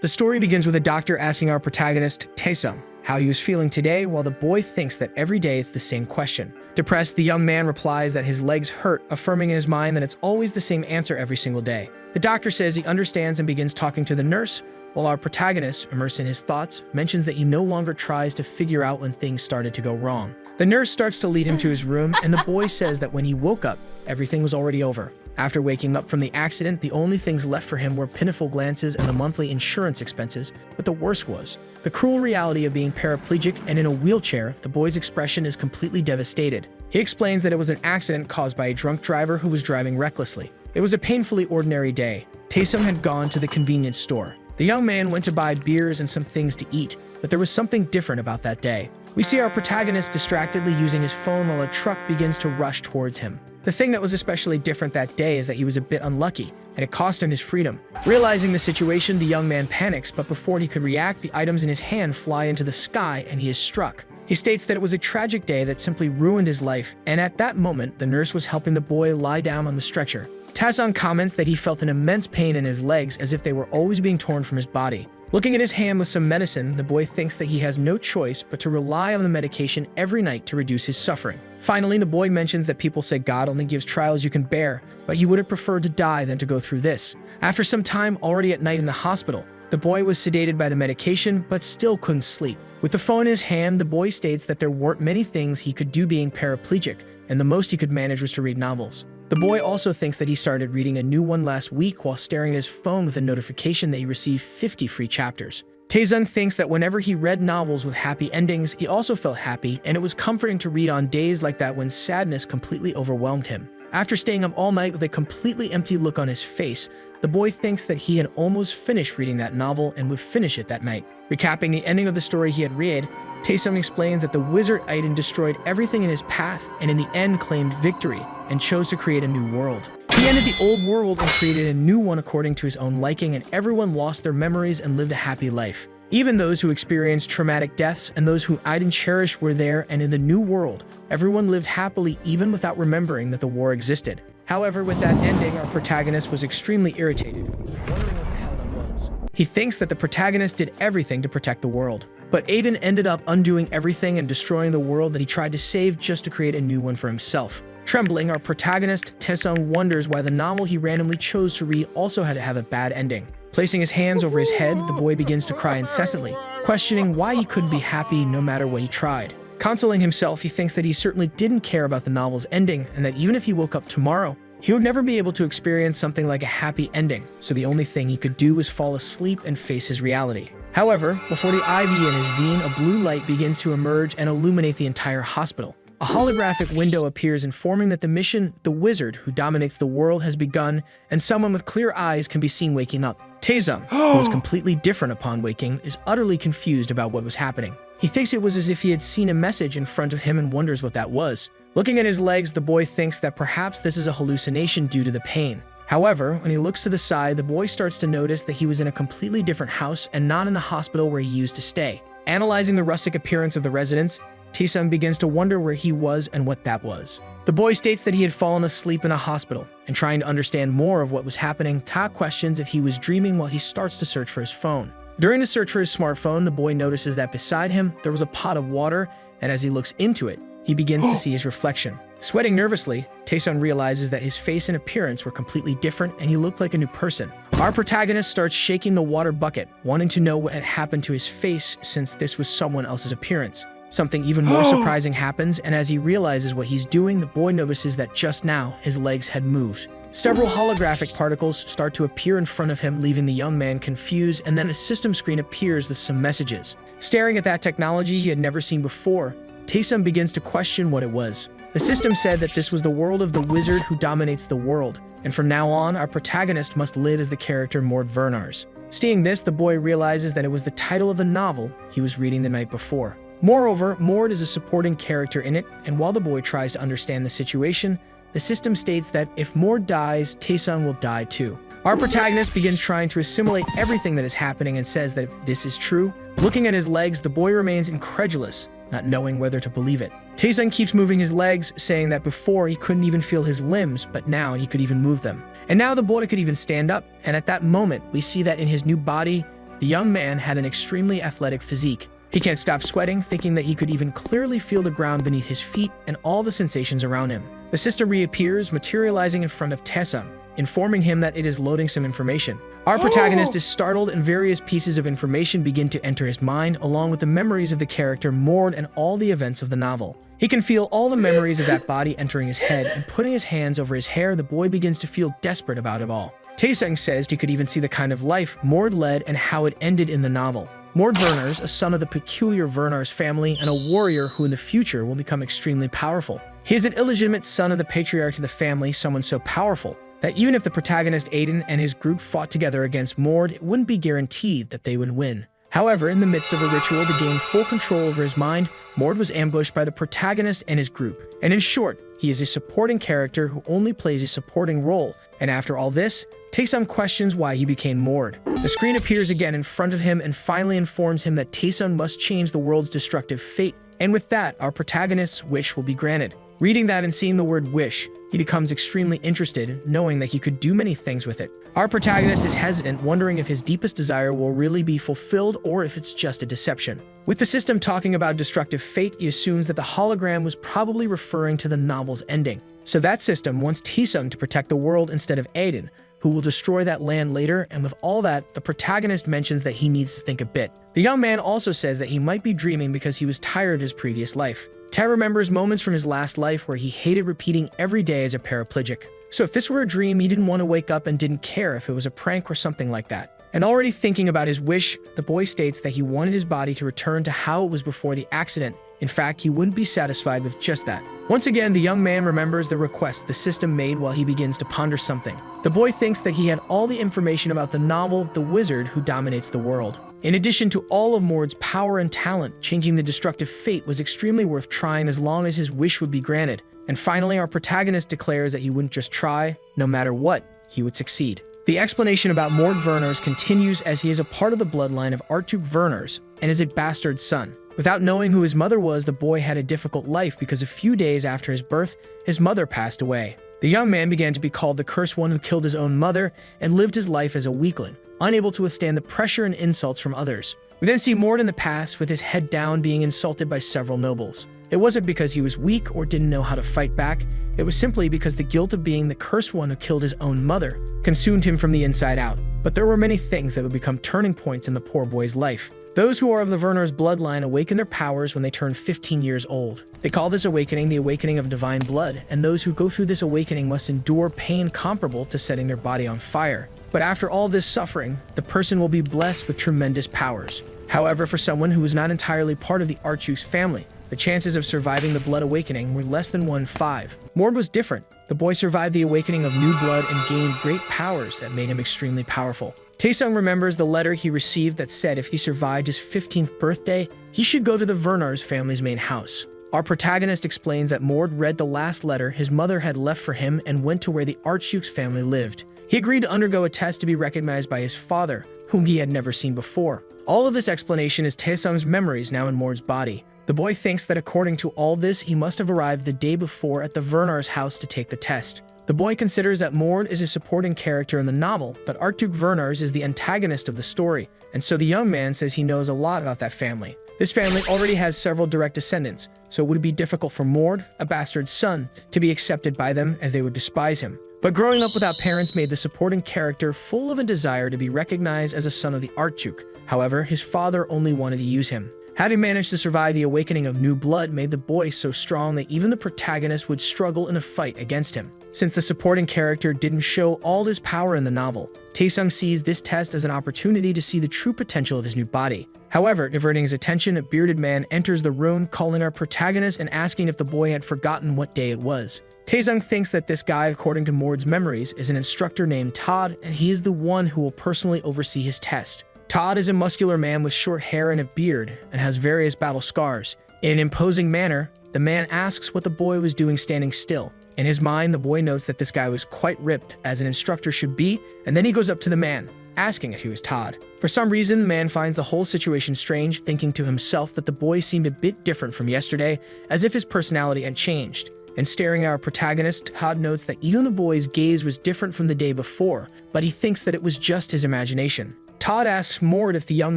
The story begins with a doctor asking our protagonist, Taesung, how he was feeling today, while the boy thinks that every day it's the same question. Depressed, the young man replies that his legs hurt, affirming in his mind that it's always the same answer every single day. The doctor says he understands and begins talking to the nurse, while our protagonist, immersed in his thoughts, mentions that he no longer tries to figure out when things started to go wrong. The nurse starts to lead him to his room, and the boy says that when he woke up, everything was already over. After waking up from the accident, the only things left for him were pitiful glances and the monthly insurance expenses, but the worst was the cruel reality of being paraplegic and in a wheelchair. The boy's expression is completely devastated. He explains that it was an accident caused by a drunk driver who was driving recklessly. It was a painfully ordinary day. Taesung had gone to the convenience store. The young man went to buy beers and some things to eat, but there was something different about that day. We see our protagonist distractedly using his phone while a truck begins to rush towards him. The thing that was especially different that day is that he was a bit unlucky, and it cost him his freedom. Realizing the situation, the young man panics, but before he could react, the items in his hand fly into the sky and he is struck. He states that it was a tragic day that simply ruined his life, and at that moment, the nurse was helping the boy lie down on the stretcher. Taesung comments that he felt an immense pain in his legs as if they were always being torn from his body. Looking at his hand with some medicine, the boy thinks that he has no choice but to rely on the medication every night to reduce his suffering. Finally, the boy mentions that people say God only gives trials you can bear, but he would have preferred to die than to go through this. After some time already at night in the hospital, the boy was sedated by the medication but still couldn't sleep. With the phone in his hand, the boy states that there weren't many things he could do being paraplegic, and the most he could manage was to read novels. The boy also thinks that he started reading a new one last week while staring at his phone with a notification that he received 50 free chapters. Taesung thinks that whenever he read novels with happy endings, he also felt happy, and it was comforting to read on days like that when sadness completely overwhelmed him. After staying up all night with a completely empty look on his face, the boy thinks that he had almost finished reading that novel and would finish it that night. Recapping the ending of the story he had read, Taesung explains that the wizard Aiden destroyed everything in his path and in the end claimed victory and chose to create a new world. He ended the old world and created a new one according to his own liking, and everyone lost their memories and lived a happy life. Even those who experienced traumatic deaths and those who Aiden cherished were there, and in the new world, everyone lived happily even without remembering that the war existed. However, with that ending, our protagonist was extremely irritated, wondering what the hell that was. He thinks that the protagonist did everything to protect the world, but Aiden ended up undoing everything and destroying the world that he tried to save just to create a new one for himself. Trembling, our protagonist, Taesung, wonders why the novel he randomly chose to read also had to have a bad ending. Placing his hands over his head, the boy begins to cry incessantly, questioning why he couldn't be happy no matter what he tried. Consoling himself, he thinks that he certainly didn't care about the novel's ending, and that even if he woke up tomorrow, he would never be able to experience something like a happy ending, so the only thing he could do was fall asleep and face his reality. However, before the IV in his vein, a blue light begins to emerge and illuminate the entire hospital. A holographic window appears informing that the mission, the wizard who dominates the world, has begun, and someone with clear eyes can be seen waking up. Taesung, who was completely different upon waking, is utterly confused about what was happening. He thinks it was as if he had seen a message in front of him and wonders what that was. Looking at his legs, the boy thinks that perhaps this is a hallucination due to the pain. However, when he looks to the side, the boy starts to notice that he was in a completely different house and not in the hospital where he used to stay. Analyzing the rustic appearance of the residence, Taesung begins to wonder where he was and what that was. The boy states that he had fallen asleep in a hospital, and trying to understand more of what was happening, Ta questions if he was dreaming while he starts to search for his phone. During the search for his smartphone, the boy notices that beside him there was a pot of water, and as he looks into it, he begins to see his reflection. Sweating nervously, Taesung realizes that his face and appearance were completely different and he looked like a new person. Our protagonist starts shaking the water bucket, wanting to know what had happened to his face since this was someone else's appearance. Something even more surprising happens, and as he realizes what he's doing, the boy notices that just now his legs had moved. Several holographic particles start to appear in front of him, leaving the young man confused, and then a system screen appears with some messages. Staring at that technology he had never seen before, Taesung begins to question what it was. The system said that this was the world of the wizard who dominates the world, and from now on, our protagonist must live as the character Mord Vernars. Seeing this, the boy realizes that it was the title of the novel he was reading the night before. Moreover, Mord is a supporting character in it, and while the boy tries to understand the situation, the system states that if Mord dies, Taesung will die too. Our protagonist begins trying to assimilate everything that is happening and says that if this is true, looking at his legs, the boy remains incredulous, not knowing whether to believe it. Taesung keeps moving his legs, saying that before he couldn't even feel his limbs, but now he could even move them. And now the boy could even stand up, and at that moment, we see that in his new body, The young man had an extremely athletic physique. He can't stop sweating, thinking that he could even clearly feel the ground beneath his feet and all the sensations around him. The system reappears, materializing in front of Taesung, informing him that it is loading some information. Our protagonist is startled, and various pieces of information begin to enter his mind, along with the memories of the character Mord and all the events of the novel. He can feel all the memories of that body entering his head, and putting his hands over his hair, the boy begins to feel desperate about it all. Taesung says he could even see the kind of life Mord led and how it ended in the novel. Mord Verners, a son of the peculiar Vernars family and a warrior who in the future will become extremely powerful. He is an illegitimate son of the patriarch of the family, someone so powerful that even if the protagonist Aiden and his group fought together against Mord, it wouldn't be guaranteed that they would win. However, in the midst of a ritual to gain full control over his mind, Mord was ambushed by the protagonist and his group. And in short, he is a supporting character who only plays a supporting role. And after all this, Taesung questions why he became Mord. The screen appears again in front of him and finally informs him that Taesung must change the world's destructive fate. And with that, our protagonist's wish will be granted. Reading that and seeing the word wish, he becomes extremely interested, knowing that he could do many things with it. Our protagonist is hesitant, wondering if his deepest desire will really be fulfilled or if it's just a deception. With the system talking about destructive fate, he assumes that the hologram was probably referring to the novel's ending. So that system wants Taesung to protect the world instead of Aiden, who will destroy that land later, and with all that, the protagonist mentions that he needs to think a bit. The young man also says that he might be dreaming because he was tired of his previous life. Tae remembers moments from his last life where he hated repeating every day as a paraplegic. So if this were a dream, he didn't want to wake up and didn't care if it was a prank or something like that. And already thinking about his wish, the boy states that he wanted his body to return to how it was before the accident. In fact, he wouldn't be satisfied with just that. Once again, the young man remembers the request the system made while he begins to ponder something. The boy thinks that he had all the information about the novel, The Wizard Who Dominates the World. In addition to all of Mord's power and talent, changing the destructive fate was extremely worth trying as long as his wish would be granted. And finally, our protagonist declares that he wouldn't just try, no matter what, he would succeed. The explanation about Mord Verners continues as he is a part of the bloodline of Artuk Verners and is a bastard son. Without knowing who his mother was, the boy had a difficult life because a few days after his birth, his mother passed away. The young man began to be called the cursed one who killed his own mother and lived his life as a weakling, unable to withstand the pressure and insults from others. We then see Mord in the past with his head down being insulted by several nobles. It wasn't because he was weak or didn't know how to fight back, it was simply because the guilt of being the cursed one who killed his own mother consumed him from the inside out. But there were many things that would become turning points in the poor boy's life. Those who are of the Verners bloodline awaken their powers when they turn 15 years old. They call this awakening the awakening of divine blood, and those who go through this awakening must endure pain comparable to setting their body on fire. But after all this suffering, the person will be blessed with tremendous powers. However, for someone who was not entirely part of the Archuk's family, the chances of surviving the blood awakening were less than 1 in 5. Mord was different. The boy survived the awakening of new blood and gained great powers that made him extremely powerful. Taesung remembers the letter he received that said if he survived his 15th birthday, he should go to the Vernars family's main house. Our protagonist explains that Mord read the last letter his mother had left for him and went to where the Archduke's family lived. He agreed to undergo a test to be recognized by his father, whom he had never seen before. All of this explanation is Taesung's memories now in Mord's body. The boy thinks that according to all this, he must have arrived the day before at the Vernars' house to take the test. The boy considers that Mord is a supporting character in the novel, but Artuk Vernars is the antagonist of the story, and so the young man says he knows a lot about that family. This family already has several direct descendants, so it would be difficult for Mord, a bastard son, to be accepted by them as they would despise him. But growing up without parents made the supporting character full of a desire to be recognized as a son of the Archduke. However, his father only wanted to use him. Having managed to survive the awakening of new blood made the boy so strong that even the protagonist would struggle in a fight against him. Since the supporting character didn't show all his power in the novel, Taesung sees this test as an opportunity to see the true potential of his new body. However, diverting his attention, a bearded man enters the room, calling our protagonist and asking if the boy had forgotten what day it was. Taesung thinks that this guy, according to Mord's memories, is an instructor named Todd, and he is the one who will personally oversee his test. Todd is a muscular man with short hair and a beard, and has various battle scars. In an imposing manner, the man asks what the boy was doing standing still. In his mind, the boy notes that this guy was quite ripped, as an instructor should be, and then he goes up to the man, asking if he was Todd. For some reason, the man finds the whole situation strange, thinking to himself that the boy seemed a bit different from yesterday, as if his personality had changed. And staring at our protagonist, Todd notes that even the boy's gaze was different from the day before, but he thinks that it was just his imagination. Todd asks Mord if the young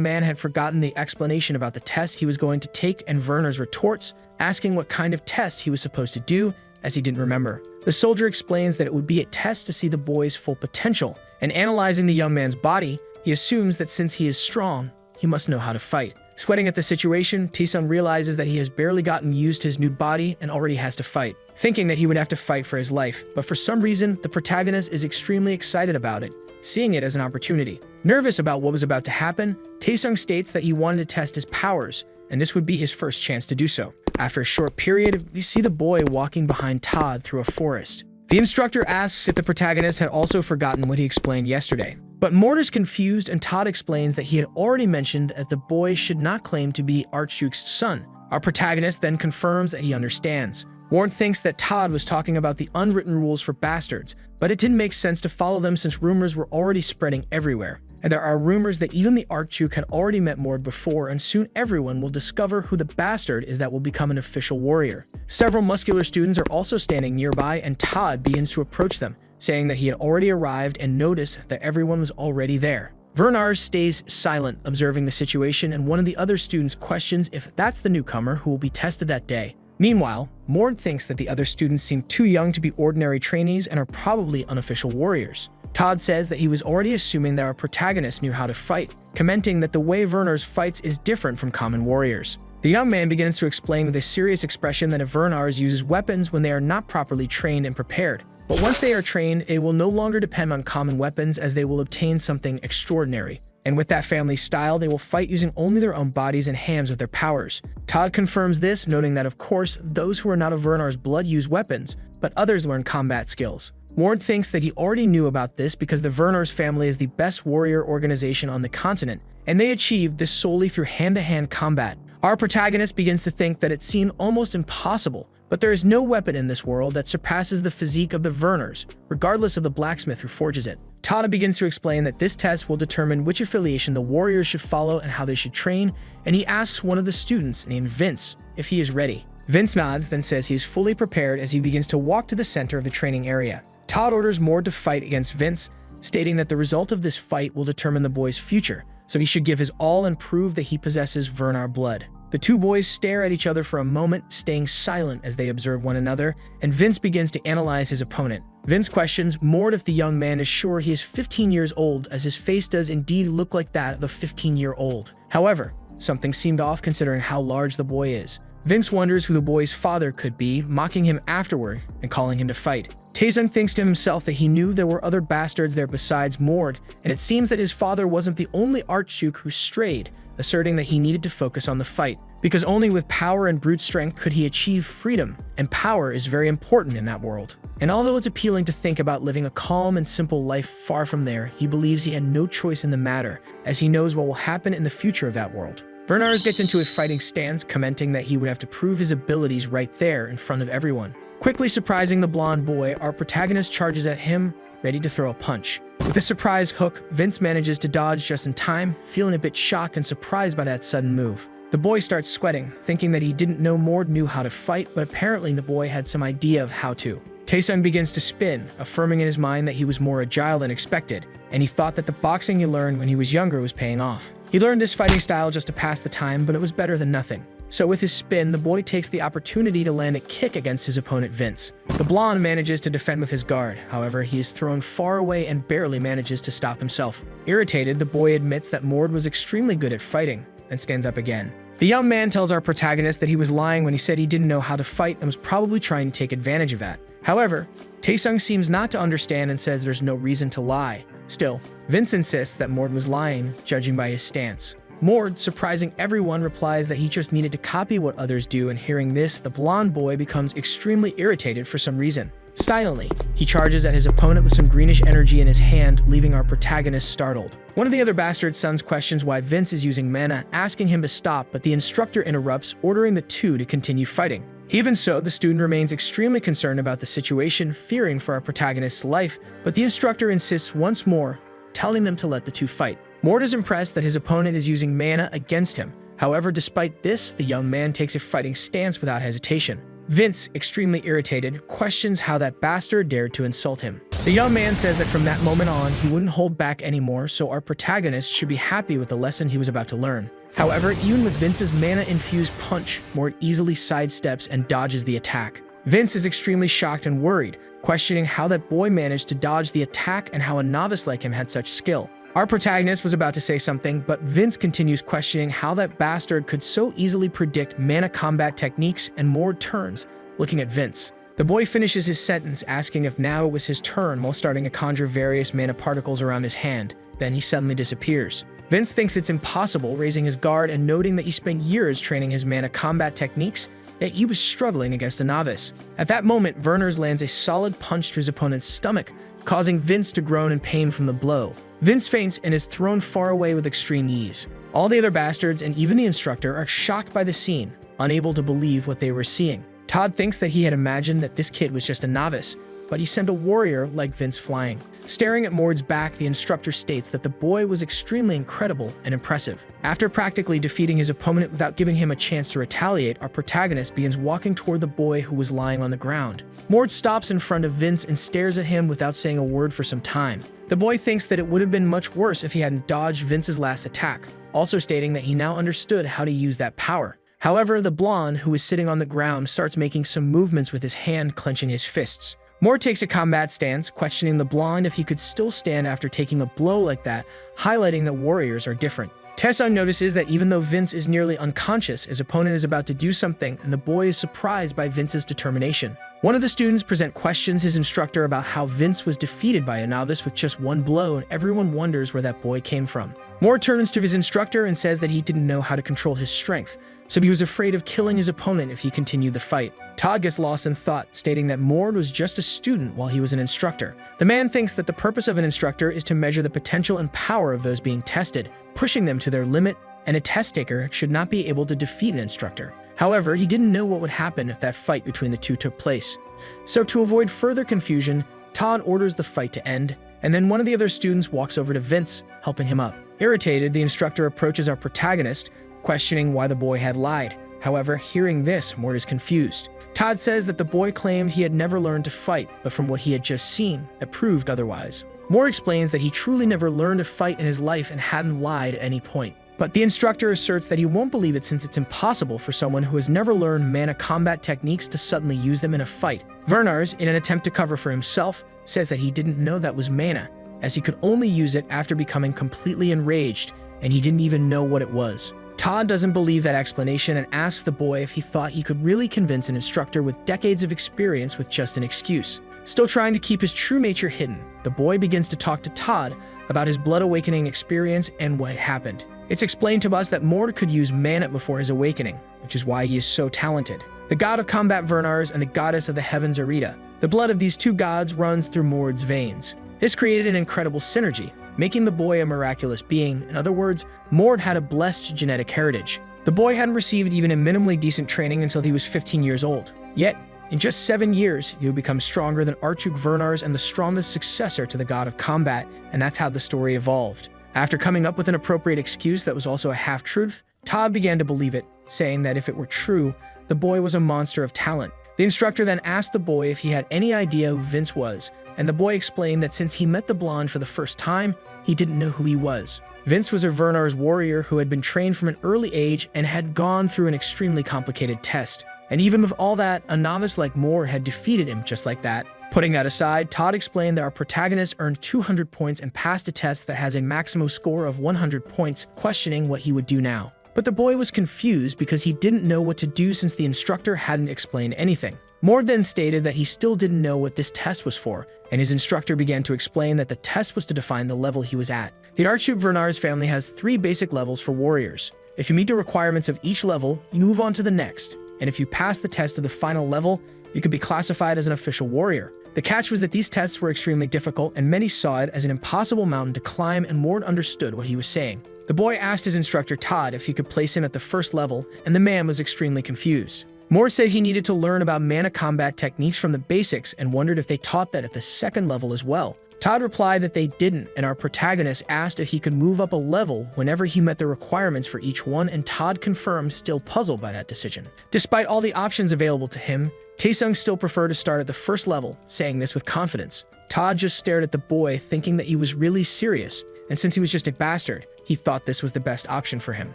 man had forgotten the explanation about the test he was going to take, and Werner's retorts, asking what kind of test he was supposed to do, as he didn't remember. The soldier explains that it would be a test to see the boy's full potential, and analyzing the young man's body, he assumes that since he is strong, he must know how to fight. Sweating at the situation, Taesung realizes that he has barely gotten used to his new body and already has to fight, thinking that he would have to fight for his life. But for some reason, the protagonist is extremely excited about it, seeing it as an opportunity. Nervous about what was about to happen, Taesung states that he wanted to test his powers, and this would be his first chance to do so. After a short period, we see the boy walking behind Todd through a forest. The instructor asks if the protagonist had also forgotten what he explained yesterday. But Mord is confused, and Todd explains that he had already mentioned that the boy should not claim to be Archduke's son. Our protagonist then confirms that he understands. Mord thinks that Todd was talking about the unwritten rules for bastards, but it didn't make sense to follow them since rumors were already spreading everywhere. And there are rumors that even the Archduke had already met Mord before, and soon everyone will discover who the bastard is that will become an official warrior. Several muscular students are also standing nearby, and Todd begins to approach them, saying that he had already arrived and noticed that everyone was already there. Werner stays silent, observing the situation, and one of the other students questions if that's the newcomer who will be tested that day. Meanwhile, Mord thinks that the other students seem too young to be ordinary trainees and are probably unofficial warriors. Todd says that he was already assuming that our protagonist knew how to fight, commenting that the way Werner's fights is different from common warriors. The young man begins to explain with a serious expression that if Werner's uses weapons when they are not properly trained and prepared. But once they are trained, they will no longer depend on common weapons, as they will obtain something extraordinary. And with that family style, they will fight using only their own bodies and hands with their powers. Todd confirms this, noting that of course, those who are not of Werner's blood use weapons, but others learn combat skills. Mord thinks that he already knew about this because the Werner's family is the best warrior organization on the continent, and they achieved this solely through hand-to-hand combat. Our protagonist begins to think that it seemed almost impossible, but there is no weapon in this world that surpasses the physique of the Werners, regardless of the blacksmith who forges it. Tada begins to explain that this test will determine which affiliation the warriors should follow and how they should train, and he asks one of the students, named Vince, if he is ready. Vince nods, then says he is fully prepared as he begins to walk to the center of the training area. Todd orders Mord to fight against Vince, stating that the result of this fight will determine the boy's future, so he should give his all and prove that he possesses Werner blood. The two boys stare at each other for a moment, staying silent as they observe one another, and Vince begins to analyze his opponent. Vince questions Mord if the young man is sure he is 15 years old, as his face does indeed look like that of a 15-year-old. However, something seemed off considering how large the boy is. Vince wonders who the boy's father could be, mocking him afterward and calling him to fight. Taesung thinks to himself that he knew there were other bastards there besides Mord, and it seems that his father wasn't the only Archduke who strayed, asserting that he needed to focus on the fight, because only with power and brute strength could he achieve freedom, and power is very important in that world. And although it's appealing to think about living a calm and simple life far from there, he believes he had no choice in the matter, as he knows what will happen in the future of that world. Werner gets into a fighting stance, commenting that he would have to prove his abilities right there in front of everyone. Quickly surprising the blonde boy, our protagonist charges at him, ready to throw a punch. With a surprise hook, Vince manages to dodge just in time, feeling a bit shocked and surprised by that sudden move. The boy starts sweating, thinking that he didn't know Mord knew how to fight, but apparently the boy had some idea of how to. Taesung begins to spin, affirming in his mind that he was more agile than expected, and he thought that the boxing he learned when he was younger was paying off. He learned this fighting style just to pass the time, but it was better than nothing. So with his spin, the boy takes the opportunity to land a kick against his opponent Vince. The blonde manages to defend with his guard, however, he is thrown far away and barely manages to stop himself. Irritated, the boy admits that Mord was extremely good at fighting, and stands up again. The young man tells our protagonist that he was lying when he said he didn't know how to fight and was probably trying to take advantage of that. However, Taesung seems not to understand and says there's no reason to lie. Still, Vince insists that Mord was lying, judging by his stance. Mord, surprising everyone, replies that he just needed to copy what others do, and hearing this, the blonde boy becomes extremely irritated for some reason. Silently, he charges at his opponent with some greenish energy in his hand, leaving our protagonist startled. One of the other bastard sons questions why Vince is using mana, asking him to stop, but the instructor interrupts, ordering the two to continue fighting. Even so, the student remains extremely concerned about the situation, fearing for our protagonist's life, but the instructor insists once more, telling them to let the two fight. Mord is impressed that his opponent is using mana against him. However, despite this, the young man takes a fighting stance without hesitation. Vince, extremely irritated, questions how that bastard dared to insult him. The young man says that from that moment on, he wouldn't hold back anymore, so our protagonist should be happy with the lesson he was about to learn. However, even with Vince's mana-infused punch, Mort easily sidesteps and dodges the attack. Vince is extremely shocked and worried, questioning how that boy managed to dodge the attack and how a novice like him had such skill. Our protagonist was about to say something, but Vince continues questioning how that bastard could so easily predict mana combat techniques, and Mort turns, looking at Vince. The boy finishes his sentence asking if now it was his turn while starting to conjure various mana particles around his hand. Then he suddenly disappears. Vince thinks it's impossible, raising his guard and noting that he spent years training his mana combat techniques, yet he was struggling against a novice. At that moment, Werners lands a solid punch to his opponent's stomach, causing Vince to groan in pain from the blow. Vince faints and is thrown far away with extreme ease. All the other bastards and even the instructor are shocked by the scene, unable to believe what they were seeing. Todd thinks that he had imagined that this kid was just a novice, but he sent a warrior like Vince flying. Staring at Mord's back, the instructor states that the boy was extremely incredible and impressive. After practically defeating his opponent without giving him a chance to retaliate, our protagonist begins walking toward the boy who was lying on the ground. Mord stops in front of Vince and stares at him without saying a word for some time. The boy thinks that it would have been much worse if he hadn't dodged Vince's last attack, also stating that he now understood how to use that power. However, the blonde, who is sitting on the ground, starts making some movements with his hand clenching his fists. Mort takes a combat stance, questioning the blonde if he could still stand after taking a blow like that, highlighting that warriors are different. Tessa notices that even though Vince is nearly unconscious, his opponent is about to do something, and the boy is surprised by Vince's determination. One of the students questions his instructor about how Vince was defeated by a novice with just one blow, and everyone wonders where that boy came from. Mort turns to his instructor and says that he didn't know how to control his strength, so he was afraid of killing his opponent if he continued the fight. Todd gets lost in thought, stating that Mord was just a student while he was an instructor. The man thinks that the purpose of an instructor is to measure the potential and power of those being tested, pushing them to their limit, and a test taker should not be able to defeat an instructor. However, he didn't know what would happen if that fight between the two took place. So to avoid further confusion, Todd orders the fight to end, and then one of the other students walks over to Vince, helping him up. Irritated, the instructor approaches our protagonist, questioning why the boy had lied. However, hearing this, Mort is confused. Todd says that the boy claimed he had never learned to fight, but from what he had just seen, that proved otherwise. Mort explains that he truly never learned to fight in his life and hadn't lied at any point. But the instructor asserts that he won't believe it since it's impossible for someone who has never learned mana combat techniques to suddenly use them in a fight. Werners, in an attempt to cover for himself, says that he didn't know that was mana, as he could only use it after becoming completely enraged, and he didn't even know what it was. Todd doesn't believe that explanation and asks the boy if he thought he could really convince an instructor with decades of experience with just an excuse. Still trying to keep his true nature hidden, the boy begins to talk to Todd about his blood awakening experience and what happened. It's explained to us that Mord could use mana before his awakening, which is why he is so talented. The god of combat Werners and the goddess of the heavens Arita. The blood of these two gods runs through Mord's veins. This created an incredible synergy, making the boy a miraculous being. In other words, Mord had a blessed genetic heritage. The boy hadn't received even a minimally decent training until he was 15 years old. Yet, in just 7 years, he would become stronger than Archduke Werners and the strongest successor to the god of combat, and that's how the story evolved. After coming up with an appropriate excuse that was also a half-truth, Todd began to believe it, saying that if it were true, the boy was a monster of talent. The instructor then asked the boy if he had any idea who Vince was, and the boy explained that since he met the blonde for the first time, he didn't know who he was. Vince was a Werners warrior who had been trained from an early age and had gone through an extremely complicated test. And even with all that, a novice like Mord had defeated him just like that. Putting that aside, Todd explained that our protagonist earned 200 points and passed a test that has a maximum score of 100 points, questioning what he would do now. But the boy was confused because he didn't know what to do since the instructor hadn't explained anything. Mord then stated that he still didn't know what this test was for, and his instructor began to explain that the test was to define the level he was at. The Archduke Werners family has 3 basic levels for warriors. If you meet the requirements of each level, you move on to the next, and if you pass the test of the final level, you could be classified as an official warrior. The catch was that these tests were extremely difficult, and many saw it as an impossible mountain to climb, and Mord understood what he was saying. The boy asked his instructor Todd if he could place him at the first level, and the man was extremely confused. Mord said he needed to learn about mana combat techniques from the basics and wondered if they taught that at the second level as well. Todd replied that they didn't, and our protagonist asked if he could move up a level whenever he met the requirements for each one, and Todd confirmed, still puzzled by that decision. Despite all the options available to him, Taesung still preferred to start at the first level, saying this with confidence. Todd just stared at the boy, thinking that he was really serious, and since he was just a bastard, he thought this was the best option for him.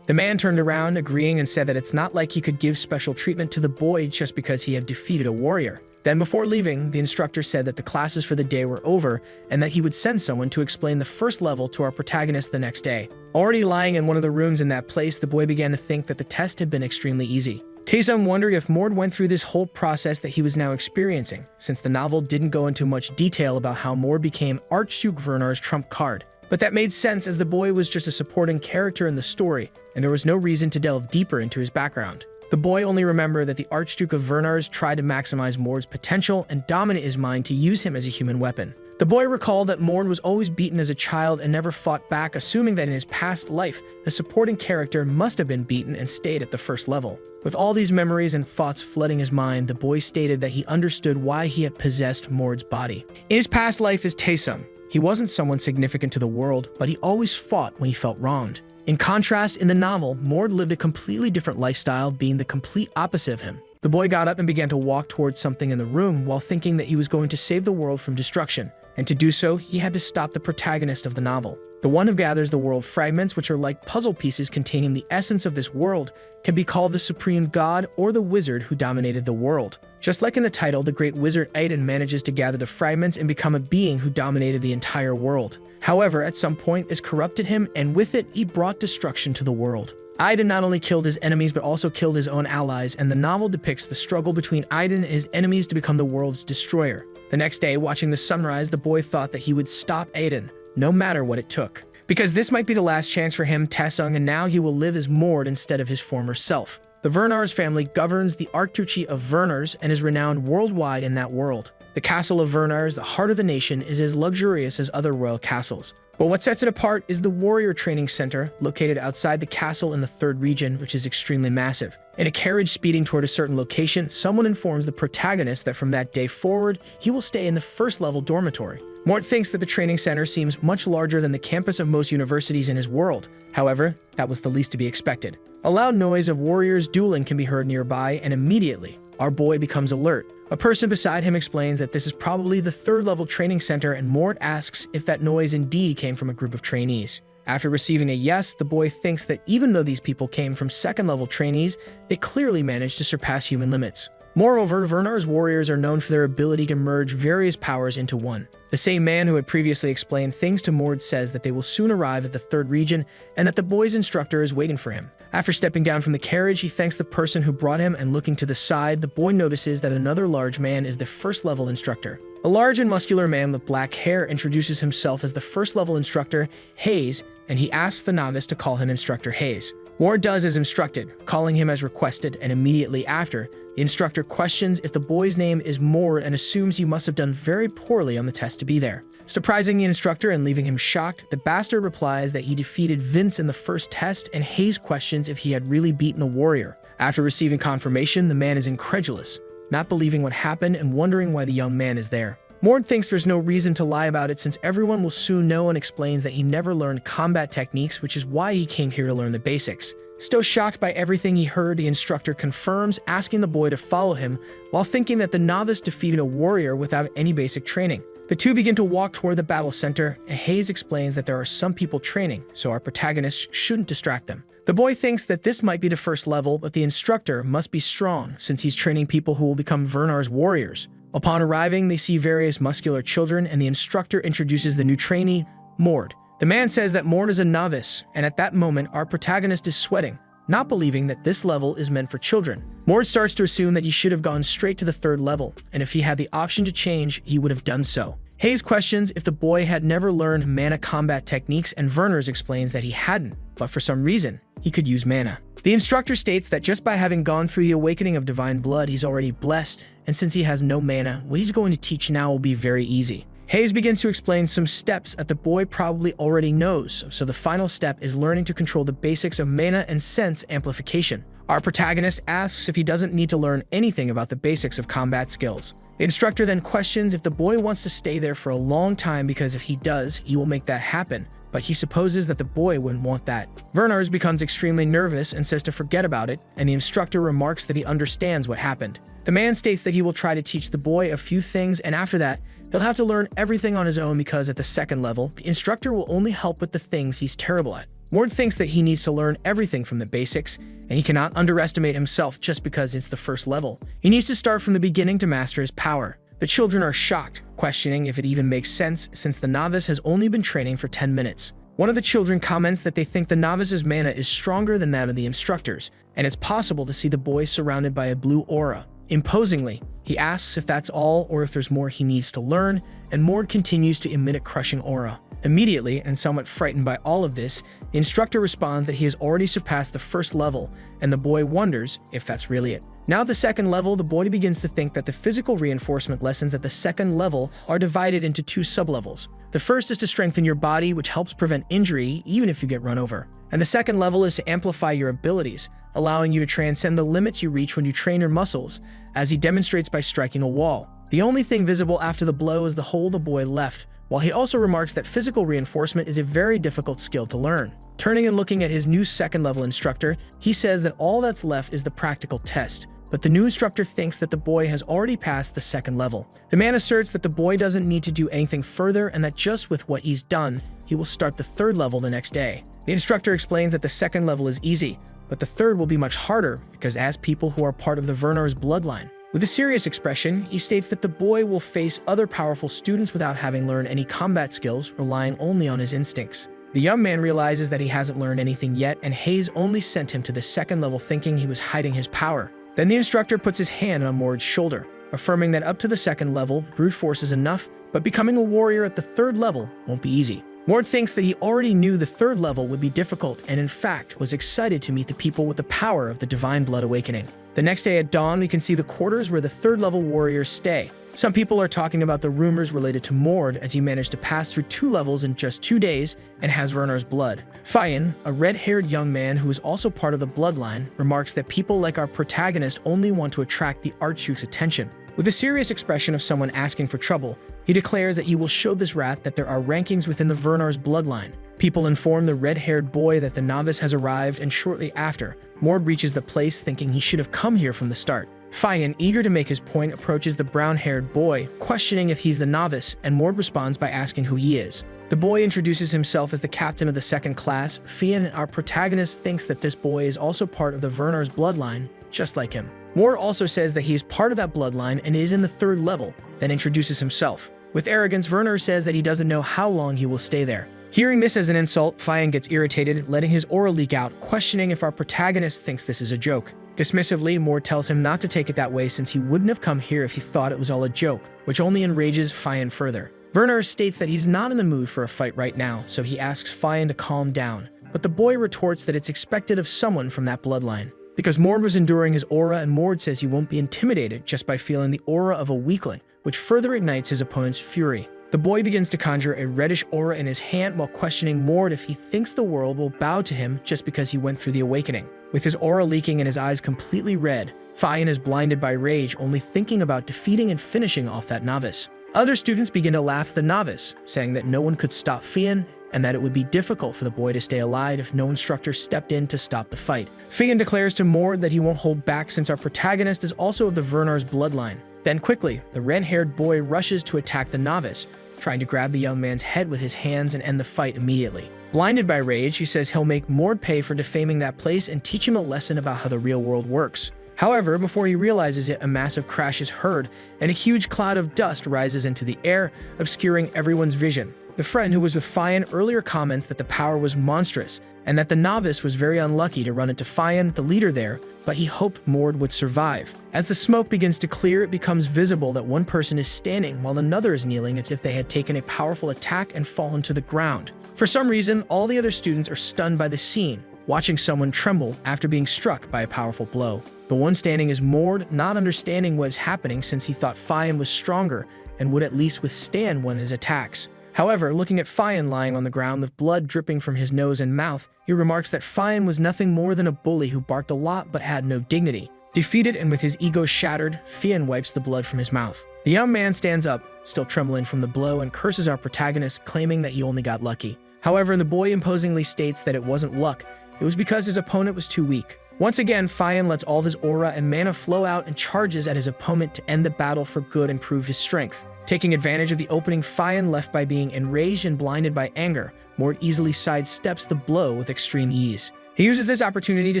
The man turned around, agreeing, and said that it's not like he could give special treatment to the boy just because he had defeated a warrior. Then before leaving, the instructor said that the classes for the day were over and that he would send someone to explain the first level to our protagonist the next day. Already lying in one of the rooms in that place, the boy began to think that the test had been extremely easy. Taesung wondered if Mord went through this whole process that he was now experiencing, since the novel didn't go into much detail about how Mord became Archduke Vernar's trump card. But that made sense, as the boy was just a supporting character in the story, and there was no reason to delve deeper into his background. The boy only remembered that the Archduke of Vernars tried to maximize Mord's potential and dominate his mind to use him as a human weapon. The boy recalled that Mord was always beaten as a child and never fought back, assuming that in his past life, the supporting character must have been beaten and stayed at the first level. With all these memories and thoughts flooding his mind, the boy stated that he understood why he had possessed Mord's body. In his past life as Taesung, he wasn't someone significant to the world, but he always fought when he felt wronged. In contrast, in the novel, Mord lived a completely different lifestyle, being the complete opposite of him. The boy got up and began to walk towards something in the room while thinking that he was going to save the world from destruction, and to do so, he had to stop the protagonist of the novel. The one who gathers the world fragments, which are like puzzle pieces containing the essence of this world, can be called the supreme god or the wizard who dominated the world. Just like in the title, the great wizard Aiden manages to gather the fragments and become a being who dominated the entire world. However, at some point, this corrupted him, and with it, he brought destruction to the world. Aiden not only killed his enemies, but also killed his own allies, and the novel depicts the struggle between Aiden and his enemies to become the world's destroyer. The next day, watching the sunrise, the boy thought that he would stop Aiden, no matter what it took. Because this might be the last chance for him, Taesung, and now he will live as Mord instead of his former self. The Vernars family governs the Archduchy of Vernars and is renowned worldwide in that world. The castle of Vernars, the heart of the nation, is as luxurious as other royal castles. But what sets it apart is the warrior training center, located outside the castle in the 3rd region, which is extremely massive. In a carriage speeding toward a certain location, someone informs the protagonist that from that day forward, he will stay in the 1st level dormitory. Mort thinks that the training center seems much larger than the campus of most universities in his world. However, that was the least to be expected. A loud noise of warriors dueling can be heard nearby, and immediately, our boy becomes alert. A person beside him explains that this is probably the 3rd level training center, and Mort asks if that noise indeed came from a group of trainees. After receiving a yes, the boy thinks that even though these people came from 2nd level trainees, they clearly managed to surpass human limits. Moreover, Vernar's warriors are known for their ability to merge various powers into one. The same man who had previously explained things to Mord says that they will soon arrive at the 3rd region and that the boy's instructor is waiting for him. After stepping down from the carriage, he thanks the person who brought him, and looking to the side, the boy notices that another large man is the 1st level instructor. A large and muscular man with black hair introduces himself as the 1st level instructor, Hayes, and he asks the novice to call him Instructor Hayes. Mord does as instructed, calling him as requested, and immediately after, the instructor questions if the boy's name is Mord and assumes he must have done very poorly on the test to be there. Surprising the instructor and leaving him shocked, the bastard replies that he defeated Vince in the first test, and Hayes questions if he had really beaten a warrior. After receiving confirmation, the man is incredulous, not believing what happened and wondering why the young man is there. Mord thinks there's no reason to lie about it since everyone will soon know, and explains that he never learned combat techniques, which is why he came here to learn the basics. Still shocked by everything he heard, the instructor confirms, asking the boy to follow him, while thinking that the novice defeated a warrior without any basic training. The two begin to walk toward the battle center, and Hayes explains that there are some people training, so our protagonist shouldn't distract them. The boy thinks that this might be the 1st level, but the instructor must be strong since he's training people who will become Vernar's warriors. Upon arriving, they see various muscular children, and the instructor introduces the new trainee, Mord. The man says that Mord is a novice, and at that moment, our protagonist is sweating, not believing that this level is meant for children. Mord starts to assume that he should have gone straight to the 3rd level, and if he had the option to change, he would have done so. Hayes questions if the boy had never learned mana combat techniques, and Verners explains that he hadn't, but for some reason, he could use mana. The instructor states that just by having gone through the awakening of divine blood, he's already blessed, and since he has no mana, what he's going to teach now will be very easy. Hayes begins to explain some steps that the boy probably already knows, so the final step is learning to control the basics of mana and sense amplification. Our protagonist asks if he doesn't need to learn anything about the basics of combat skills. The instructor then questions if the boy wants to stay there for a long time because if he does, he will make that happen, but he supposes that the boy wouldn't want that. Vernars becomes extremely nervous and says to forget about it, and the instructor remarks that he understands what happened. The man states that he will try to teach the boy a few things, and after that, he'll have to learn everything on his own because at the second level, the instructor will only help with the things he's terrible at. Mord thinks that he needs to learn everything from the basics, and he cannot underestimate himself just because it's the first level. He needs to start from the beginning to master his power. The children are shocked, questioning if it even makes sense since the novice has only been training for 10 minutes. One of the children comments that they think the novice's mana is stronger than that of the instructors, and it's possible to see the boy surrounded by a blue aura. Imposingly, he asks if that's all or if there's more he needs to learn, and Mord continues to emit a crushing aura. Immediately, and somewhat frightened by all of this, the instructor responds that he has already surpassed the first level, and the boy wonders if that's really it. Now at the second level, the boy begins to think that the physical reinforcement lessons at the second level are divided into two sublevels. The first is to strengthen your body, which helps prevent injury even if you get run over. And the second level is to amplify your abilities, allowing you to transcend the limits you reach when you train your muscles, as he demonstrates by striking a wall. The only thing visible after the blow is the hole the boy left, while he also remarks that physical reinforcement is a very difficult skill to learn. Turning and looking at his new second-level instructor, he says that all that's left is the practical test, but the new instructor thinks that the boy has already passed the second level. The man asserts that the boy doesn't need to do anything further and that just with what he's done, he will start the third level the next day. The instructor explains that the second level is easy, but the third will be much harder because as people who are part of the Vernar's bloodline. With a serious expression, he states that the boy will face other powerful students without having learned any combat skills, relying only on his instincts. The young man realizes that he hasn't learned anything yet, and Hayes only sent him to the second level thinking he was hiding his power. Then the instructor puts his hand on Mord's shoulder, affirming that up to the second level, brute force is enough, but becoming a warrior at the third level won't be easy. Mord thinks that he already knew the third level would be difficult and in fact was excited to meet the people with the power of the divine blood awakening. The next day at dawn, we can see the quarters where the third level warriors stay. Some people are talking about the rumors related to Mord as he managed to pass through 2 levels in just 2 days and has Vernar's blood. Fayan, a red-haired young man who is also part of the bloodline, remarks that people like our protagonist only want to attract the Archduke's attention. With a serious expression of someone asking for trouble, he declares that he will show this rat that there are rankings within the Vernar's bloodline. People inform the red-haired boy that the novice has arrived, and shortly after, Mord reaches the place thinking he should have come here from the start. Fayan, eager to make his point, approaches the brown-haired boy, questioning if he's the novice, and Mord responds by asking who he is. The boy introduces himself as the captain of the second class. Fayan, our protagonist, thinks that this boy is also part of the Vernar's bloodline, just like him. Mord also says that he is part of that bloodline and is in the third level, then introduces himself. With arrogance, Vernar says that he doesn't know how long he will stay there. Hearing this as an insult, Fayan gets irritated, letting his aura leak out, questioning if our protagonist thinks this is a joke. Dismissively, Mord tells him not to take it that way since he wouldn't have come here if he thought it was all a joke, which only enrages Fayan further. Vernar states that he's not in the mood for a fight right now, so he asks Fayan to calm down, but the boy retorts that it's expected of someone from that bloodline. Because Mord was enduring his aura, and Mord says he won't be intimidated just by feeling the aura of a weakling, which further ignites his opponent's fury. The boy begins to conjure a reddish aura in his hand while questioning Mord if he thinks the world will bow to him just because he went through the awakening. With his aura leaking and his eyes completely red, Fayan is blinded by rage, only thinking about defeating and finishing off that novice. Other students begin to laugh at the novice, saying that no one could stop Fayan and that it would be difficult for the boy to stay alive if no instructor stepped in to stop the fight. Fayan declares to Mord that he won't hold back since our protagonist is also of the Vernar's bloodline. Then quickly, the red-haired boy rushes to attack the novice, trying to grab the young man's head with his hands and end the fight immediately. Blinded by rage, he says he'll make Mord pay for defaming that place and teach him a lesson about how the real world works. However, before he realizes it, a massive crash is heard, and a huge cloud of dust rises into the air, obscuring everyone's vision. The friend who was with Fayan earlier comments that the power was monstrous, and that the novice was very unlucky to run into Fayan, the leader there, but he hoped Mord would survive. As the smoke begins to clear, it becomes visible that one person is standing while another is kneeling as if they had taken a powerful attack and fallen to the ground. For some reason, all the other students are stunned by the scene, watching someone tremble after being struck by a powerful blow. The one standing is Mord, not understanding what is happening since he thought Fayan was stronger and would at least withstand one of his attacks. However, looking at Fayan lying on the ground with blood dripping from his nose and mouth, he remarks that Fayan was nothing more than a bully who barked a lot but had no dignity. Defeated and with his ego shattered, Fayan wipes the blood from his mouth. The young man stands up, still trembling from the blow, and curses our protagonist, claiming that he only got lucky. However, the boy imposingly states that it wasn't luck, it was because his opponent was too weak. Once again, Fian lets all of his aura and mana flow out and charges at his opponent to end the battle for good and prove his strength. Taking advantage of the opening, Fian left by being enraged and blinded by anger, Mord easily sidesteps the blow with extreme ease. He uses this opportunity to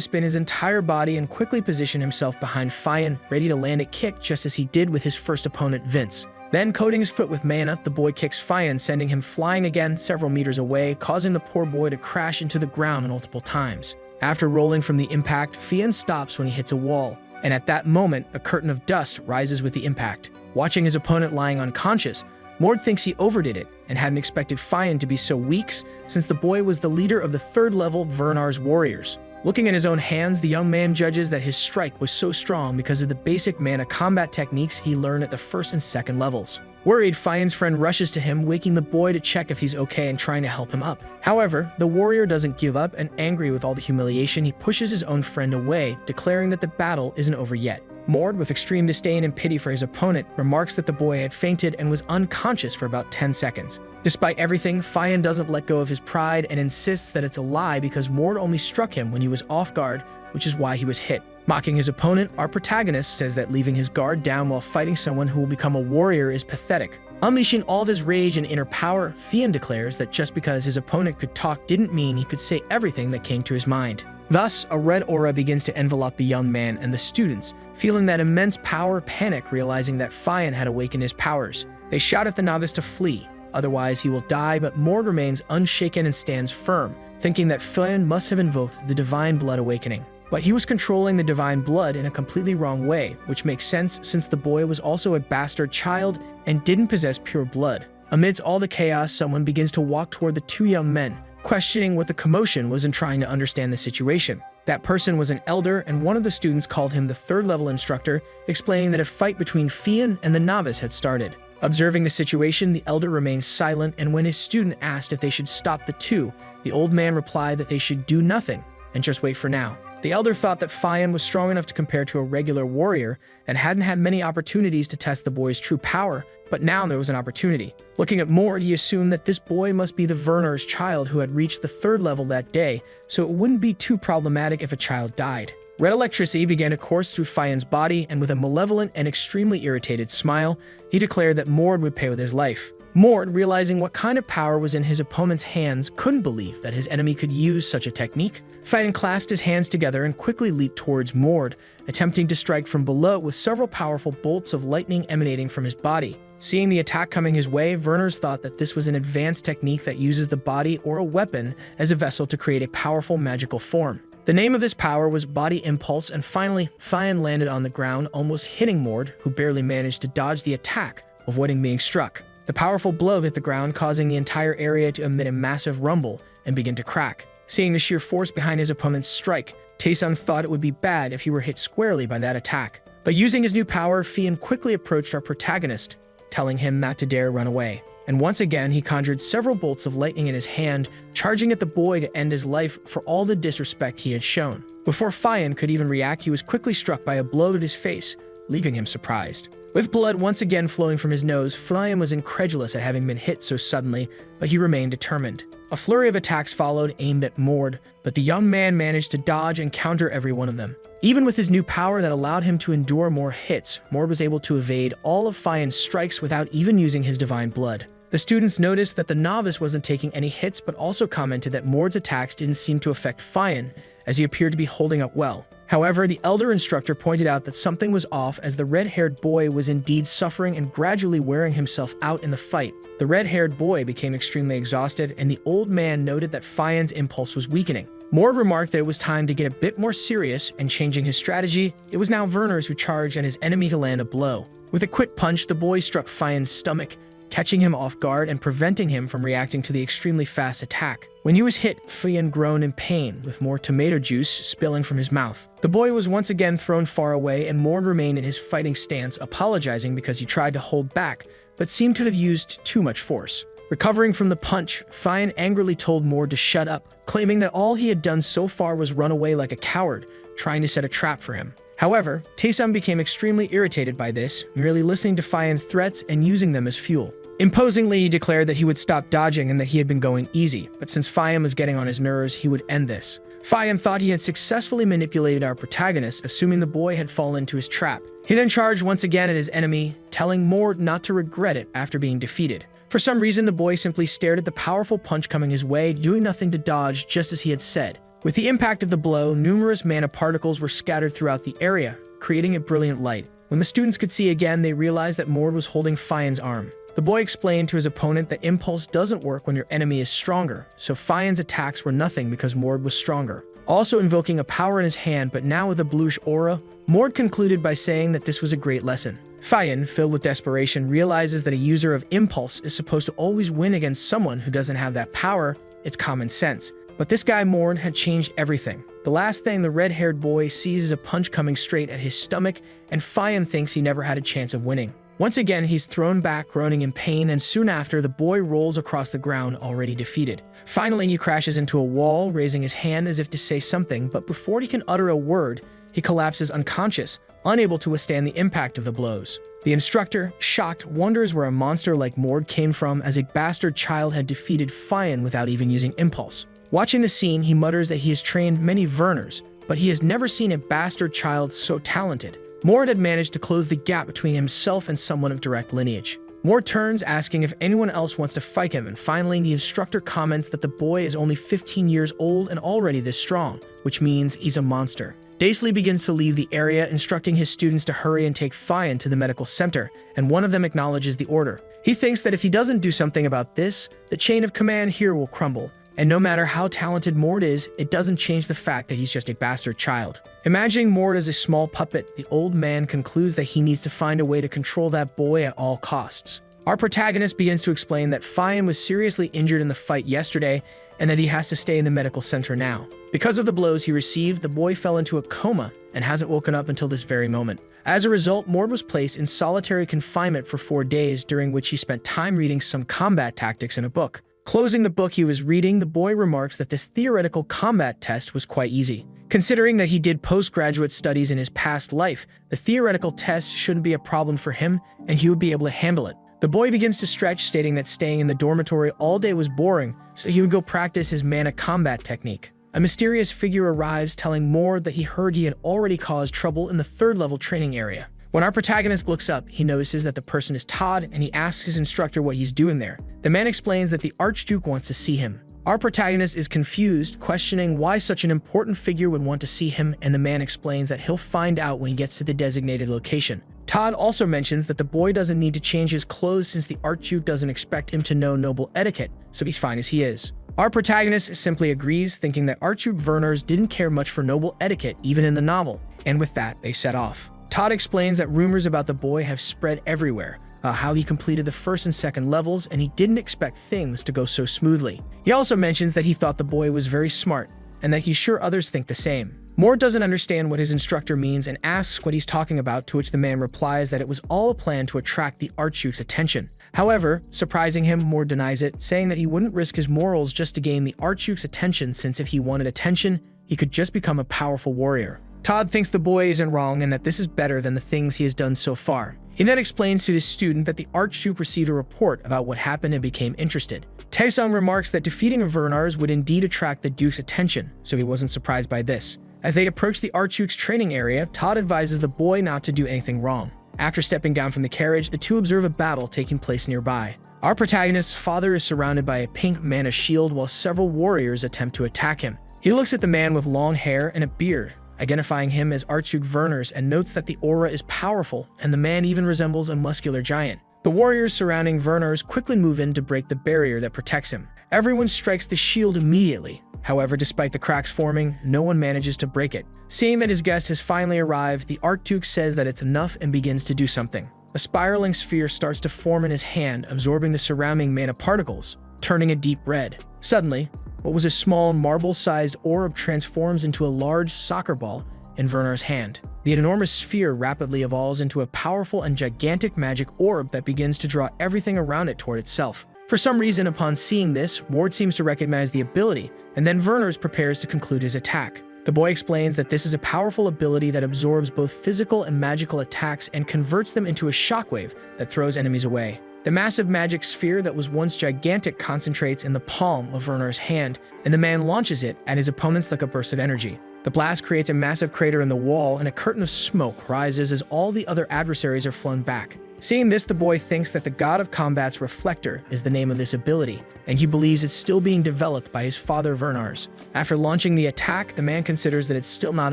spin his entire body and quickly position himself behind Fian, ready to land a kick just as he did with his first opponent, Vince. Then, coating his foot with mana, the boy kicks Fian, sending him flying again several meters away, causing the poor boy to crash into the ground multiple times. After rolling from the impact, Fian stops when he hits a wall, and at that moment, a curtain of dust rises with the impact. Watching his opponent lying unconscious, Mord thinks he overdid it and hadn't expected Fian to be so weak, since the boy was the leader of the third level Vernar's warriors. Looking at his own hands, the young man judges that his strike was so strong because of the basic mana combat techniques he learned at the first and second levels. Worried, Fian's friend rushes to him, waking the boy to check if he's okay and trying to help him up. However, the warrior doesn't give up, and angry with all the humiliation, he pushes his own friend away, declaring that the battle isn't over yet. Mord, with extreme disdain and pity for his opponent, remarks that the boy had fainted and was unconscious for about 10 seconds. Despite everything, Fian doesn't let go of his pride and insists that it's a lie because Mord only struck him when he was off guard, which is why he was hit. Mocking his opponent, our protagonist says that leaving his guard down while fighting someone who will become a warrior is pathetic. Unleashing all of his rage and inner power, Fian declares that just because his opponent could talk didn't mean he could say everything that came to his mind. Thus, a red aura begins to envelop the young man, and the students, feeling that immense power, panic, realizing that Fian had awakened his powers. They shout at the novice to flee, otherwise he will die, but Mord remains unshaken and stands firm, thinking that Fian must have invoked the divine blood awakening. But he was controlling the divine blood in a completely wrong way, which makes sense since the boy was also a bastard child and didn't possess pure blood. Amidst all the chaos, someone begins to walk toward the two young men, questioning what the commotion was and trying to understand the situation. That person was an elder, and one of the students called him the third-level instructor, explaining that a fight between Fian and the novice had started. Observing the situation, the elder remained silent, and when his student asked if they should stop the two, the old man replied that they should do nothing and just wait for now. The elder thought that Fian was strong enough to compare to a regular warrior and hadn't had many opportunities to test the boy's true power, but now there was an opportunity. Looking at Mord, he assumed that this boy must be the Vernar's child who had reached the third level that day, so it wouldn't be too problematic if a child died. Red electricity began to course through Fian's body, and with a malevolent and extremely irritated smile, he declared that Mord would pay with his life. Mord, realizing what kind of power was in his opponent's hands, couldn't believe that his enemy could use such a technique. Fian clasped his hands together and quickly leaped towards Mord, attempting to strike from below with several powerful bolts of lightning emanating from his body. Seeing the attack coming his way, Vernar's thought that this was an advanced technique that uses the body or a weapon as a vessel to create a powerful magical form. The name of this power was Body Impulse, and finally, Fian landed on the ground, almost hitting Mord, who barely managed to dodge the attack, avoiding being struck. The powerful blow hit the ground, causing the entire area to emit a massive rumble and begin to crack. Seeing the sheer force behind his opponent's strike, Tae-sun thought it would be bad if he were hit squarely by that attack. But using his new power, Fian quickly approached our protagonist, telling him not to dare run away. And once again, he conjured several bolts of lightning in his hand, charging at the boy to end his life for all the disrespect he had shown. Before Fian could even react, he was quickly struck by a blow to his face, leaving him surprised. With blood once again flowing from his nose, Fian was incredulous at having been hit so suddenly, but he remained determined. A flurry of attacks followed, aimed at Mord, but the young man managed to dodge and counter every one of them. Even with his new power that allowed him to endure more hits, Mord was able to evade all of Fian's strikes without even using his divine blood. The students noticed that the novice wasn't taking any hits, but also commented that Mord's attacks didn't seem to affect Fian, as he appeared to be holding up well. However, the elder instructor pointed out that something was off, as the red-haired boy was indeed suffering and gradually wearing himself out in the fight. The red-haired boy became extremely exhausted, and the old man noted that Fian's impulse was weakening. Mord remarked that it was time to get a bit more serious, and changing his strategy, it was now Vernar's who charged at his enemy to land a blow. With a quick punch, the boy struck Fian's stomach, catching him off guard and preventing him from reacting to the extremely fast attack. When he was hit, Fian groaned in pain, with more tomato juice spilling from his mouth. The boy was once again thrown far away, and Mord remained in his fighting stance, apologizing because he tried to hold back, but seemed to have used too much force. Recovering from the punch, Fian angrily told Mord to shut up, claiming that all he had done so far was run away like a coward, trying to set a trap for him. However, Taesum became extremely irritated by this, merely listening to Fian's threats and using them as fuel. Imposingly, he declared that he would stop dodging and that he had been going easy, but since Fian was getting on his nerves, he would end this. Fian thought he had successfully manipulated our protagonist, assuming the boy had fallen into his trap. He then charged once again at his enemy, telling Mord not to regret it after being defeated. For some reason, the boy simply stared at the powerful punch coming his way, doing nothing to dodge, just as he had said. With the impact of the blow, numerous mana particles were scattered throughout the area, creating a brilliant light. When the students could see again, they realized that Mord was holding Fian's arm. The boy explained to his opponent that impulse doesn't work when your enemy is stronger, so Fian's attacks were nothing because Mord was stronger. Also invoking a power in his hand, but now with a bluish aura, Mord concluded by saying that this was a great lesson. Fian, filled with desperation, realizes that a user of impulse is supposed to always win against someone who doesn't have that power. It's common sense. But this guy Mord had changed everything. The last thing the red-haired boy sees is a punch coming straight at his stomach, and Fian thinks he never had a chance of winning. Once again, he's thrown back, groaning in pain, and soon after, the boy rolls across the ground, already defeated. Finally, he crashes into a wall, raising his hand as if to say something, but before he can utter a word, he collapses unconscious, unable to withstand the impact of the blows. The instructor, shocked, wonders where a monster like Mord came from, as a bastard child had defeated Fian without even using impulse. Watching the scene, he mutters that he has trained many Verners, but he has never seen a bastard child so talented. Mord had managed to close the gap between himself and someone of direct lineage. Mord turns, asking if anyone else wants to fight him, and finally the instructor comments that the boy is only 15 years old and already this strong, which means he's a monster. Daisley begins to leave the area, instructing his students to hurry and take Fian to the medical center, and one of them acknowledges the order. He thinks that if he doesn't do something about this, the chain of command here will crumble. And no matter how talented Mord is, it doesn't change the fact that he's just a bastard child. Imagining Mord as a small puppet, the old man concludes that he needs to find a way to control that boy at all costs. Our protagonist begins to explain that Fian was seriously injured in the fight yesterday and that he has to stay in the medical center now. Because of the blows he received, the boy fell into a coma and hasn't woken up until this very moment. As a result, Mord was placed in solitary confinement for 4 days, during which he spent time reading some combat tactics in a book. Closing the book he was reading, the boy remarks that this theoretical combat test was quite easy. Considering that he did postgraduate studies in his past life, the theoretical test shouldn't be a problem for him, and he would be able to handle it. The boy begins to stretch, stating that staying in the dormitory all day was boring, so he would go practice his mana combat technique. A mysterious figure arrives, telling Mord that he heard he had already caused trouble in the 3rd level training area. When our protagonist looks up, he notices that the person is Todd, and he asks his instructor what he's doing there. The man explains that the Archduke wants to see him. Our protagonist is confused, questioning why such an important figure would want to see him, and the man explains that he'll find out when he gets to the designated location. Todd also mentions that the boy doesn't need to change his clothes since the Archduke doesn't expect him to know noble etiquette, so he's fine as he is. Our protagonist simply agrees, thinking that Archduke Werners didn't care much for noble etiquette even in the novel, and with that, they set off. Todd explains that rumors about the boy have spread everywhere, how he completed the 1st and 2nd levels, and he didn't expect things to go so smoothly. He also mentions that he thought the boy was very smart, and that he's sure others think the same. Mord doesn't understand what his instructor means and asks what he's talking about, to which the man replies that it was all a plan to attract the Archduke's attention. However, surprising him, Mord denies it, saying that he wouldn't risk his morals just to gain the Archduke's attention, since if he wanted attention, he could just become a powerful warrior. Todd thinks the boy isn't wrong and that this is better than the things he has done so far. He then explains to his student that the Archduke received a report about what happened and became interested. Taesung remarks that defeating a Vernars would indeed attract the Duke's attention, so he wasn't surprised by this. As they approach the Archduke's training area, Todd advises the boy not to do anything wrong. After stepping down from the carriage, the two observe a battle taking place nearby. Our protagonist's father is surrounded by a pink mana shield while several warriors attempt to attack him. He looks at the man with long hair and a beard, identifying him as Archduke Werners, and notes that the aura is powerful and the man even resembles a muscular giant. The warriors surrounding Werners quickly move in to break the barrier that protects him. Everyone strikes the shield immediately. However, despite the cracks forming, no one manages to break it. Seeing that his guest has finally arrived, the Archduke says that it's enough and begins to do something. A spiraling sphere starts to form in his hand, absorbing the surrounding mana particles, turning a deep red. Suddenly, what was a small marble-sized orb transforms into a large soccer ball in Werners' hand. The enormous sphere rapidly evolves into a powerful and gigantic magic orb that begins to draw everything around it toward itself. For some reason, upon seeing this, Mord seems to recognize the ability, and then Werners prepares to conclude his attack. The boy explains that this is a powerful ability that absorbs both physical and magical attacks and converts them into a shockwave that throws enemies away. The massive magic sphere that was once gigantic concentrates in the palm of Vernar's hand, and the man launches it at his opponents like a burst of energy. The blast creates a massive crater in the wall, and a curtain of smoke rises as all the other adversaries are flung back. Seeing this, the boy thinks that the god of combat's reflector is the name of this ability, and he believes it's still being developed by his father Vernar's. After launching the attack, the man considers that it's still not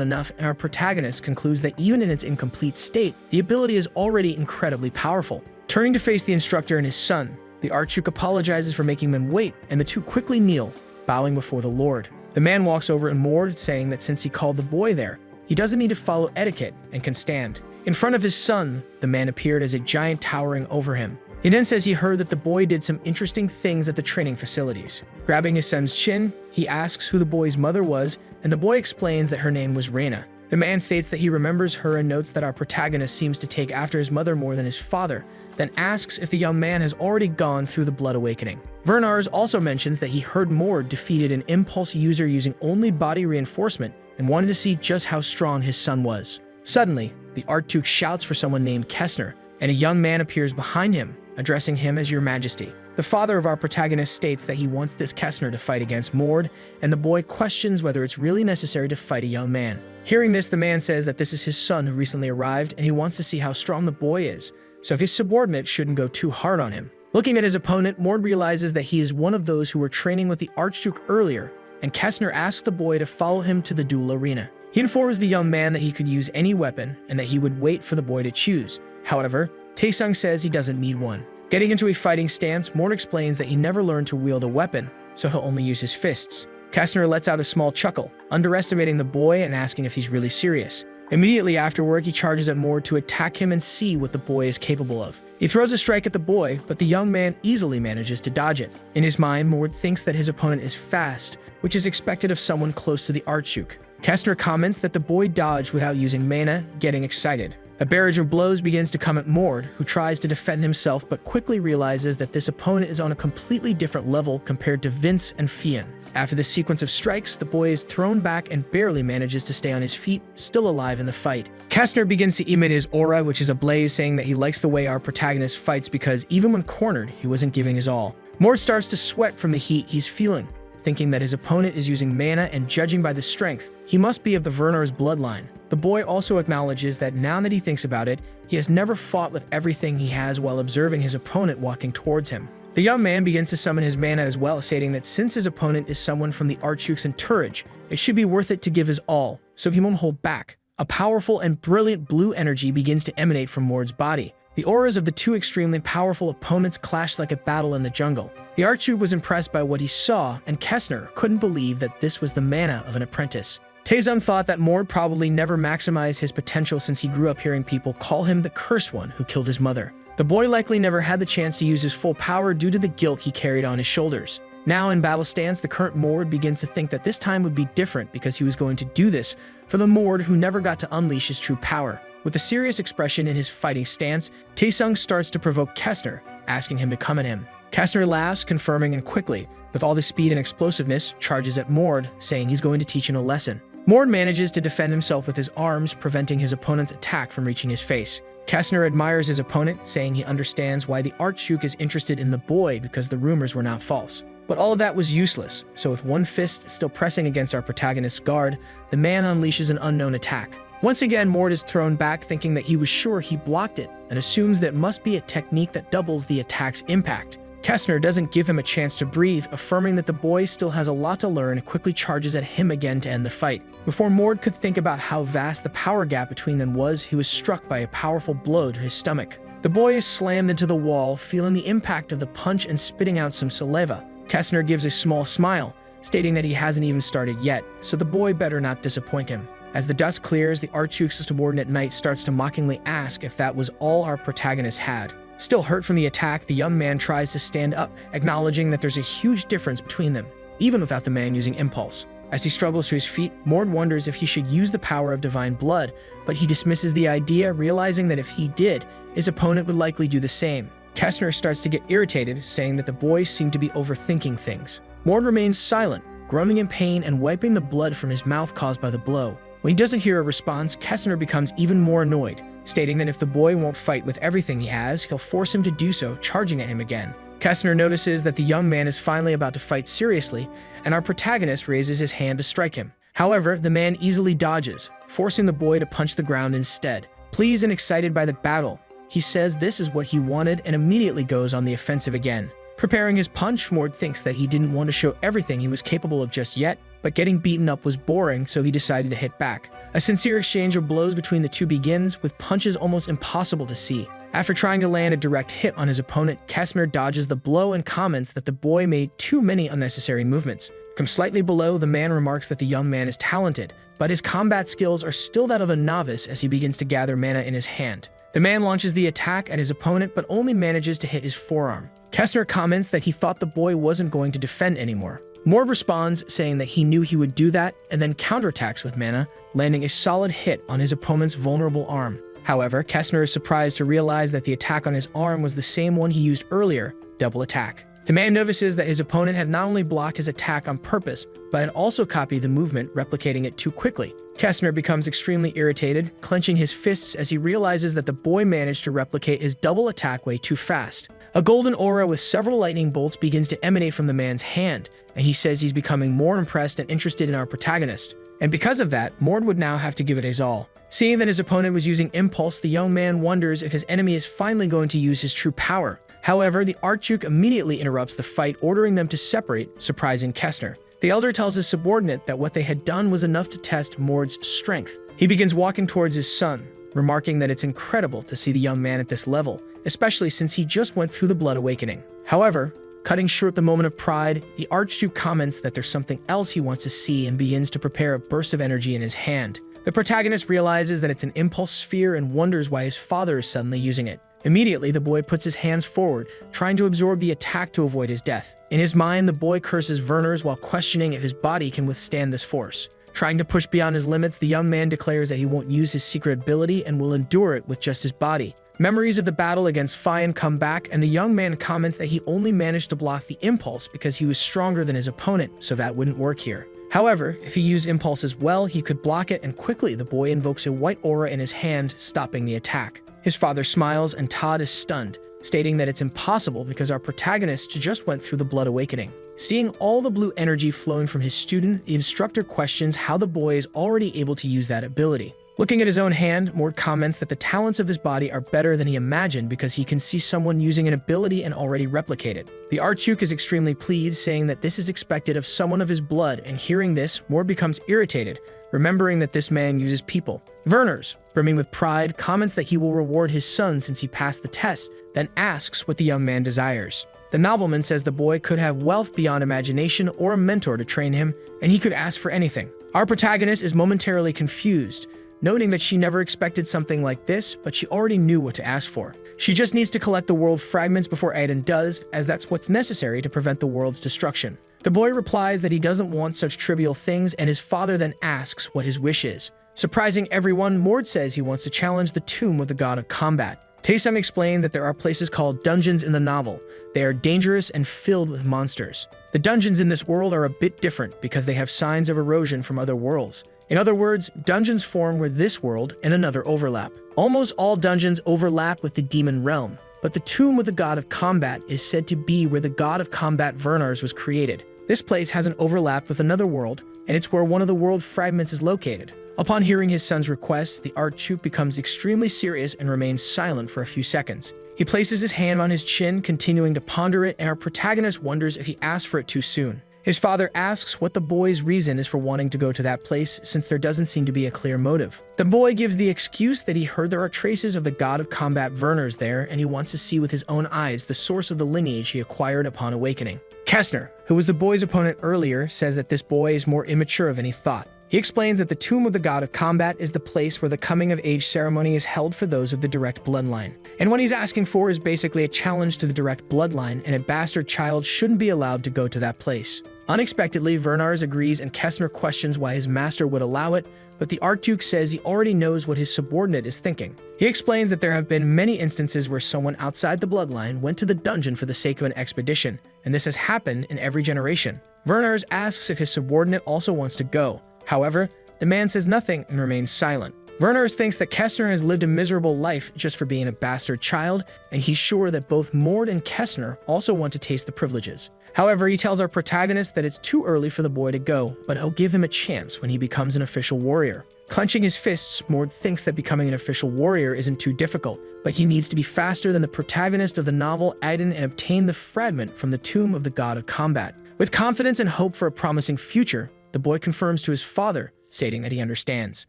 enough, and our protagonist concludes that even in its incomplete state, the ability is already incredibly powerful. Turning to face the instructor and his son, the Archduke apologizes for making them wait, and the two quickly kneel, bowing before the Lord. The man walks over and Mord, saying that since he called the boy there, he doesn't need to follow etiquette and can stand. In front of his son, the man appeared as a giant towering over him. He then says he heard that the boy did some interesting things at the training facilities. Grabbing his son's chin, he asks who the boy's mother was, and the boy explains that her name was Reina. The man states that he remembers her and notes that our protagonist seems to take after his mother more than his father, then asks if the young man has already gone through the blood awakening. Vernars also mentions that he heard Mord defeated an impulse user using only body reinforcement and wanted to see just how strong his son was. Suddenly, the Archduke shouts for someone named Kessner, and a young man appears behind him, addressing him as Your Majesty. The father of our protagonist states that he wants this Kessner to fight against Mord, and the boy questions whether it's really necessary to fight a young man. Hearing this, the man says that this is his son who recently arrived, and he wants to see how strong the boy is, so his subordinate shouldn't go too hard on him. Looking at his opponent, Mord realizes that he is one of those who were training with the Archduke earlier, and Kessner asks the boy to follow him to the duel arena. He informs the young man that he could use any weapon and that he would wait for the boy to choose. However, Taesung says he doesn't need one. Getting into a fighting stance, Mord explains that he never learned to wield a weapon, so he'll only use his fists. Kessner lets out a small chuckle, underestimating the boy and asking if he's really serious. Immediately afterward, he charges at Mord to attack him and see what the boy is capable of. He throws a strike at the boy, but the young man easily manages to dodge it. In his mind, Mord thinks that his opponent is fast, which is expected of someone close to the Archduke. Kessner comments that the boy dodged without using mana, getting excited. A barrage of blows begins to come at Mord, who tries to defend himself but quickly realizes that this opponent is on a completely different level compared to Vince and Fian. After this sequence of strikes, the boy is thrown back and barely manages to stay on his feet, still alive in the fight. Kessner begins to emit his aura, which is ablaze, saying that he likes the way our protagonist fights because even when cornered, he wasn't giving his all. Mord starts to sweat from the heat he's feeling, thinking that his opponent is using mana, and judging by the strength, he must be of the Vernar's bloodline. The boy also acknowledges that now that he thinks about it, he has never fought with everything he has while observing his opponent walking towards him. The young man begins to summon his mana as well, stating that since his opponent is someone from the Archduke's entourage, it should be worth it to give his all, so he won't hold back. A powerful and brilliant blue energy begins to emanate from Mord's body. The auras of the two extremely powerful opponents clashed like a battle in the jungle. The Archduke was impressed by what he saw, and Kessner couldn't believe that this was the mana of an apprentice. Taesung thought that Mord probably never maximized his potential since he grew up hearing people call him the cursed one who killed his mother. The boy likely never had the chance to use his full power due to the guilt he carried on his shoulders. Now in battle stance, the current Mord begins to think that this time would be different because he was going to do this for the Mord who never got to unleash his true power. With a serious expression in his fighting stance, Taesung starts to provoke Kessner, asking him to come at him. Kessner laughs, confirming, and quickly, with all the speed and explosiveness, charges at Mord, saying he's going to teach him a lesson. Mord manages to defend himself with his arms, preventing his opponent's attack from reaching his face. Kessner admires his opponent, saying he understands why the Archduke is interested in the boy because the rumors were not false. But all of that was useless, so with one fist still pressing against our protagonist's guard, the man unleashes an unknown attack. Once again, Mord is thrown back, thinking that he was sure he blocked it, and assumes that it must be a technique that doubles the attack's impact. Kessner doesn't give him a chance to breathe, affirming that the boy still has a lot to learn, and quickly charges at him again to end the fight. Before Mord could think about how vast the power gap between them was, he was struck by a powerful blow to his stomach. The boy is slammed into the wall, feeling the impact of the punch and spitting out some saliva. Kessner gives a small smile, stating that he hasn't even started yet, so the boy better not disappoint him. As the dust clears, the Archduke's subordinate knight starts to mockingly ask if that was all our protagonist had. Still hurt from the attack, the young man tries to stand up, acknowledging that there's a huge difference between them, even without the man using impulse. As he struggles to his feet, Mord wonders if he should use the power of divine blood, but he dismisses the idea, realizing that if he did, his opponent would likely do the same. Kessner starts to get irritated, saying that the boys seem to be overthinking things. Mord remains silent, groaning in pain and wiping the blood from his mouth caused by the blow. When he doesn't hear a response, Kestner becomes even more annoyed, stating that if the boy won't fight with everything he has, he'll force him to do so, charging at him again. Kestner notices that the young man is finally about to fight seriously, and our protagonist raises his hand to strike him. However, the man easily dodges, forcing the boy to punch the ground instead. Pleased and excited by the battle, he says this is what he wanted and immediately goes on the offensive again. Preparing his punch, Mord thinks that he didn't want to show everything he was capable of just yet, but getting beaten up was boring, so he decided to hit back. A sincere exchange of blows between the two begins, with punches almost impossible to see. After trying to land a direct hit on his opponent, Kestner dodges the blow and comments that the boy made too many unnecessary movements. From slightly below, the man remarks that the young man is talented, but his combat skills are still that of a novice as he begins to gather mana in his hand. The man launches the attack at his opponent, but only manages to hit his forearm. Kestner comments that he thought the boy wasn't going to defend anymore. Mord responds, saying that he knew he would do that, and then counterattacks with mana, landing a solid hit on his opponent's vulnerable arm. However, Kestner is surprised to realize that the attack on his arm was the same one he used earlier, double attack. The man notices that his opponent had not only blocked his attack on purpose, but had also copied the movement, replicating it too quickly. Kestner becomes extremely irritated, clenching his fists as he realizes that the boy managed to replicate his double attack way too fast. A golden aura with several lightning bolts begins to emanate from the man's hand, and he says he's becoming more impressed and interested in our protagonist. And because of that, Mord would now have to give it his all. Seeing that his opponent was using impulse, the young man wonders if his enemy is finally going to use his true power. However, the Archduke immediately interrupts the fight, ordering them to separate, surprising Kestner. The elder tells his subordinate that what they had done was enough to test Mord's strength. He begins walking towards his son, remarking that it's incredible to see the young man at this level, especially since he just went through the Blood Awakening. However, cutting short the moment of pride, the Archduke comments that there's something else he wants to see and begins to prepare a burst of energy in his hand. The protagonist realizes that it's an impulse sphere and wonders why his father is suddenly using it. Immediately, the boy puts his hands forward, trying to absorb the attack to avoid his death. In his mind, the boy curses Werners while questioning if his body can withstand this force. Trying to push beyond his limits, the young man declares that he won't use his secret ability and will endure it with just his body. Memories of the battle against Fian come back, and the young man comments that he only managed to block the impulse because he was stronger than his opponent, so that wouldn't work here. However, if he used impulse as well, he could block it, and quickly the boy invokes a white aura in his hand, stopping the attack. His father smiles, and Todd is stunned, stating that it's impossible because our protagonist just went through the Blood Awakening. Seeing all the blue energy flowing from his student, the instructor questions how the boy is already able to use that ability. Looking at his own hand, Mord comments that the talents of his body are better than he imagined because he can see someone using an ability and already replicate it. The Archduke is extremely pleased, saying that this is expected of someone of his blood, and hearing this, Mord becomes irritated, remembering that this man uses people. Werners, brimming with pride, comments that he will reward his son since he passed the test, then asks what the young man desires. The nobleman says the boy could have wealth beyond imagination or a mentor to train him, and he could ask for anything. Our protagonist is momentarily confused, noting that she never expected something like this, but she already knew what to ask for. She just needs to collect the world fragments before Aiden does, as that's what's necessary to prevent the world's destruction. The boy replies that he doesn't want such trivial things, and his father then asks what his wish is. Surprising everyone, Mord says he wants to challenge the tomb of the god of combat. Taesum explains that there are places called dungeons in the novel. They are dangerous and filled with monsters. The dungeons in this world are a bit different because they have signs of erosion from other worlds. In other words, dungeons form where this world and another overlap. Almost all dungeons overlap with the demon realm, but the tomb with the god of combat is said to be where the god of combat Werners was created. This place has an overlap with another world, and it's where one of the world fragments is located. Upon hearing his son's request, the Archduke becomes extremely serious and remains silent for a few seconds. He places his hand on his chin, continuing to ponder it, and our protagonist wonders if he asked for it too soon. His father asks what the boy's reason is for wanting to go to that place, since there doesn't seem to be a clear motive. The boy gives the excuse that he heard there are traces of the god of combat Werners there, and he wants to see with his own eyes the source of the lineage he acquired upon awakening. Kestner, who was the boy's opponent earlier, says that this boy is more immature than he thought. He explains that the tomb of the god of combat is the place where the coming-of-age ceremony is held for those of the direct bloodline. And what he's asking for is basically a challenge to the direct bloodline, and a bastard child shouldn't be allowed to go to that place. Unexpectedly, Werners agrees, and Kestner questions why his master would allow it, but the Archduke says he already knows what his subordinate is thinking. He explains that there have been many instances where someone outside the bloodline went to the dungeon for the sake of an expedition, and this has happened in every generation. Werners asks if his subordinate also wants to go. However, the man says nothing and remains silent. Werners thinks that Kestner has lived a miserable life just for being a bastard child, and he's sure that both Mord and Kestner also want to taste the privileges. However, he tells our protagonist that it's too early for the boy to go, but he'll give him a chance when he becomes an official warrior. Clenching his fists, Mord thinks that becoming an official warrior isn't too difficult, but he needs to be faster than the protagonist of the novel Aiden and obtain the fragment from the tomb of the god of combat. With confidence and hope for a promising future, the boy confirms to his father, stating that he understands.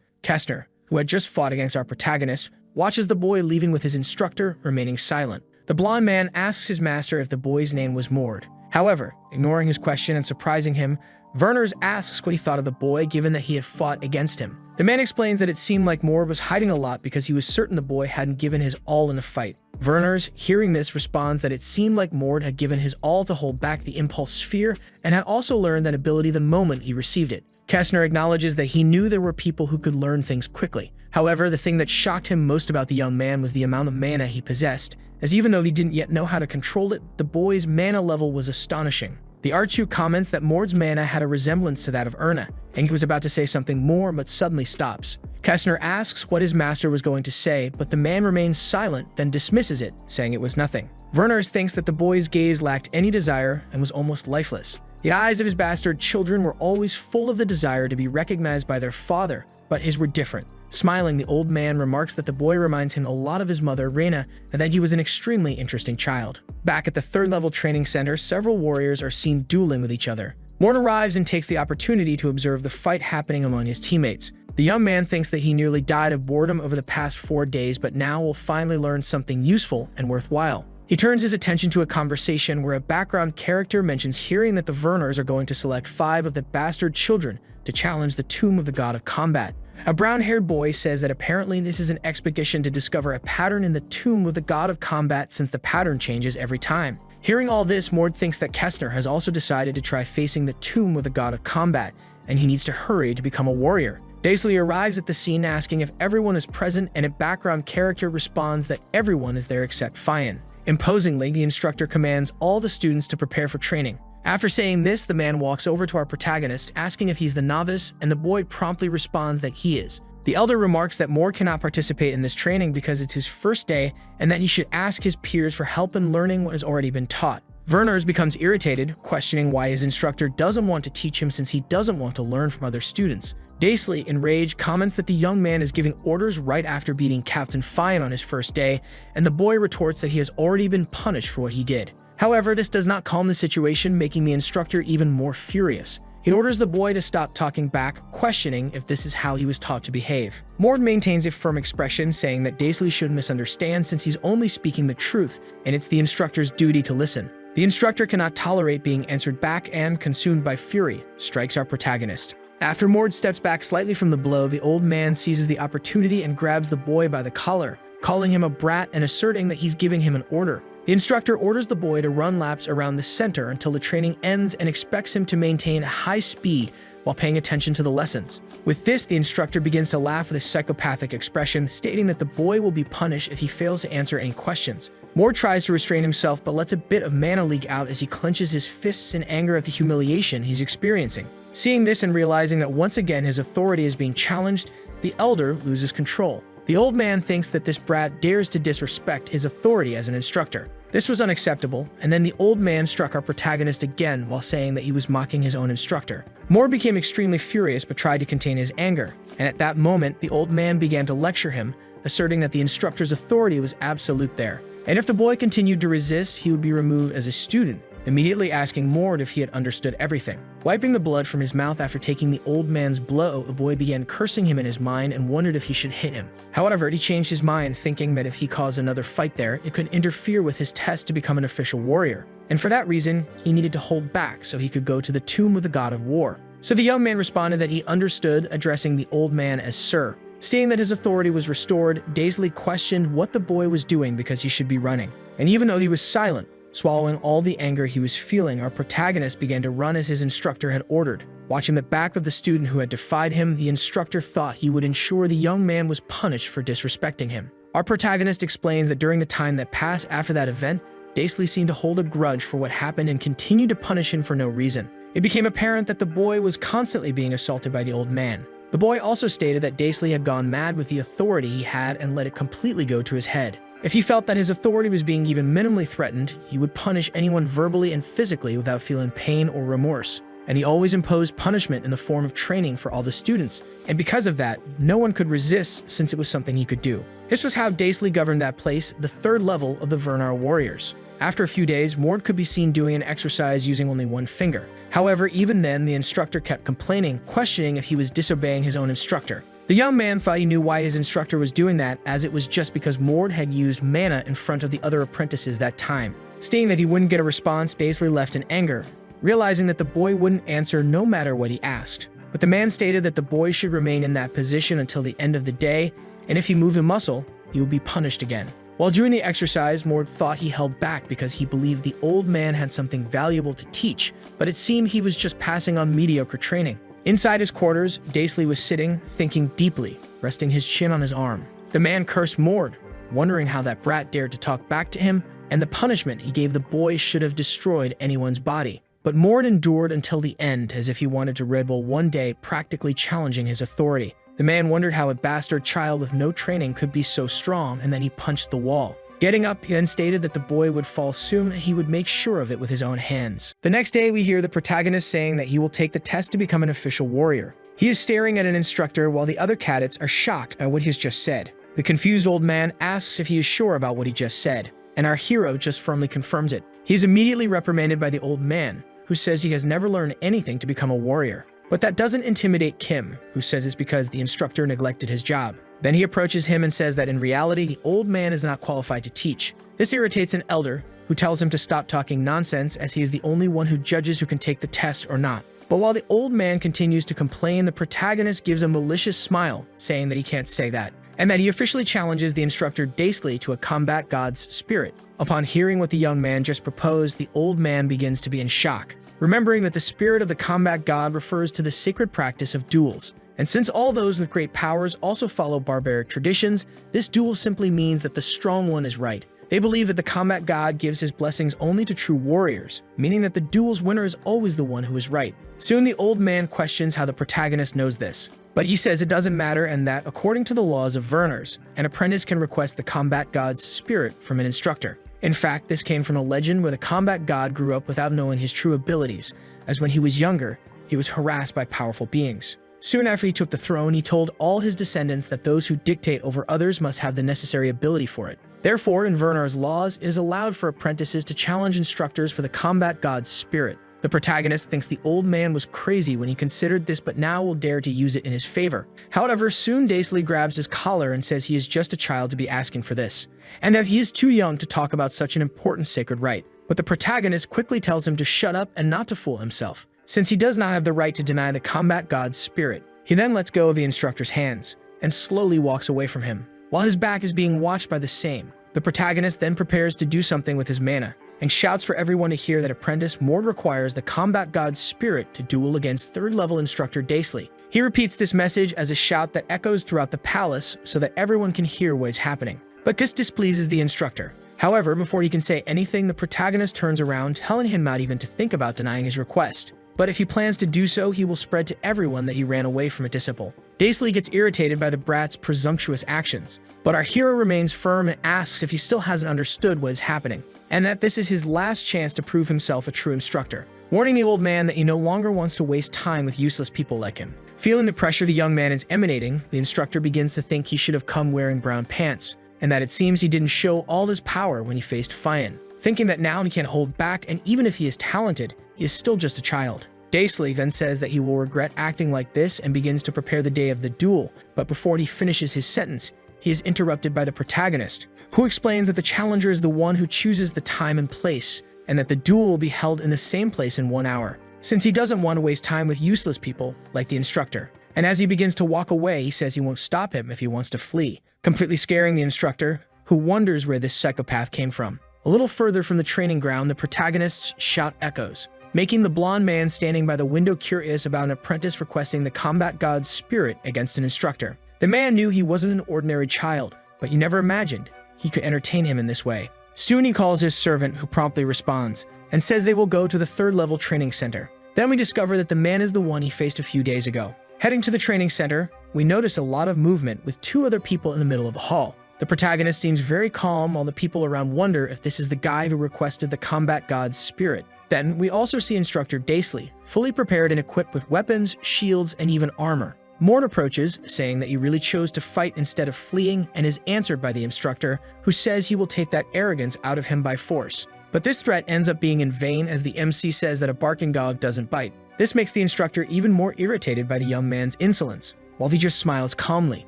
Kestner, who had just fought against our protagonist, watches the boy leaving with his instructor, remaining silent. The blonde man asks his master if the boy's name was Mord. However, ignoring his question and surprising him, Werners asks what he thought of the boy given that he had fought against him. The man explains that it seemed like Mord was hiding a lot because he was certain the boy hadn't given his all in the fight. Werners, hearing this, responds that it seemed like Mord had given his all to hold back the impulse sphere and had also learned that ability the moment he received it. Kestner acknowledges that he knew there were people who could learn things quickly. However, the thing that shocked him most about the young man was the amount of mana he possessed, as even though he didn't yet know how to control it, the boy's mana level was astonishing. The Archu comments that Mord's mana had a resemblance to that of Erna, and he was about to say something more but suddenly stops. Kestner asks what his master was going to say, but the man remains silent, then dismisses it, saying it was nothing. Werners thinks that the boy's gaze lacked any desire and was almost lifeless. The eyes of his bastard children were always full of the desire to be recognized by their father, but his were different. Smiling, the old man remarks that the boy reminds him a lot of his mother, Reina, and that he was an extremely interesting child. Back at the third-level training center, several warriors are seen dueling with each other. Mord arrives and takes the opportunity to observe the fight happening among his teammates. The young man thinks that he nearly died of boredom over the past 4 days, but now will finally learn something useful and worthwhile. He turns his attention to a conversation where a background character mentions hearing that the Werners are going to select 5 of the bastard children to challenge the tomb of the god of combat. A brown-haired boy says that apparently this is an expedition to discover a pattern in the tomb of the god of combat since the pattern changes every time. Hearing all this, Mord thinks that Kestner has also decided to try facing the tomb of the god of combat, and he needs to hurry to become a warrior. Daisley arrives at the scene asking if everyone is present, and a background character responds that everyone is there except Fian. Imposingly, the instructor commands all the students to prepare for training. After saying this, the man walks over to our protagonist, asking if he's the novice, and the boy promptly responds that he is. The elder remarks that Mord cannot participate in this training because it's his first day, and that he should ask his peers for help in learning what has already been taught. Werners becomes irritated, questioning why his instructor doesn't want to teach him since he doesn't want to learn from other students. Daisley, enraged, comments that the young man is giving orders right after beating Captain Fian on his first day, and the boy retorts that he has already been punished for what he did. However, this does not calm the situation, making the instructor even more furious. He orders the boy to stop talking back, questioning if this is how he was taught to behave. Mord maintains a firm expression, saying that Daisley shouldn't misunderstand since he's only speaking the truth, and it's the instructor's duty to listen. The instructor cannot tolerate being answered back and, consumed by fury, strikes our protagonist. After Mord steps back slightly from the blow, the old man seizes the opportunity and grabs the boy by the collar, calling him a brat and asserting that he's giving him an order. The instructor orders the boy to run laps around the center until the training ends and expects him to maintain a high speed while paying attention to the lessons. With this, the instructor begins to laugh with a psychopathic expression, stating that the boy will be punished if he fails to answer any questions. Mord tries to restrain himself but lets a bit of mana leak out as he clenches his fists in anger at the humiliation he's experiencing. Seeing this and realizing that once again his authority is being challenged, the elder loses control. The old man thinks that this brat dares to disrespect his authority as an instructor. This was unacceptable, and then the old man struck our protagonist again while saying that he was mocking his own instructor. Mord became extremely furious but tried to contain his anger, and at that moment, the old man began to lecture him, asserting that the instructor's authority was absolute there. And if the boy continued to resist, he would be removed as a student, immediately asking Mord if he had understood everything. Wiping the blood from his mouth after taking the old man's blow, the boy began cursing him in his mind and wondered if he should hit him. However, he changed his mind, thinking that if he caused another fight there, it could interfere with his test to become an official warrior. And for that reason, he needed to hold back so he could go to the tomb of the god of war. So the young man responded that he understood, addressing the old man as Sir. Stating that his authority was restored, Daisley questioned what the boy was doing because he should be running. And even though he was silent, swallowing all the anger he was feeling, our protagonist began to run as his instructor had ordered. Watching the back of the student who had defied him, the instructor thought he would ensure the young man was punished for disrespecting him. Our protagonist explains that during the time that passed after that event, Daisley seemed to hold a grudge for what happened and continued to punish him for no reason. It became apparent that the boy was constantly being assaulted by the old man. The boy also stated that Daisley had gone mad with the authority he had and let it completely go to his head. If he felt that his authority was being even minimally threatened, he would punish anyone verbally and physically without feeling pain or remorse. And he always imposed punishment in the form of training for all the students. And because of that, no one could resist since it was something he could do. This was how Daisley governed that place, the third level of the Vernar warriors. After a few days, Mord could be seen doing an exercise using only one finger. However, even then, the instructor kept complaining, questioning if he was disobeying his own instructor. The young man thought he knew why his instructor was doing that, as it was just because Mord had used mana in front of the other apprentices that time. Seeing that he wouldn't get a response, Daisley left in anger, realizing that the boy wouldn't answer no matter what he asked. But the man stated that the boy should remain in that position until the end of the day, and if he moved a muscle, he would be punished again. While doing the exercise, Mord thought he held back because he believed the old man had something valuable to teach, but it seemed he was just passing on mediocre training. Inside his quarters, Daisley was sitting, thinking deeply, resting his chin on his arm. The man cursed Mord, wondering how that brat dared to talk back to him, and the punishment he gave the boy should have destroyed anyone's body. But Mord endured until the end, as if he wanted to rebel one day, practically challenging his authority. The man wondered how a bastard child with no training could be so strong, and then he punched the wall. Getting up, he then stated that the boy would fall soon and he would make sure of it with his own hands. The next day, we hear the protagonist saying that he will take the test to become an official warrior. He is staring at an instructor while the other cadets are shocked at what he has just said. The confused old man asks if he is sure about what he just said, and our hero just firmly confirms it. He is immediately reprimanded by the old man, who says he has never learned anything to become a warrior. But that doesn't intimidate Kim, who says it's because the instructor neglected his job. Then he approaches him and says that in reality, the old man is not qualified to teach. This irritates an elder, who tells him to stop talking nonsense as he is the only one who judges who can take the test or not. But while the old man continues to complain, the protagonist gives a malicious smile, saying that he can't say that, and that he officially challenges the instructor Daisley to a combat god's spirit. Upon hearing what the young man just proposed, the old man begins to be in shock, remembering that the spirit of the combat god refers to the sacred practice of duels. And since all those with great powers also follow barbaric traditions, this duel simply means that the strong one is right. They believe that the combat god gives his blessings only to true warriors, meaning that the duel's winner is always the one who is right. Soon the old man questions how the protagonist knows this, but he says it doesn't matter and that, according to the laws of Vernars, an apprentice can request the combat god's spirit from an instructor. In fact, this came from a legend where the combat god grew up without knowing his true abilities, as when he was younger, he was harassed by powerful beings. Soon after he took the throne, he told all his descendants that those who dictate over others must have the necessary ability for it. Therefore, in Vernar's laws, it is allowed for apprentices to challenge instructors for the combat god's spirit. The protagonist thinks the old man was crazy when he considered this, but now will dare to use it in his favor. However, soon Daisley grabs his collar and says he is just a child to be asking for this, and that he is too young to talk about such an important sacred right. But the protagonist quickly tells him to shut up and not to fool himself, since he does not have the right to deny the combat god's spirit. He then lets go of the instructor's hands and slowly walks away from him, while his back is being watched by the same. The protagonist then prepares to do something with his mana, and shouts for everyone to hear that apprentice Mord requires the combat god's spirit to duel against third-level instructor Daisley. He repeats this message as a shout that echoes throughout the palace so that everyone can hear what is happening. But this displeases the instructor. However, before he can say anything, the protagonist turns around, telling him not even to think about denying his request. But if he plans to do so, he will spread to everyone that he ran away from a disciple. Daisley gets irritated by the brat's presumptuous actions, but our hero remains firm and asks if he still hasn't understood what is happening, and that this is his last chance to prove himself a true instructor, warning the old man that he no longer wants to waste time with useless people like him. Feeling the pressure the young man is emanating, the instructor begins to think he should have come wearing brown pants, and that it seems he didn't show all his power when he faced Fian, thinking that now he can't hold back, and even if he is talented, he is still just a child. Daisley then says that he will regret acting like this and begins to prepare the day of the duel, but before he finishes his sentence, he is interrupted by the protagonist, who explains that the challenger is the one who chooses the time and place, and that the duel will be held in the same place in 1 hour, since he doesn't want to waste time with useless people like the instructor. And as he begins to walk away, he says he won't stop him if he wants to flee, completely scaring the instructor, who wonders where this psychopath came from. A little further from the training ground, the protagonist's shout echoes, making the blonde man standing by the window curious about an apprentice requesting the combat god's spirit against an instructor. The man knew he wasn't an ordinary child, but he never imagined he could entertain him in this way. Soon he calls his servant, who promptly responds, and says they will go to the third-level training center. Then we discover that the man is the one he faced a few days ago. Heading to the training center, we notice a lot of movement with two other people in the middle of the hall. The protagonist seems very calm while the people around wonder if this is the guy who requested the combat god's spirit. Then we also see instructor Daisley, fully prepared and equipped with weapons, shields, and even armor. Mord approaches, saying that he really chose to fight instead of fleeing, and is answered by the instructor, who says he will take that arrogance out of him by force. But this threat ends up being in vain, as the MC says that a barking dog doesn't bite. This makes the instructor even more irritated by the young man's insolence, while he just smiles calmly.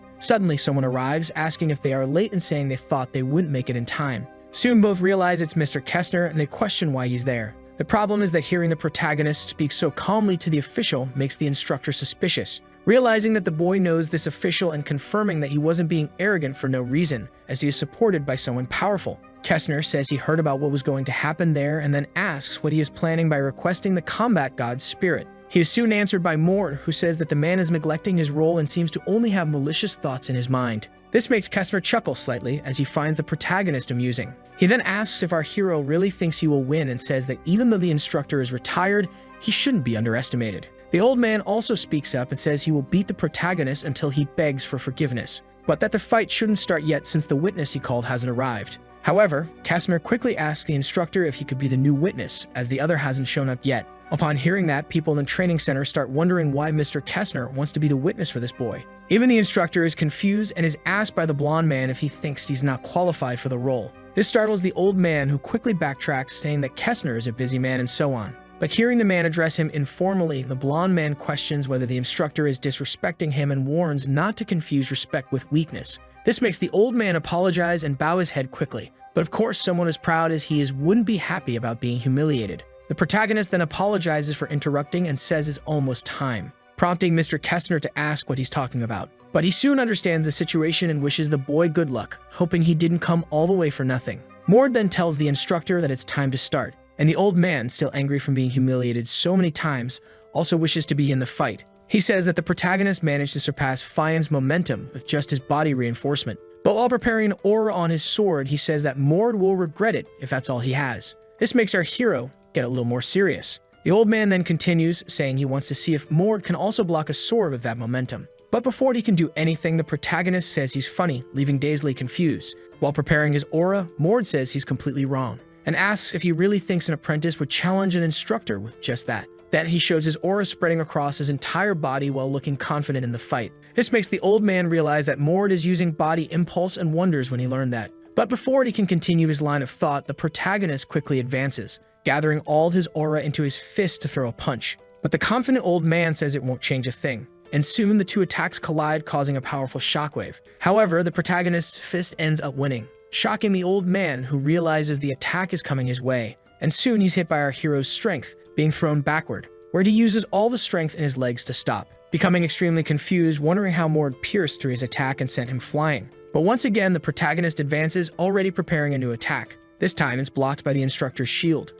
Suddenly, someone arrives, asking if they are late and saying they thought they wouldn't make it in time. Soon both realize it's Mr. Kessner, and they question why he's there. The problem is that hearing the protagonist speak so calmly to the official makes the instructor suspicious. Realizing that the boy knows this official and confirming that he wasn't being arrogant for no reason, as he is supported by someone powerful. Kessner says he heard about what was going to happen there and then asks what he is planning by requesting the combat god's spirit. He is soon answered by Mord, who says that the man is neglecting his role and seems to only have malicious thoughts in his mind. This makes Kessner chuckle slightly as he finds the protagonist amusing. He then asks if our hero really thinks he will win and says that even though the instructor is retired, he shouldn't be underestimated. The old man also speaks up and says he will beat the protagonist until he begs for forgiveness, but that the fight shouldn't start yet since the witness he called hasn't arrived. However, Kessner quickly asks the instructor if he could be the new witness, as the other hasn't shown up yet. Upon hearing that, people in the training center start wondering why Mr. Kessner wants to be the witness for this boy. Even the instructor is confused and is asked by the blonde man if he thinks he's not qualified for the role. This startles the old man, who quickly backtracks, saying that Kessner is a busy man and so on. But hearing the man address him informally, the blonde man questions whether the instructor is disrespecting him and warns not to confuse respect with weakness. This makes the old man apologize and bow his head quickly. But of course, someone as proud as he is wouldn't be happy about being humiliated. The protagonist then apologizes for interrupting and says it's almost time, prompting Mr. Kessner to ask what he's talking about. But he soon understands the situation and wishes the boy good luck, hoping he didn't come all the way for nothing. Mord then tells the instructor that it's time to start, and the old man, still angry from being humiliated so many times, also wishes to be in the fight. He says that the protagonist managed to surpass Fian's momentum with just his body reinforcement. But while preparing an aura on his sword, he says that Mord will regret it if that's all he has. This makes our hero get a little more serious. The old man then continues, saying he wants to see if Mord can also block a sword with that momentum. But before he can do anything, the protagonist says he's funny, leaving Daisley confused. While preparing his aura, Mord says he's completely wrong, and asks if he really thinks an apprentice would challenge an instructor with just that. Then he shows his aura spreading across his entire body while looking confident in the fight. This makes the old man realize that Mord is using body impulse and wonders when he learned that. But before he can continue his line of thought, the protagonist quickly advances, gathering all of his aura into his fist to throw a punch. But the confident old man says it won't change a thing, and soon the two attacks collide, causing a powerful shockwave. However, the protagonist's fist ends up winning, shocking the old man, who realizes the attack is coming his way. And soon he's hit by our hero's strength, being thrown backward, where he uses all the strength in his legs to stop, becoming extremely confused, wondering how Mord pierced through his attack and sent him flying. But once again, the protagonist advances, already preparing a new attack. This time, it's blocked by the instructor's shield.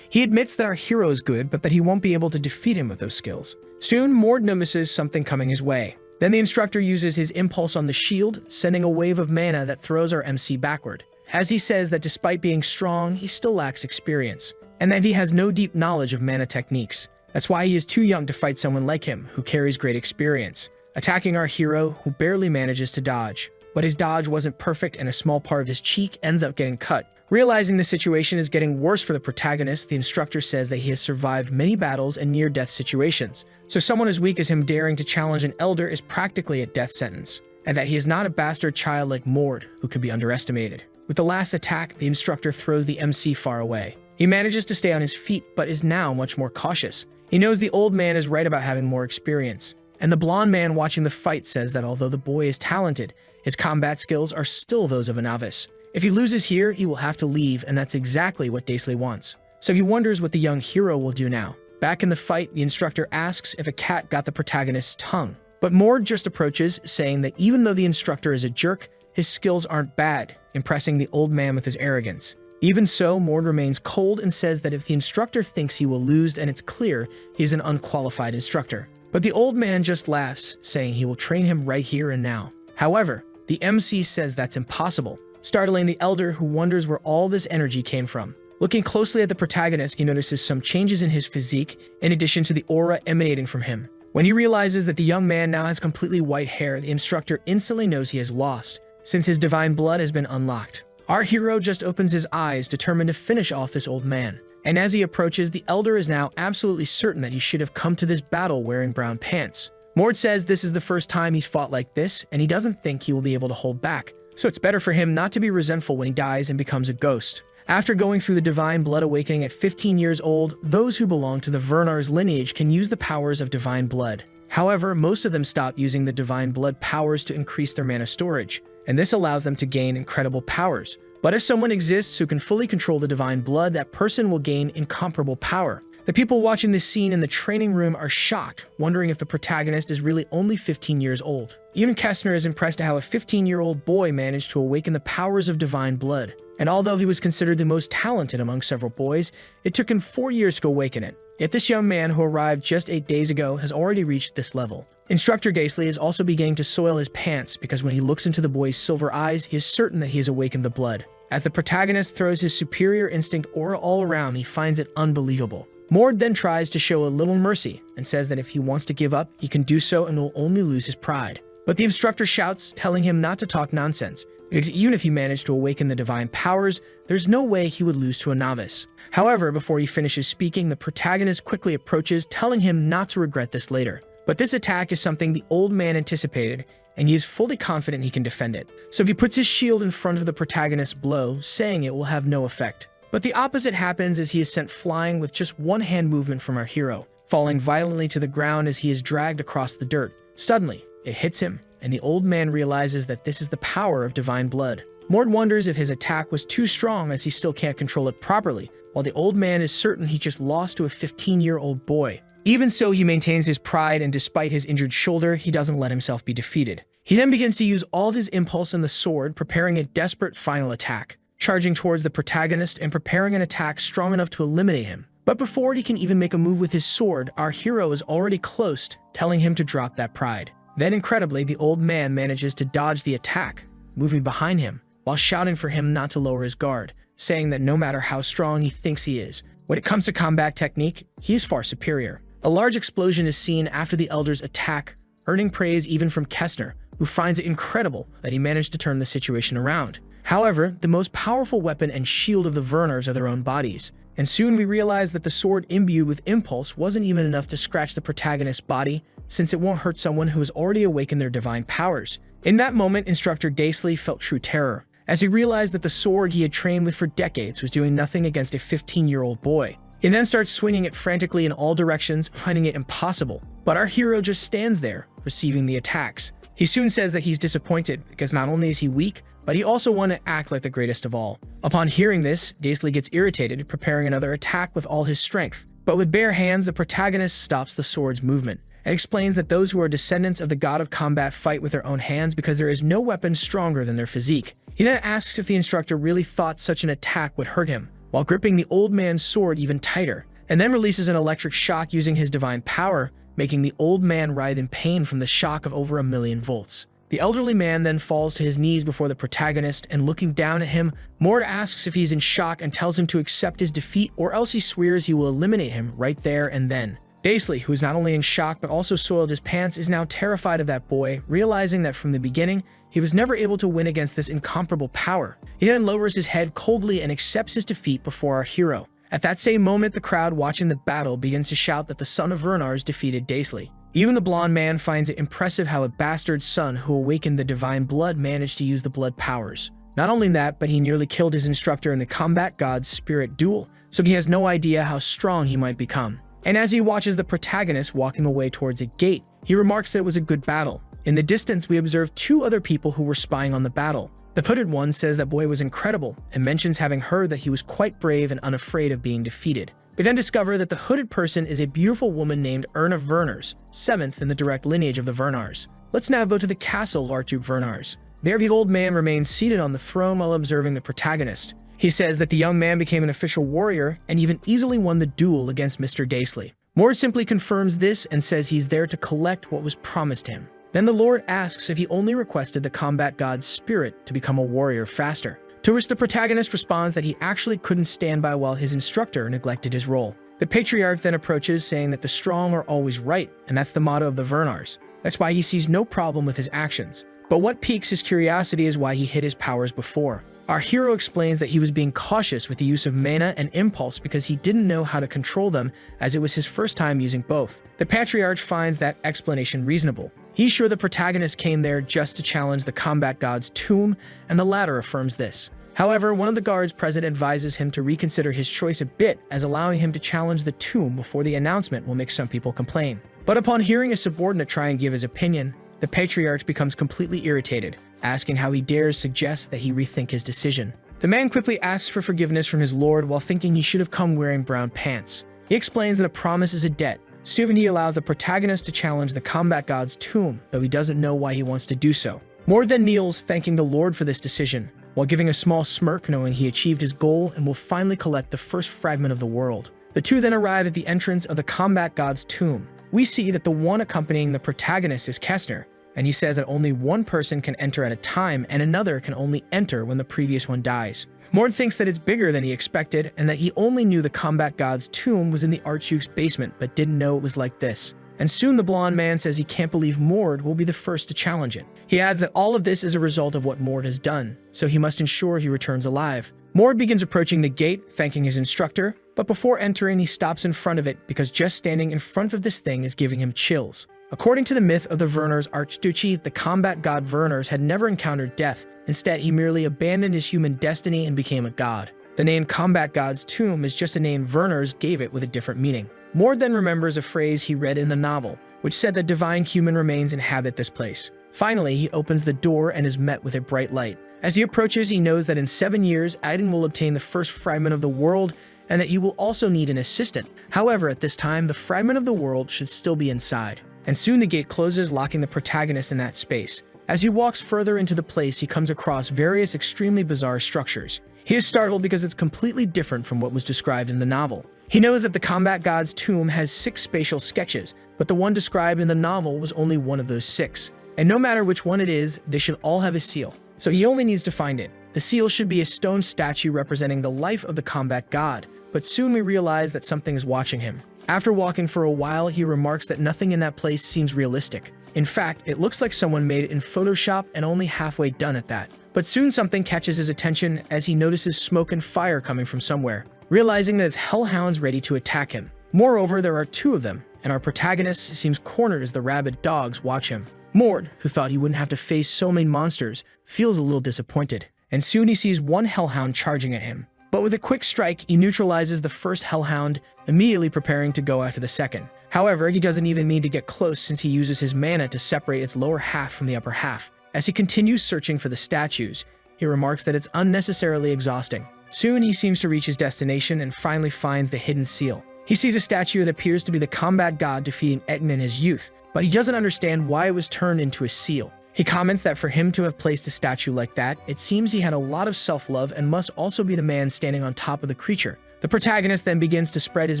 He admits that our hero is good, but that he won't be able to defeat him with those skills. Soon, Mord notices something coming his way. Then the instructor uses his impulse on the shield, sending a wave of mana that throws our MC backward, as he says that despite being strong, he still lacks experience, and that he has no deep knowledge of mana techniques. That's why he is too young to fight someone like him, who carries great experience, attacking our hero, who barely manages to dodge. But his dodge wasn't perfect, and a small part of his cheek ends up getting cut. Realizing the situation is getting worse for the protagonist, the instructor says that he has survived many battles and near-death situations, so someone as weak as him daring to challenge an elder is practically a death sentence, and that he is not a bastard child like Mord, who could be underestimated. With the last attack, the instructor throws the MC far away. He manages to stay on his feet, but is now much more cautious. He knows the old man is right about having more experience, and the blonde man watching the fight says that although the boy is talented, his combat skills are still those of a novice. If he loses here, he will have to leave, and that's exactly what Daisley wants. So he wonders what the young hero will do now. Back in the fight, the instructor asks if a cat got the protagonist's tongue, but Mord just approaches, saying that even though the instructor is a jerk, his skills aren't bad, impressing the old man with his arrogance. Even so, Mord remains cold and says that if the instructor thinks he will lose, then it's clear he's an unqualified instructor. But the old man just laughs, saying he will train him right here and now. However, the MC says that's impossible, startling the elder, who wonders where all this energy came from. Looking closely at the protagonist, he notices some changes in his physique, in addition to the aura emanating from him. When he realizes that the young man now has completely white hair, the instructor instantly knows he has lost, since his divine blood has been unlocked. Our hero just opens his eyes, determined to finish off this old man. And as he approaches, the elder is now absolutely certain that he should have come to this battle wearing brown pants. Mord says this is the first time he's fought like this, and he doesn't think he will be able to hold back, so it's better for him not to be resentful when he dies and becomes a ghost. After going through the divine blood awakening at 15 years old, those who belong to the Vernar's lineage can use the powers of divine blood. However, most of them stop using the divine blood powers to increase their mana storage, and this allows them to gain incredible powers. But if someone exists who can fully control the divine blood, that person will gain incomparable power. The people watching this scene in the training room are shocked, wondering if the protagonist is really only 15 years old. Even Kestner is impressed at how a 15-year-old boy managed to awaken the powers of divine blood. And although he was considered the most talented among several boys, it took him 4 years to awaken it. Yet this young man who arrived just 8 days ago has already reached this level. Instructor Ghastly is also beginning to soil his pants because when he looks into the boy's silver eyes, he is certain that he has awakened the blood. As the protagonist throws his superior instinct aura all around, he finds it unbelievable. Mord then tries to show a little mercy and says that if he wants to give up, he can do so and will only lose his pride. But the instructor shouts, telling him not to talk nonsense, because even if he managed to awaken the divine powers, there's no way he would lose to a novice. However, before he finishes speaking, the protagonist quickly approaches, telling him not to regret this later. But this attack is something the old man anticipated, and he is fully confident he can defend it. So he puts his shield in front of the protagonist's blow, saying it will have no effect. But the opposite happens as he is sent flying with just one hand movement from our hero, falling violently to the ground as he is dragged across the dirt. Suddenly, it hits him, and the old man realizes that this is the power of divine blood. Mord wonders if his attack was too strong as he still can't control it properly, while the old man is certain he just lost to a 15-year-old boy. Even so, he maintains his pride, and despite his injured shoulder, he doesn't let himself be defeated. He then begins to use all of his impulse in the sword, preparing a desperate final attack, charging towards the protagonist and preparing an attack strong enough to eliminate him. But before he can even make a move with his sword, our hero is already close, telling him to drop that pride. Then incredibly, the old man manages to dodge the attack, moving behind him, while shouting for him not to lower his guard, saying that no matter how strong he thinks he is, when it comes to combat technique, he is far superior. A large explosion is seen after the elder's attack, earning praise even from Kestner, who finds it incredible that he managed to turn the situation around. However, the most powerful weapon and shield of the Vernars are their own bodies, and soon we realize that the sword imbued with impulse wasn't even enough to scratch the protagonist's body, since it won't hurt someone who has already awakened their divine powers. In that moment, Instructor Ghastly felt true terror, as he realized that the sword he had trained with for decades was doing nothing against a 15-year-old boy. He then starts swinging it frantically in all directions, finding it impossible. But our hero just stands there, receiving the attacks. He soon says that he's disappointed, because not only is he weak, but he also wanted to act like the greatest of all. Upon hearing this, Ghastly gets irritated, preparing another attack with all his strength. But with bare hands, the protagonist stops the sword's movement, and explains that those who are descendants of the god of combat fight with their own hands because there is no weapon stronger than their physique. He then asks if the instructor really thought such an attack would hurt him, while gripping the old man's sword even tighter, and then releases an electric shock using his divine power, making the old man writhe in pain from the shock of over 1,000,000 volts. The elderly man then falls to his knees before the protagonist, and looking down at him, Mord asks if he's in shock and tells him to accept his defeat, or else he swears he will eliminate him right there and then. Ghastly, who is not only in shock but also soiled his pants, is now terrified of that boy, realizing that from the beginning, he was never able to win against this incomparable power. He then lowers his head coldly and accepts his defeat before our hero. At that same moment, the crowd watching the battle begins to shout that the son of Vernars defeated Ghastly. Even the blonde man finds it impressive how a bastard son who awakened the divine blood managed to use the blood powers. Not only that, but he nearly killed his instructor in the combat god's spirit duel, so he has no idea how strong he might become. And as he watches the protagonist walking away towards a gate, he remarks that it was a good battle. In the distance, we observe 2 other people who were spying on the battle. The hooded one says that boy was incredible, and mentions having heard that he was quite brave and unafraid of being defeated. We then discover that the hooded person is a beautiful woman named Erna Vernars, 7th in the direct lineage of the Vernars. Let's now go to the castle of Archduke Vernars. There the old man remains seated on the throne while observing the protagonist. He says that the young man became an official warrior and even easily won the duel against Mr. Ghastly. Mord simply confirms this and says he's there to collect what was promised him. Then the Lord asks if he only requested the combat god's spirit to become a warrior faster. To which the protagonist responds that he actually couldn't stand by while his instructor neglected his role. The patriarch then approaches, saying that the strong are always right, and that's the motto of the Vernars. That's why he sees no problem with his actions. But what piques his curiosity is why he hid his powers before. Our hero explains that he was being cautious with the use of mana and impulse because he didn't know how to control them, as it was his first time using both. The patriarch finds that explanation reasonable. He's sure the protagonist came there just to challenge the combat god's tomb, and the latter affirms this. However, one of the guards present advises him to reconsider his choice a bit, as allowing him to challenge the tomb before the announcement will make some people complain. But upon hearing his subordinate try and give his opinion, the patriarch becomes completely irritated, asking how he dares suggest that he rethink his decision. The man quickly asks for forgiveness from his lord while thinking he should have come wearing brown pants. He explains that a promise is a debt. Soon he allows the protagonist to challenge the combat god's tomb, though he doesn't know why he wants to do so. Mord then kneels, thanking the lord for this decision, while giving a small smirk knowing he achieved his goal and will finally collect the first fragment of the world. The two then arrive at the entrance of the combat god's tomb. We see that the one accompanying the protagonist is Kessner, and he says that only one person can enter at a time and another can only enter when the previous one dies. Mord thinks that it's bigger than he expected and that he only knew the combat god's tomb was in the Archduke's basement but didn't know it was like this. And soon the blonde man says he can't believe Mord will be the first to challenge it. He adds that all of this is a result of what Mord has done, so he must ensure he returns alive. Mord begins approaching the gate, thanking his instructor, but before entering he stops in front of it because just standing in front of this thing is giving him chills. According to the myth of the Werners Archduchy, the combat god Werners had never encountered death. Instead, he merely abandoned his human destiny and became a god. The name Combat God's Tomb is just a name Werners gave it with a different meaning. Mord then remembers a phrase he read in the novel, which said that divine human remains inhabit this place. Finally, he opens the door and is met with a bright light. As he approaches, he knows that in 7 years, Aiden will obtain the first fragment of the world and that he will also need an assistant. However, at this time, the fragment of the world should still be inside. And soon the gate closes, locking the protagonist in that space. As he walks further into the place, he comes across various extremely bizarre structures. He is startled because it's completely different from what was described in the novel. He knows that the combat god's tomb has 6 spatial sketches, but the one described in the novel was only one of those 6. And no matter which one it is, they should all have a seal. So he only needs to find it. The seal should be a stone statue representing the life of the combat god, but soon we realize that something is watching him. After walking for a while, he remarks that nothing in that place seems realistic. In fact, it looks like someone made it in Photoshop and only halfway done at that. But soon something catches his attention as he notices smoke and fire coming from somewhere, realizing that it's hellhounds ready to attack him. Moreover, there are 2 of them, and our protagonist seems cornered as the rabid dogs watch him. Mord, who thought he wouldn't have to face so many monsters, feels a little disappointed, and soon he sees one hellhound charging at him. But with a quick strike, he neutralizes the first hellhound, immediately preparing to go after the second. However, he doesn't even need to get close since he uses his mana to separate its lower half from the upper half. As he continues searching for the statues, he remarks that it's unnecessarily exhausting. Soon he seems to reach his destination and finally finds the hidden seal. He sees a statue that appears to be the combat god defeating Etten in his youth, but he doesn't understand why it was turned into a seal. He comments that for him to have placed a statue like that, it seems he had a lot of self-love and must also be the man standing on top of the creature. The protagonist then begins to spread his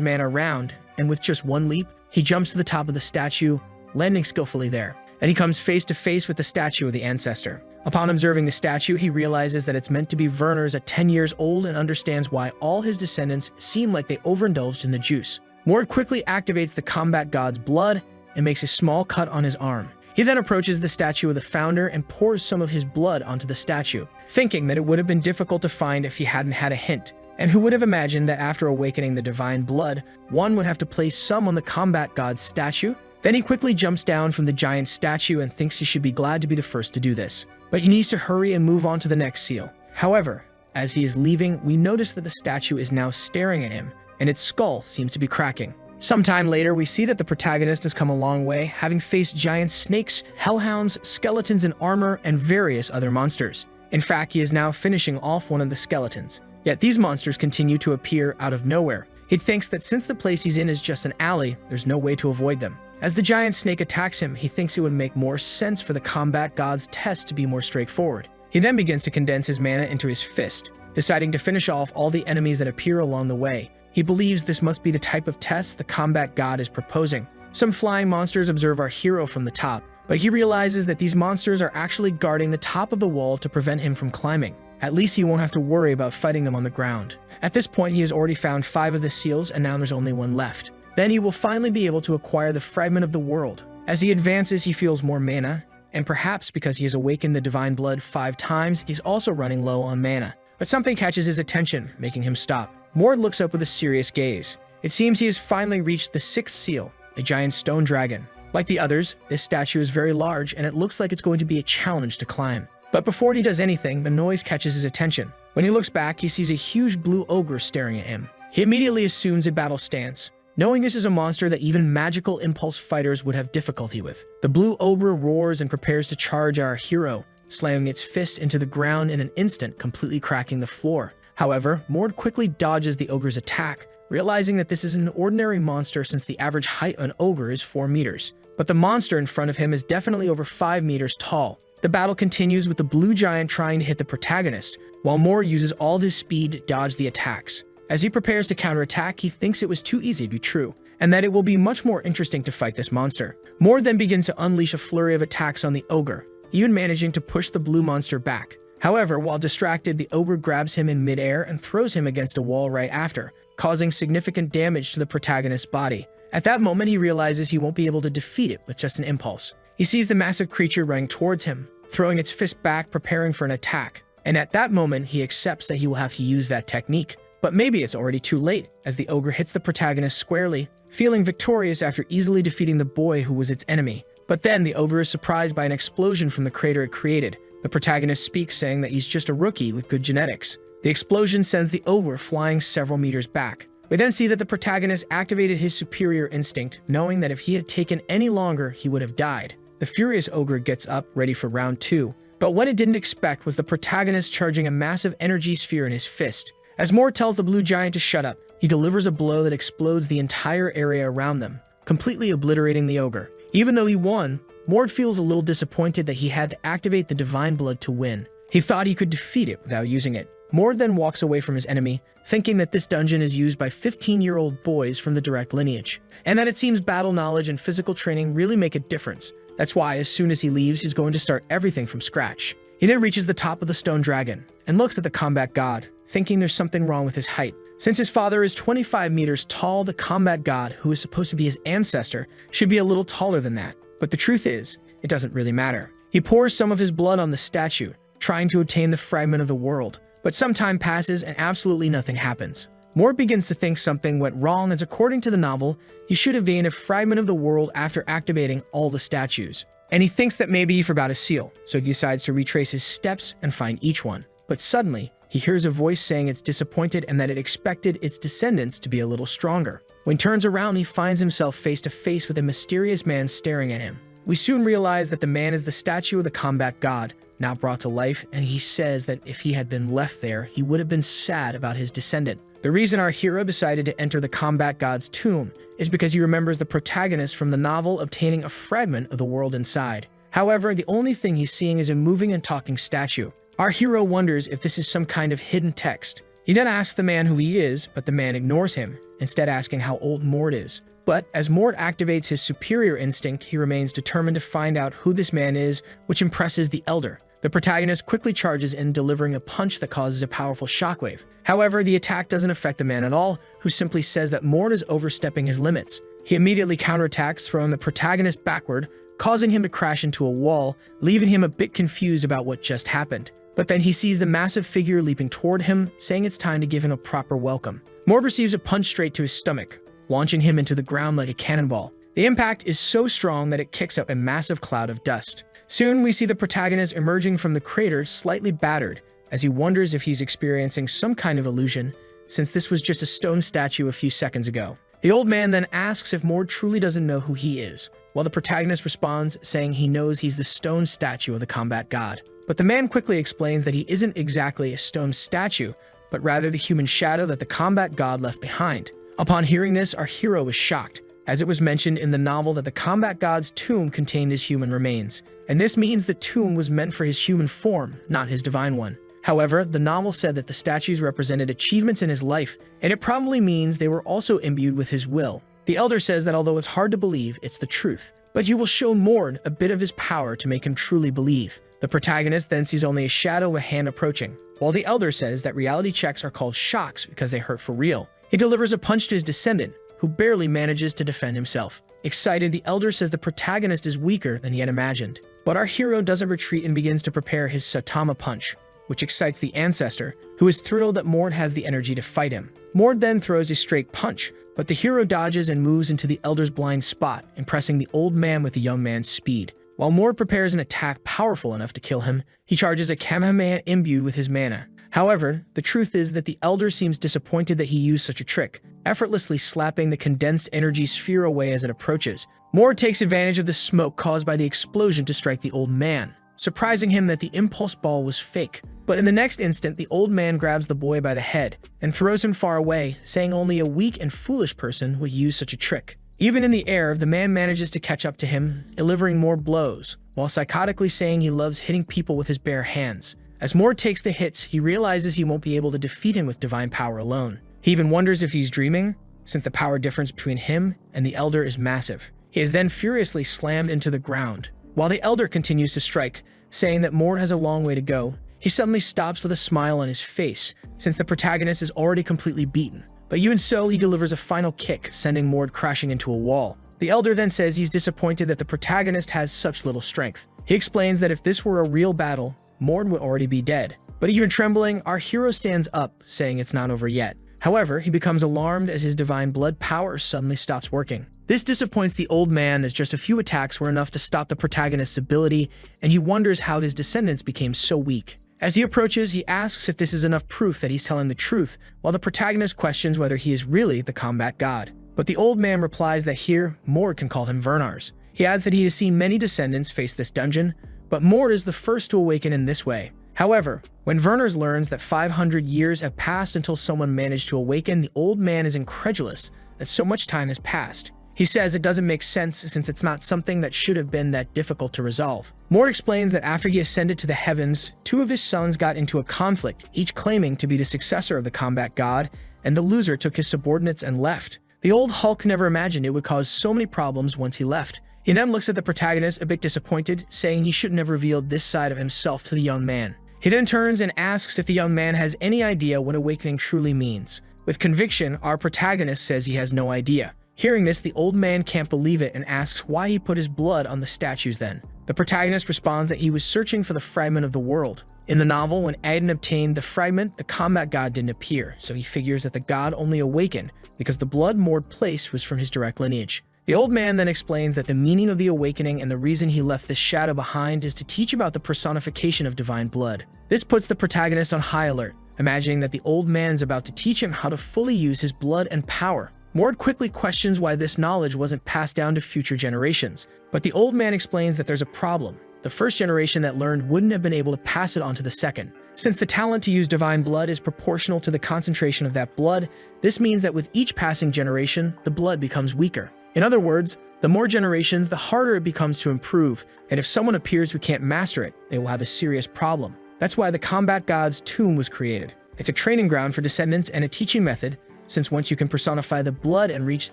mana around, and with just one leap, he jumps to the top of the statue, landing skillfully there. And he comes face to face with the statue of the ancestor. Upon observing the statue, he realizes that it's meant to be Werner's at 10 years old and understands why all his descendants seem like they overindulged in the juice. Mord quickly activates the combat god's blood and makes a small cut on his arm. He then approaches the statue of the founder and pours some of his blood onto the statue, thinking that it would have been difficult to find if he hadn't had a hint. And who would have imagined that after awakening the divine blood, one would have to place some on the combat god's statue? Then he quickly jumps down from the giant statue and thinks he should be glad to be the first to do this. But he needs to hurry and move on to the next seal. However, as he is leaving, we notice that the statue is now staring at him, and its skull seems to be cracking. Sometime later, we see that the protagonist has come a long way, having faced giant snakes, hellhounds, skeletons in armor, and various other monsters. In fact, he is now finishing off one of the skeletons. Yet these monsters continue to appear out of nowhere. He thinks that since the place he's in is just an alley, there's no way to avoid them. As the giant snake attacks him, he thinks it would make more sense for the combat god's test to be more straightforward. He then begins to condense his mana into his fist, deciding to finish off all the enemies that appear along the way. He believes this must be the type of test the combat god is proposing. Some flying monsters observe our hero from the top, but he realizes that these monsters are actually guarding the top of the wall to prevent him from climbing. At least he won't have to worry about fighting them on the ground. At this point, he has already found 5 of the seals, and now there's only 1 left. Then he will finally be able to acquire the fragment of the world. As he advances, he feels more mana, and perhaps because he has awakened the divine blood 5 times, he's also running low on mana. But something catches his attention, making him stop. Mord looks up with a serious gaze. It seems he has finally reached the 6th seal, a giant stone dragon. Like the others, this statue is very large, and it looks like it's going to be a challenge to climb. But before he does anything, the noise catches his attention. When he looks back, he sees a huge blue ogre staring at him. He immediately assumes a battle stance, knowing this is a monster that even magical impulse fighters would have difficulty with. The blue ogre roars and prepares to charge our hero, slamming its fist into the ground in an instant, completely cracking the floor. However, Mord quickly dodges the ogre's attack, realizing that this is an ordinary monster since the average height of an ogre is 4 meters. But the monster in front of him is definitely over 5 meters tall. The battle continues with the blue giant trying to hit the protagonist, while Mord uses all his speed to dodge the attacks. As he prepares to counterattack, he thinks it was too easy to be true, and that it will be much more interesting to fight this monster. Mord then begins to unleash a flurry of attacks on the ogre, even managing to push the blue monster back. However, while distracted, the ogre grabs him in midair and throws him against a wall right after, causing significant damage to the protagonist's body. At that moment, he realizes he won't be able to defeat it with just an impulse. He sees the massive creature running towards him, throwing its fist back, preparing for an attack. And at that moment, he accepts that he will have to use that technique. But maybe it's already too late, as the ogre hits the protagonist squarely, feeling victorious after easily defeating the boy who was its enemy. But then the ogre is surprised by an explosion from the crater it created. The protagonist speaks, saying that he's just a rookie with good genetics. The explosion sends the ogre flying several meters back. We then see that the protagonist activated his superior instinct, knowing that if he had taken any longer, he would have died. The furious ogre gets up, ready for round 2. But what it didn't expect was the protagonist charging a massive energy sphere in his fist. As Mord tells the blue giant to shut up, he delivers a blow that explodes the entire area around them, completely obliterating the ogre. Even though he won, Mord feels a little disappointed that he had to activate the divine blood to win. He thought he could defeat it without using it. Mord then walks away from his enemy, thinking that this dungeon is used by 15-year-old boys from the direct lineage, and that it seems battle knowledge and physical training really make a difference. That's why as soon as he leaves, he's going to start everything from scratch. He then reaches the top of the stone dragon and looks at the combat god, thinking there's something wrong with his height. Since his father is 25 meters tall, the combat god, who is supposed to be his ancestor, should be a little taller than that. But the truth is, it doesn't really matter. He pours some of his blood on the statue, trying to obtain the fragment of the world. But some time passes and absolutely nothing happens. Mord begins to think something went wrong, as according to the novel, he should have gained a fragment of the world after activating all the statues. And he thinks that maybe he forgot a seal, so he decides to retrace his steps and find each one. But suddenly, he hears a voice saying it's disappointed and that it expected its descendants to be a little stronger. When he turns around, he finds himself face to face with a mysterious man staring at him. We soon realize that the man is the statue of the combat god, now brought to life, and he says that if he had been left there, he would have been sad about his descendant. The reason our hero decided to enter the combat god's tomb is because he remembers the protagonist from the novel obtaining a fragment of the world inside. However, the only thing he's seeing is a moving and talking statue. Our hero wonders if this is some kind of hidden text. He then asks the man who he is, but the man ignores him, instead asking how old Mord is. But as Mord activates his superior instinct, he remains determined to find out who this man is, which impresses the elder. The protagonist quickly charges in, delivering a punch that causes a powerful shockwave. However, the attack doesn't affect the man at all, who simply says that Mord is overstepping his limits. He immediately counterattacks, throwing the protagonist backward, causing him to crash into a wall, leaving him a bit confused about what just happened. But then he sees the massive figure leaping toward him, saying it's time to give him a proper welcome. Mord receives a punch straight to his stomach, launching him into the ground like a cannonball. The impact is so strong that it kicks up a massive cloud of dust. Soon, we see the protagonist emerging from the crater slightly battered, as he wonders if he's experiencing some kind of illusion, since this was just a stone statue a few seconds ago. The old man then asks if Mord truly doesn't know who he is, while the protagonist responds, saying he knows he's the stone statue of the combat god. But the man quickly explains that he isn't exactly a stone statue, but rather the human shadow that the combat god left behind. Upon hearing this, our hero was shocked, as it was mentioned in the novel that the combat god's tomb contained his human remains, and this means the tomb was meant for his human form, not his divine one. However, the novel said that the statues represented achievements in his life, and it probably means they were also imbued with his will. The elder says that although it's hard to believe, it's the truth, but you will show Mord a bit of his power to make him truly believe. The protagonist then sees only a shadow of a hand approaching, while the elder says that reality checks are called shocks because they hurt for real. He delivers a punch to his descendant, who barely manages to defend himself. Excited, the elder says the protagonist is weaker than he had imagined. But our hero doesn't retreat and begins to prepare his Saitama punch, which excites the ancestor, who is thrilled that Mord has the energy to fight him. Mord then throws a straight punch, but the hero dodges and moves into the elder's blind spot, impressing the old man with the young man's speed. While Mord prepares an attack powerful enough to kill him, he charges a Kamehameha imbued with his mana. However, the truth is that the elder seems disappointed that he used such a trick, effortlessly slapping the condensed energy sphere away as it approaches. Mord takes advantage of the smoke caused by the explosion to strike the old man, surprising him that the impulse ball was fake. But in the next instant, the old man grabs the boy by the head and throws him far away, saying only a weak and foolish person would use such a trick. Even in the air, the man manages to catch up to him, delivering more blows, while psychotically saying he loves hitting people with his bare hands. As Mord takes the hits, he realizes he won't be able to defeat him with divine power alone. He even wonders if he's dreaming, since the power difference between him and the elder is massive. He is then furiously slammed into the ground. While the elder continues to strike, saying that Mord has a long way to go, he suddenly stops with a smile on his face, since the protagonist is already completely beaten. But even so, he delivers a final kick, sending Mord crashing into a wall. The elder then says he's disappointed that the protagonist has such little strength. He explains that if this were a real battle, Mord would already be dead. But even trembling, our hero stands up, saying it's not over yet. However, he becomes alarmed as his divine blood power suddenly stops working. This disappoints the old man, as just a few attacks were enough to stop the protagonist's ability, and he wonders how his descendants became so weak. As he approaches, he asks if this is enough proof that he's telling the truth, while the protagonist questions whether he is really the combat god. But the old man replies that here, Mord can call him Vernars. He adds that he has seen many descendants face this dungeon, but Mord is the first to awaken in this way. However, when Vernars learns that 500 years have passed until someone managed to awaken, the old man is incredulous that so much time has passed. He says it doesn't make sense since it's not something that should have been that difficult to resolve. Mord explains that after he ascended to the heavens, two of his sons got into a conflict, each claiming to be the successor of the combat god, and the loser took his subordinates and left. The old Hulk never imagined it would cause so many problems once he left. He then looks at the protagonist a bit disappointed, saying he shouldn't have revealed this side of himself to the young man. He then turns and asks if the young man has any idea what awakening truly means. With conviction, our protagonist says he has no idea. Hearing this, the old man can't believe it and asks why he put his blood on the statues then. The protagonist responds that he was searching for the fragment of the world. In the novel, when Aiden obtained the fragment, the combat god didn't appear, so he figures that the god only awakened because the blood Mord placed was from his direct lineage. The old man then explains that the meaning of the awakening and the reason he left this shadow behind is to teach about the personification of divine blood. This puts the protagonist on high alert, imagining that the old man is about to teach him how to fully use his blood and power. Mord quickly questions why this knowledge wasn't passed down to future generations, but the old man explains that there's a problem. The first generation that learned wouldn't have been able to pass it on to the second. Since the talent to use divine blood is proportional to the concentration of that blood, this means that with each passing generation, the blood becomes weaker. In other words, the more generations, the harder it becomes to improve, and if someone appears who can't master it, they will have a serious problem. That's why the combat god's tomb was created. It's a training ground for descendants and a teaching method, since once you can personify the blood and reach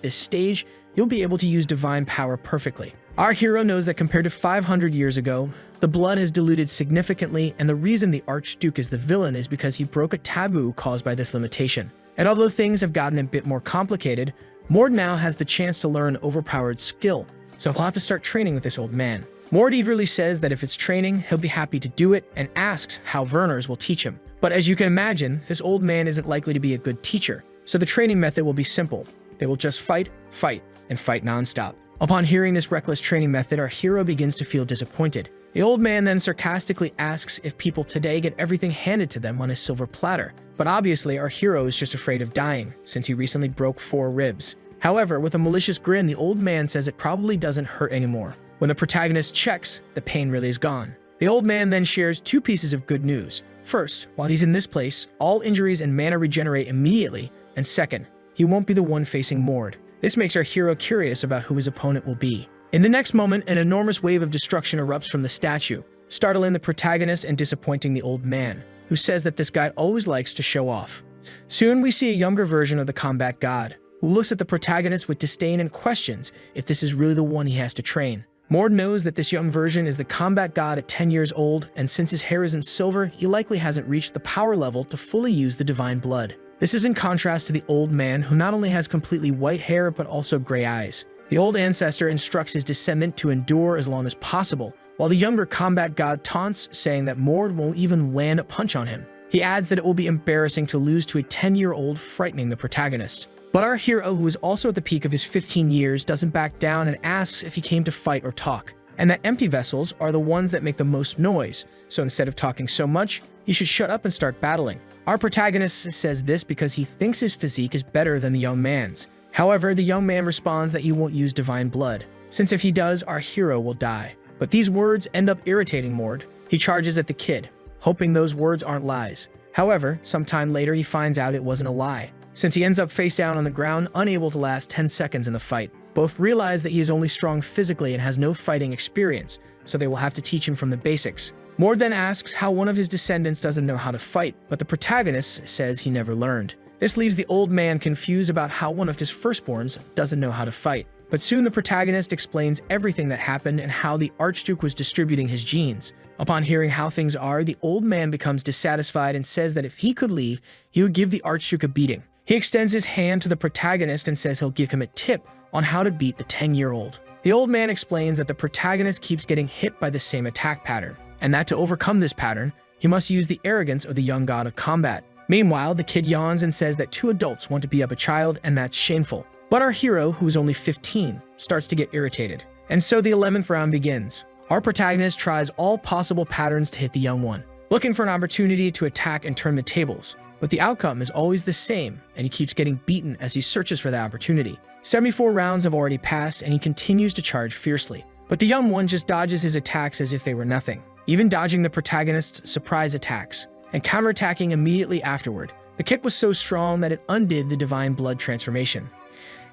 this stage, you'll be able to use divine power perfectly. Our hero knows that compared to 500 years ago, the blood has diluted significantly, and the reason the Archduke is the villain is because he broke a taboo caused by this limitation. And although things have gotten a bit more complicated, Mord now has the chance to learn overpowered skill, so he'll have to start training with this old man. Mord eagerly says that if it's training, he'll be happy to do it, and asks how Vernars will teach him. But as you can imagine, this old man isn't likely to be a good teacher, so the training method will be simple. They will just fight, and fight nonstop. Upon hearing this reckless training method, our hero begins to feel disappointed. The old man then sarcastically asks if people today get everything handed to them on a silver platter. But obviously, our hero is just afraid of dying, since he recently broke 4 ribs. However, with a malicious grin, the old man says it probably doesn't hurt anymore. When the protagonist checks, the pain really is gone. The old man then shares 2 pieces of good news. First, while he's in this place, all injuries and mana regenerate immediately, and second, he won't be the one facing Mord. This makes our hero curious about who his opponent will be. In the next moment, an enormous wave of destruction erupts from the statue, startling the protagonist and disappointing the old man, who says that this guy always likes to show off. Soon we see a younger version of the combat god, who looks at the protagonist with disdain and questions if this is really the one he has to train. Mord knows that this young version is the combat god at 10 years old, and since his hair isn't silver, he likely hasn't reached the power level to fully use the divine blood. This is in contrast to the old man, who not only has completely white hair but also gray eyes. The old ancestor instructs his descendant to endure as long as possible, while the younger combat god taunts, saying that Mord won't even land a punch on him. He adds that it will be embarrassing to lose to a 10-year-old, frightening the protagonist. But our hero, who is also at the peak of his 15 years, doesn't back down and asks if he came to fight or talk, and that empty vessels are the ones that make the most noise, so instead of talking so much, he should shut up and start battling. Our protagonist says this because he thinks his physique is better than the young man's. However, the young man responds that he won't use divine blood, since if he does, our hero will die. But these words end up irritating Mord. He charges at the kid, hoping those words aren't lies. However, sometime later he finds out it wasn't a lie, since he ends up face down on the ground, unable to last 10 seconds in the fight. Both realize that he is only strong physically and has no fighting experience, so they will have to teach him from the basics. Mord then asks how one of his descendants doesn't know how to fight, but the protagonist says he never learned. This leaves the old man confused about how one of his firstborns doesn't know how to fight. But soon the protagonist explains everything that happened and how the Archduke was distributing his genes. Upon hearing how things are, the old man becomes dissatisfied and says that if he could leave, he would give the Archduke a beating. He extends his hand to the protagonist and says he'll give him a tip on how to beat the 10-year-old. The old man explains that the protagonist keeps getting hit by the same attack pattern, and that to overcome this pattern, he must use the arrogance of the young god of combat. Meanwhile, the kid yawns and says that 2 adults want to beat up a child, and that's shameful. But our hero, who is only 15, starts to get irritated. And so the 11th round begins. Our protagonist tries all possible patterns to hit the young one, looking for an opportunity to attack and turn the tables. But the outcome is always the same, and he keeps getting beaten as he searches for that opportunity. 74 rounds have already passed, and he continues to charge fiercely. But the young one just dodges his attacks as if they were nothing, even dodging the protagonist's surprise attacks, and counterattacking immediately afterward. The kick was so strong that it undid the divine blood transformation.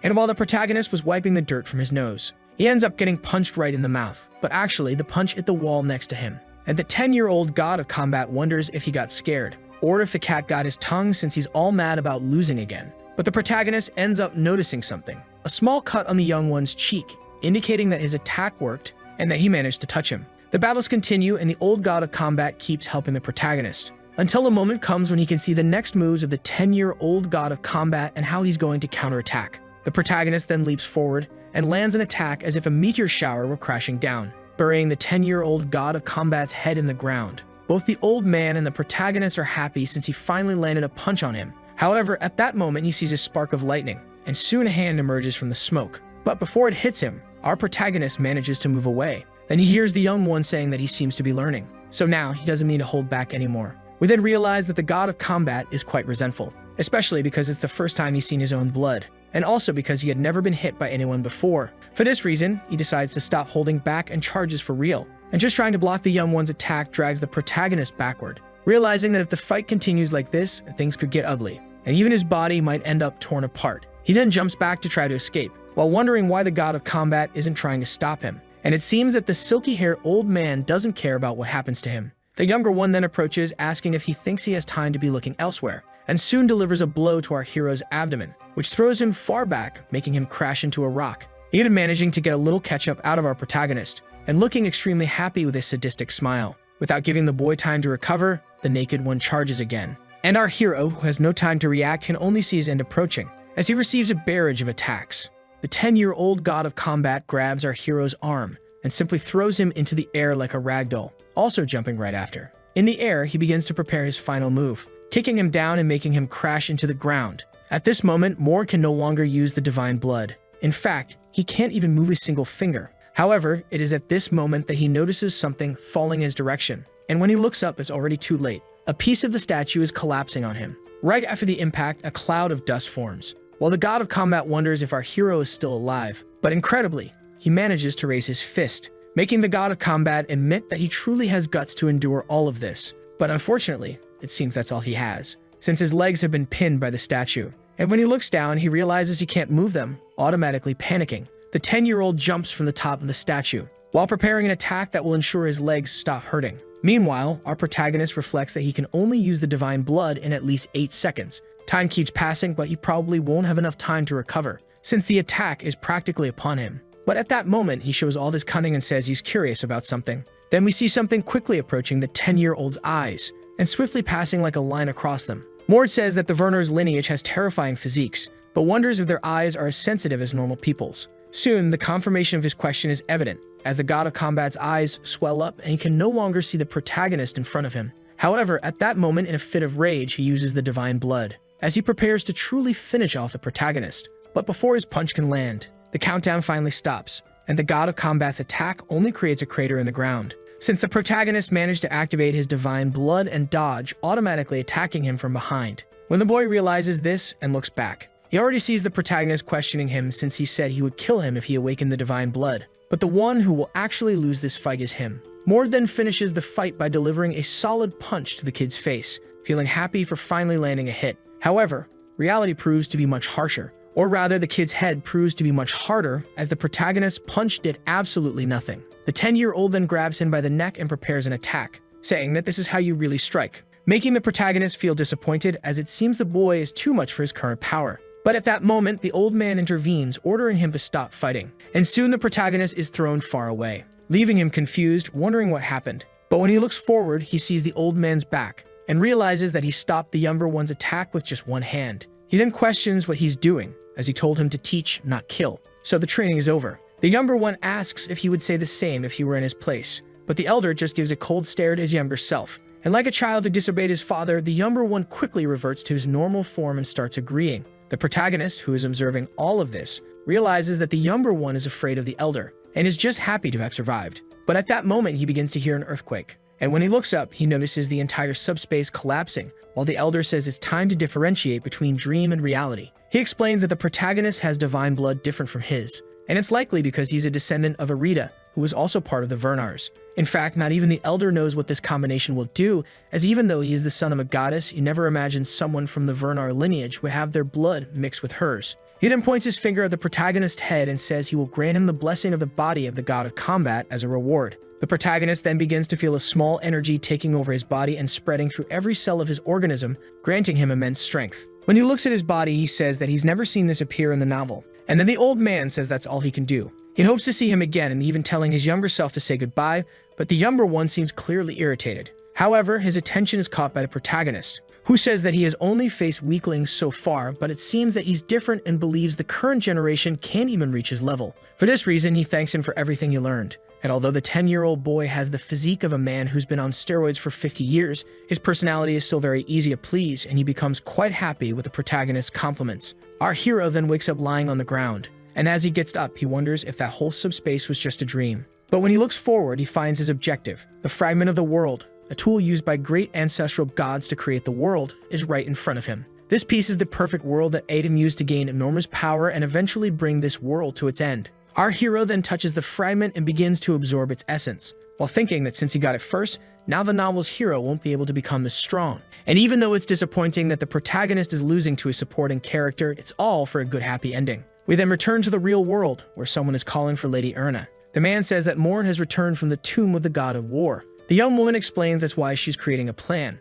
And while the protagonist was wiping the dirt from his nose, he ends up getting punched right in the mouth, but actually the punch hit the wall next to him. And the 10-year-old god of combat wonders if he got scared, or if the cat got his tongue since he's all mad about losing again. But the protagonist ends up noticing something, a small cut on the young one's cheek, indicating that his attack worked and that he managed to touch him. The battles continue, and the old god of combat keeps helping the protagonist, until a moment comes when he can see the next moves of the 10-year-old god of combat and how he's going to counterattack. The protagonist then leaps forward and lands an attack as if a meteor shower were crashing down, burying the 10-year-old god of combat's head in the ground. Both the old man and the protagonist are happy since he finally landed a punch on him. However, at that moment he sees a spark of lightning, and soon a hand emerges from the smoke. But before it hits him, our protagonist manages to move away. Then he hears the young one saying that he seems to be learning, so now he doesn't need to hold back anymore. We then realize that the god of combat is quite resentful, especially because it's the first time he's seen his own blood, and also because he had never been hit by anyone before. For this reason, he decides to stop holding back and charges for real, and just trying to block the young one's attack drags the protagonist backward, realizing that if the fight continues like this, things could get ugly, and even his body might end up torn apart. He then jumps back to try to escape, while wondering why the god of combat isn't trying to stop him, and it seems that the silky-haired old man doesn't care about what happens to him. The younger one then approaches, asking if he thinks he has time to be looking elsewhere, and soon delivers a blow to our hero's abdomen, which throws him far back, making him crash into a rock, even managing to get a little ketchup out of our protagonist, and looking extremely happy with a sadistic smile. Without giving the boy time to recover, the naked one charges again. And our hero, who has no time to react, can only see his end approaching, as he receives a barrage of attacks. The 10-year-old god of combat grabs our hero's arm, and simply throws him into the air like a ragdoll, also jumping right after. In the air, he begins to prepare his final move, kicking him down and making him crash into the ground. At this moment, Mord can no longer use the divine blood. In fact, he can't even move a single finger. However, it is at this moment that he notices something falling in his direction, and when he looks up, it's already too late. A piece of the statue is collapsing on him. Right after the impact, a cloud of dust forms, while the god of combat wonders if our hero is still alive. But incredibly, he manages to raise his fist, making the god of combat admit that he truly has guts to endure all of this. But unfortunately, it seems that's all he has, since his legs have been pinned by the statue. And when he looks down, he realizes he can't move them, automatically panicking. The 10-year-old jumps from the top of the statue, while preparing an attack that will ensure his legs stop hurting. Meanwhile, our protagonist reflects that he can only use the divine blood in at least 8 seconds. Time keeps passing, but he probably won't have enough time to recover, since the attack is practically upon him. But at that moment, he shows all this cunning and says he's curious about something. Then we see something quickly approaching the 10-year-old's eyes and swiftly passing like a line across them. Mord says that the Wernher's lineage has terrifying physiques, but wonders if their eyes are as sensitive as normal people's. Soon, the confirmation of his question is evident, as the god of combat's eyes swell up and he can no longer see the protagonist in front of him. However, at that moment, in a fit of rage, he uses the divine blood, as he prepares to truly finish off the protagonist. But before his punch can land, the countdown finally stops, and the god of combat's attack only creates a crater in the ground, since the protagonist managed to activate his divine blood and dodge, automatically attacking him from behind. When the boy realizes this and looks back, he already sees the protagonist questioning him since he said he would kill him if he awakened the divine blood. But the one who will actually lose this fight is him. Mord then finishes the fight by delivering a solid punch to the kid's face, feeling happy for finally landing a hit. However, reality proves to be much harsher, or rather the kid's head proves to be much harder, as the protagonist's punch did absolutely nothing. The 10-year-old then grabs him by the neck and prepares an attack, saying that this is how you really strike, making the protagonist feel disappointed as it seems the boy is too much for his current power. But at that moment, the old man intervenes, ordering him to stop fighting, and soon the protagonist is thrown far away, leaving him confused, wondering what happened. But when he looks forward, he sees the old man's back, and realizes that he stopped the younger one's attack with just one hand. He then questions what he's doing, as he told him to teach, not kill. So the training is over. The younger one asks if he would say the same if he were in his place, but the elder just gives a cold stare to his younger self. And like a child who disobeyed his father, the younger one quickly reverts to his normal form and starts agreeing. The protagonist, who is observing all of this, realizes that the younger one is afraid of the elder, and is just happy to have survived. But at that moment, he begins to hear an earthquake. And when he looks up, he notices the entire subspace collapsing, while the elder says it's time to differentiate between dream and reality. He explains that the protagonist has divine blood different from his, and it's likely because he's a descendant of Arita, who was also part of the Wernhers. In fact, not even the elder knows what this combination will do, as even though he is the son of a goddess, you never imagined someone from the Wernher lineage would have their blood mixed with hers. He then points his finger at the protagonist's head and says he will grant him the blessing of the body of the god of combat as a reward. The protagonist then begins to feel a small energy taking over his body and spreading through every cell of his organism, granting him immense strength. When he looks at his body, he says that he's never seen this appear in the novel, and then the old man says that's all he can do. He hopes to see him again and even telling his younger self to say goodbye, but the younger one seems clearly irritated. However, his attention is caught by the protagonist, who says that he has only faced weaklings so far, but it seems that he's different and believes the current generation can't even reach his level. For this reason, he thanks him for everything he learned. And although the 10-year-old boy has the physique of a man who's been on steroids for 50 years, his personality is still very easy to please, and he becomes quite happy with the protagonist's compliments. Our hero then wakes up lying on the ground, and as he gets up, he wonders if that whole subspace was just a dream. But when he looks forward, he finds his objective. The fragment of the world, a tool used by great ancestral gods to create the world, is right in front of him. This piece is the perfect world that Adam used to gain enormous power and eventually bring this world to its end. Our hero then touches the fragment and begins to absorb its essence, while thinking that since he got it first, now the novel's hero won't be able to become as strong. And even though it's disappointing that the protagonist is losing to a supporting character, it's all for a good happy ending. We then return to the real world, where someone is calling for Lady Erna. The man says that Morn has returned from the tomb of the god of war. The young woman explains that's why she's creating a plan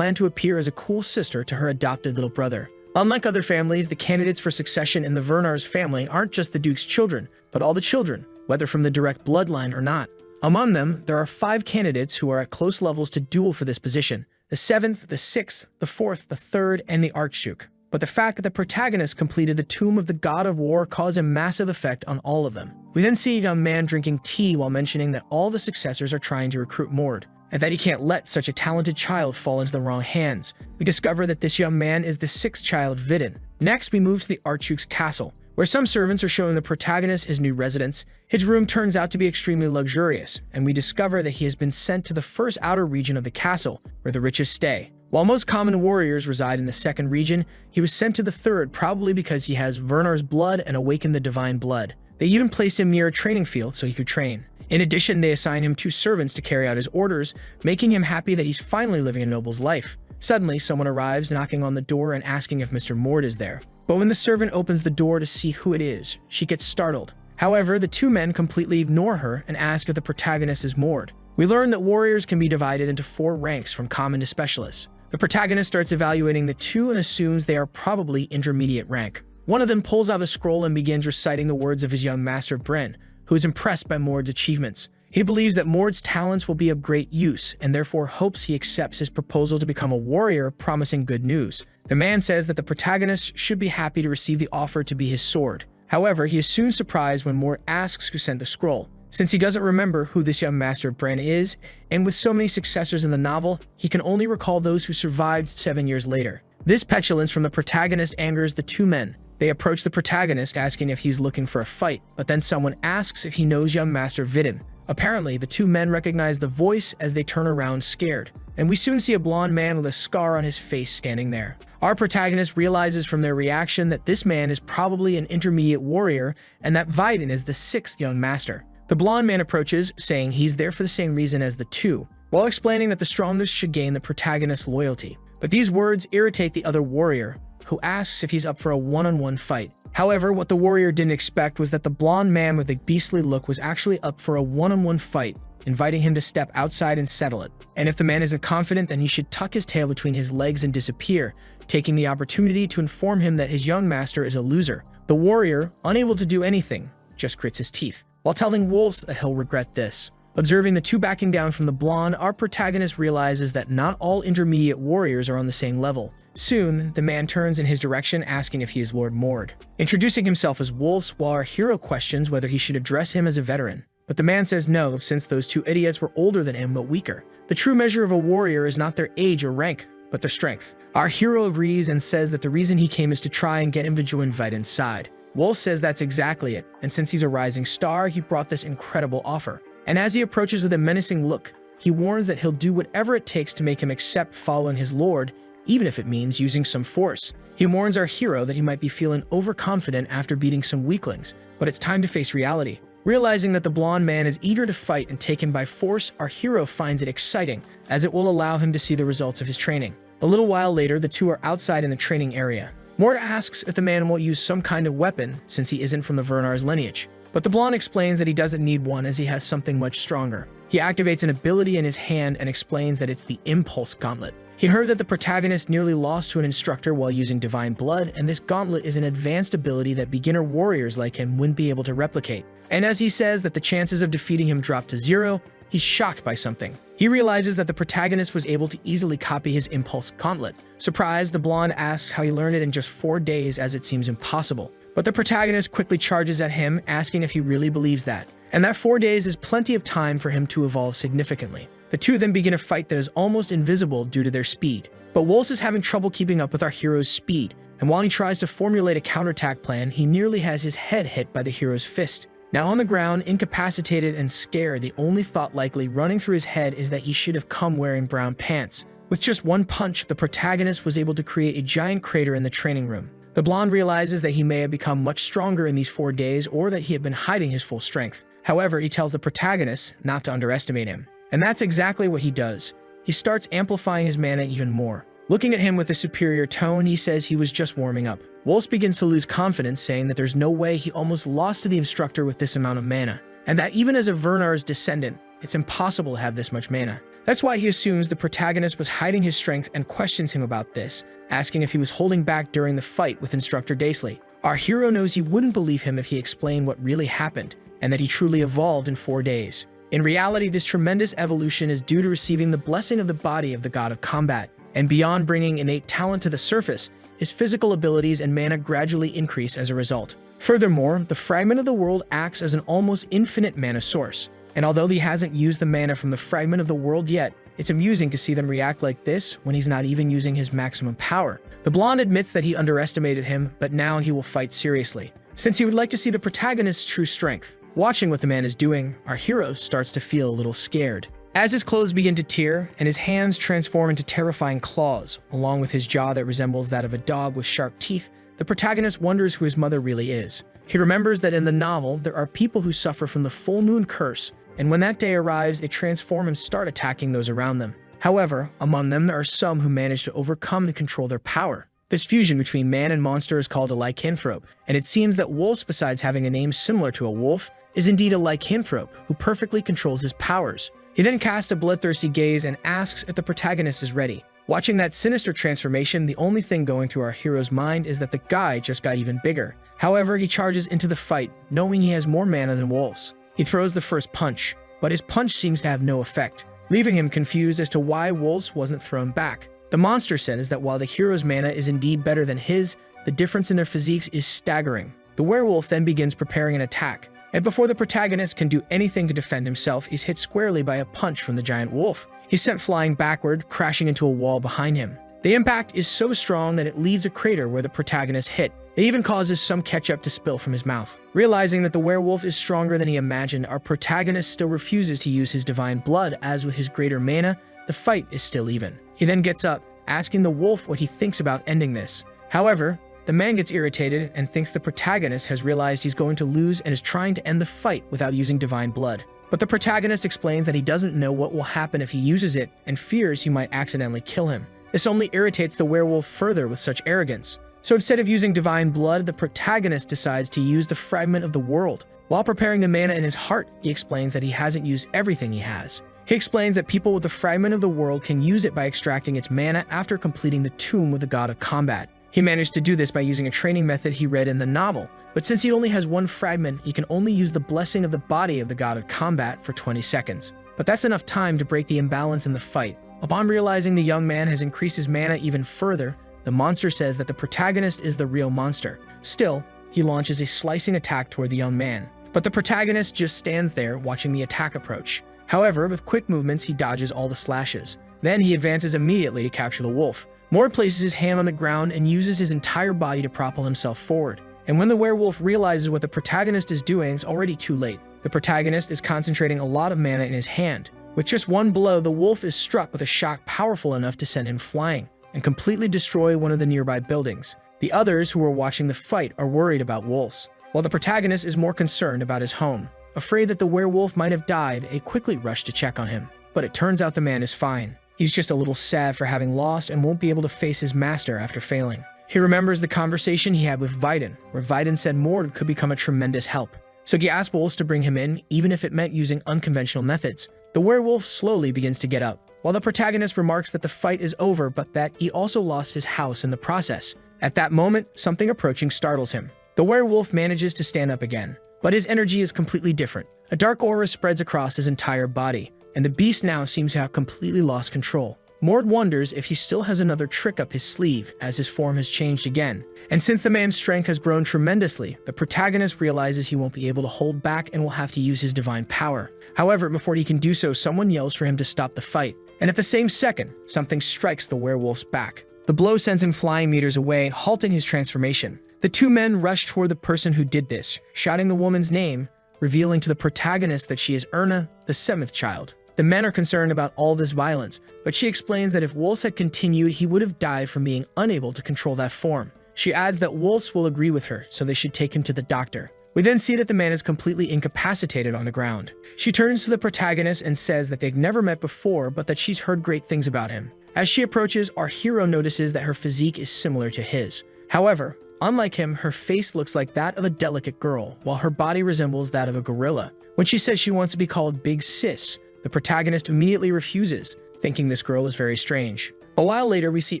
to appear as a cool sister to her adopted little brother. Unlike other families, the candidates for succession in the Wernher's family aren't just the Duke's children, but all the children, whether from the direct bloodline or not. Among them, there are 5 candidates who are at close levels to duel for this position: the 7th, the 6th, the 4th, the 3rd, and the Archduke. But the fact that the protagonist completed the Tomb of the God of War caused a massive effect on all of them. We then see a young man drinking tea while mentioning that all the successors are trying to recruit Mord, and that he can't let such a talented child fall into the wrong hands. We discover that this young man is the 6th child, Vidin. Next, we move to the Archduke's castle, where some servants are showing the protagonist his new residence. His room turns out to be extremely luxurious, and we discover that he has been sent to the first outer region of the castle, where the richest stay. While most common warriors reside in the 2nd region, he was sent to the 3rd, probably because he has Wernher's blood and awakened the divine blood. They even placed him near a training field so he could train. In addition, they assign him 2 servants to carry out his orders, making him happy that he's finally living a noble's life. Suddenly, someone arrives knocking on the door and asking if Mr. Mord is there. But when the servant opens the door to see who it is, she gets startled. However, the 2 men completely ignore her and ask if the protagonist is Mord. We learn that warriors can be divided into 4 ranks from common to specialists. The protagonist starts evaluating the 2 and assumes they are probably intermediate rank. One of them pulls out a scroll and begins reciting the words of his young master Bren, who is impressed by Mord's achievements. He believes that Mord's talents will be of great use and therefore hopes he accepts his proposal to become a warrior, promising good news. The man says that the protagonist should be happy to receive the offer to be his sword. However, he is soon surprised when Mord asks who sent the scroll, since he doesn't remember who this young master of Bran is, and with so many successors in the novel, he can only recall those who survived 7 years later. This petulance from the protagonist angers the two men. They approach the protagonist asking if he's looking for a fight, but then someone asks if he knows young Master Vidin. Apparently, the two men recognize the voice as they turn around scared, and we soon see a blonde man with a scar on his face standing there. Our protagonist realizes from their reaction that this man is probably an intermediate warrior and that Vidin is the 6th young master. The blonde man approaches, saying he's there for the same reason as the two, while explaining that the strongest should gain the protagonist's loyalty. But these words irritate the other warrior, who asks if he's up for a one-on-one fight. However, what the warrior didn't expect was that the blonde man with a beastly look was actually up for a one-on-one fight, inviting him to step outside and settle it. And if the man isn't confident, then he should tuck his tail between his legs and disappear, taking the opportunity to inform him that his young master is a loser. The warrior, unable to do anything, just grits his teeth, while telling Wolves that he'll regret this. Observing the two backing down from the blonde, our protagonist realizes that not all intermediate warriors are on the same level. Soon, the man turns in his direction asking if he is Lord Mord, introducing himself as Wolves, while our hero questions whether he should address him as a veteran. But the man says no, since those two idiots were older than him but weaker. The true measure of a warrior is not their age or rank, but their strength. Our hero agrees and says that the reason he came is to try and get him to join Vidin's side. Wolves says that's exactly it, and since he's a rising star, he brought this incredible offer. And as he approaches with a menacing look, he warns that he'll do whatever it takes to make him accept following his lord, even if it means using some force. He warns our hero that he might be feeling overconfident after beating some weaklings, but it's time to face reality. Realizing that the blonde man is eager to fight and take him by force, our hero finds it exciting, as it will allow him to see the results of his training. A little while later, the two are outside in the training area. Mord asks if the man will use some kind of weapon, since he isn't from the Vernar's lineage. But the blonde explains that he doesn't need one as he has something much stronger. He activates an ability in his hand and explains that it's the Impulse Gauntlet. He heard that the protagonist nearly lost to an instructor while using Divine Blood, and this gauntlet is an advanced ability that beginner warriors like him wouldn't be able to replicate. And as he says that the chances of defeating him drop to 0, he's shocked by something. He realizes that the protagonist was able to easily copy his Impulse Gauntlet. Surprised, the blonde asks how he learned it in just 4 days, as it seems impossible. But the protagonist quickly charges at him, asking if he really believes that, and that 4 days is plenty of time for him to evolve significantly. The two then begin a fight that is almost invisible due to their speed. But Wolves is having trouble keeping up with our hero's speed, and while he tries to formulate a counterattack plan, he nearly has his head hit by the hero's fist. Now on the ground, incapacitated and scared, the only thought likely running through his head is that he should have come wearing brown pants. With just one punch, the protagonist was able to create a giant crater in the training room. The blonde realizes that he may have become much stronger in these 4 days, or that he had been hiding his full strength. However, he tells the protagonist not to underestimate him. And that's exactly what he does. He starts amplifying his mana even more. Looking at him with a superior tone, he says he was just warming up. Wolves begins to lose confidence, saying that there's no way he almost lost to the instructor with this amount of mana, and that even as a Vernar's descendant, it's impossible to have this much mana. That's why he assumes the protagonist was hiding his strength and questions him about this, asking if he was holding back during the fight with Instructor Daisley. Our hero knows he wouldn't believe him if he explained what really happened, and that he truly evolved in 4 days. In reality, this tremendous evolution is due to receiving the blessing of the body of the god of combat, and beyond bringing innate talent to the surface, his physical abilities and mana gradually increase as a result. Furthermore, the Fragment of the World acts as an almost infinite mana source, and although he hasn't used the mana from the Fragment of the World yet, it's amusing to see them react like this when he's not even using his maximum power. The blonde admits that he underestimated him, but now he will fight seriously, since he would like to see the protagonist's true strength. Watching what the man is doing, our hero starts to feel a little scared. As his clothes begin to tear, and his hands transform into terrifying claws, along with his jaw that resembles that of a dog with sharp teeth, the protagonist wonders who his mother really is. He remembers that in the novel, there are people who suffer from the full moon curse, and when that day arrives, they transform and start attacking those around them. However, among them, there are some who manage to overcome and control their power. This fusion between man and monster is called a lycanthrope, and it seems that Wolves, besides having a name similar to a wolf, is indeed a lycanthrope who perfectly controls his powers. He then casts a bloodthirsty gaze and asks if the protagonist is ready. Watching that sinister transformation, the only thing going through our hero's mind is that the guy just got even bigger. However, he charges into the fight, knowing he has more mana than wolves. He throws the first punch, but his punch seems to have no effect, leaving him confused as to why Wolf's wasn't thrown back. The monster says that while the hero's mana is indeed better than his, the difference in their physiques is staggering. The werewolf then begins preparing an attack, and before the protagonist can do anything to defend himself, he's hit squarely by a punch from the giant wolf. He's sent flying backward, crashing into a wall behind him. The impact is so strong that it leaves a crater where the protagonist hit. It even causes some ketchup to spill from his mouth. Realizing that the werewolf is stronger than he imagined, our protagonist still refuses to use his divine blood, as with his greater mana, the fight is still even. He then gets up, asking the wolf what he thinks about ending this. However, the man gets irritated and thinks the protagonist has realized he's going to lose and is trying to end the fight without using divine blood. But the protagonist explains that he doesn't know what will happen if he uses it and fears he might accidentally kill him. This only irritates the werewolf further with such arrogance. So instead of using divine blood, the protagonist decides to use the fragment of the world. While preparing the mana in his heart, he explains that he hasn't used everything he has. He explains that people with the fragment of the world can use it by extracting its mana after completing the tomb with the god of combat. He managed to do this by using a training method he read in the novel, but since he only has one fragment, he can only use the blessing of the body of the god of combat for 20 seconds. But that's enough time to break the imbalance in the fight. Upon realizing the young man has increased his mana even further, the monster says that the protagonist is the real monster. Still, he launches a slicing attack toward the young man, but the protagonist just stands there watching the attack approach. However, with quick movements, he dodges all the slashes. Then he advances immediately to capture the wolf. Mord places his hand on the ground and uses his entire body to propel himself forward. And when the werewolf realizes what the protagonist is doing, it's already too late. The protagonist is concentrating a lot of mana in his hand. With just one blow, the wolf is struck with a shock powerful enough to send him flying and completely destroy one of the nearby buildings. The others who are watching the fight are worried about wolves, while the protagonist is more concerned about his home. Afraid that the werewolf might have died, they quickly rush to check on him. But it turns out the man is fine. He's just a little sad for having lost and won't be able to face his master after failing. He remembers the conversation he had with Vidin, where Vidin said Mord could become a tremendous help. So he asks Wolves to bring him in, even if it meant using unconventional methods. The werewolf slowly begins to get up, while the protagonist remarks that the fight is over but that he also lost his house in the process. At that moment, something approaching startles him. The werewolf manages to stand up again, but his energy is completely different. A dark aura spreads across his entire body, and the beast now seems to have completely lost control. Mord wonders if he still has another trick up his sleeve, as his form has changed again. And since the man's strength has grown tremendously, the protagonist realizes he won't be able to hold back and will have to use his divine power. However, before he can do so, someone yells for him to stop the fight. And at the same second, something strikes the werewolf's back. The blow sends him flying meters away, halting his transformation. The two men rush toward the person who did this, shouting the woman's name, revealing to the protagonist that she is Erna, the seventh child. The men are concerned about all this violence, but she explains that if Wolves had continued, he would have died from being unable to control that form. She adds that Wolves will agree with her, so they should take him to the doctor. We then see that the man is completely incapacitated on the ground. She turns to the protagonist and says that they've never met before, but that she's heard great things about him. As she approaches, our hero notices that her physique is similar to his. However, unlike him, her face looks like that of a delicate girl, while her body resembles that of a gorilla. When she says she wants to be called Big Sis, the protagonist immediately refuses, thinking this girl is very strange. A while later, we see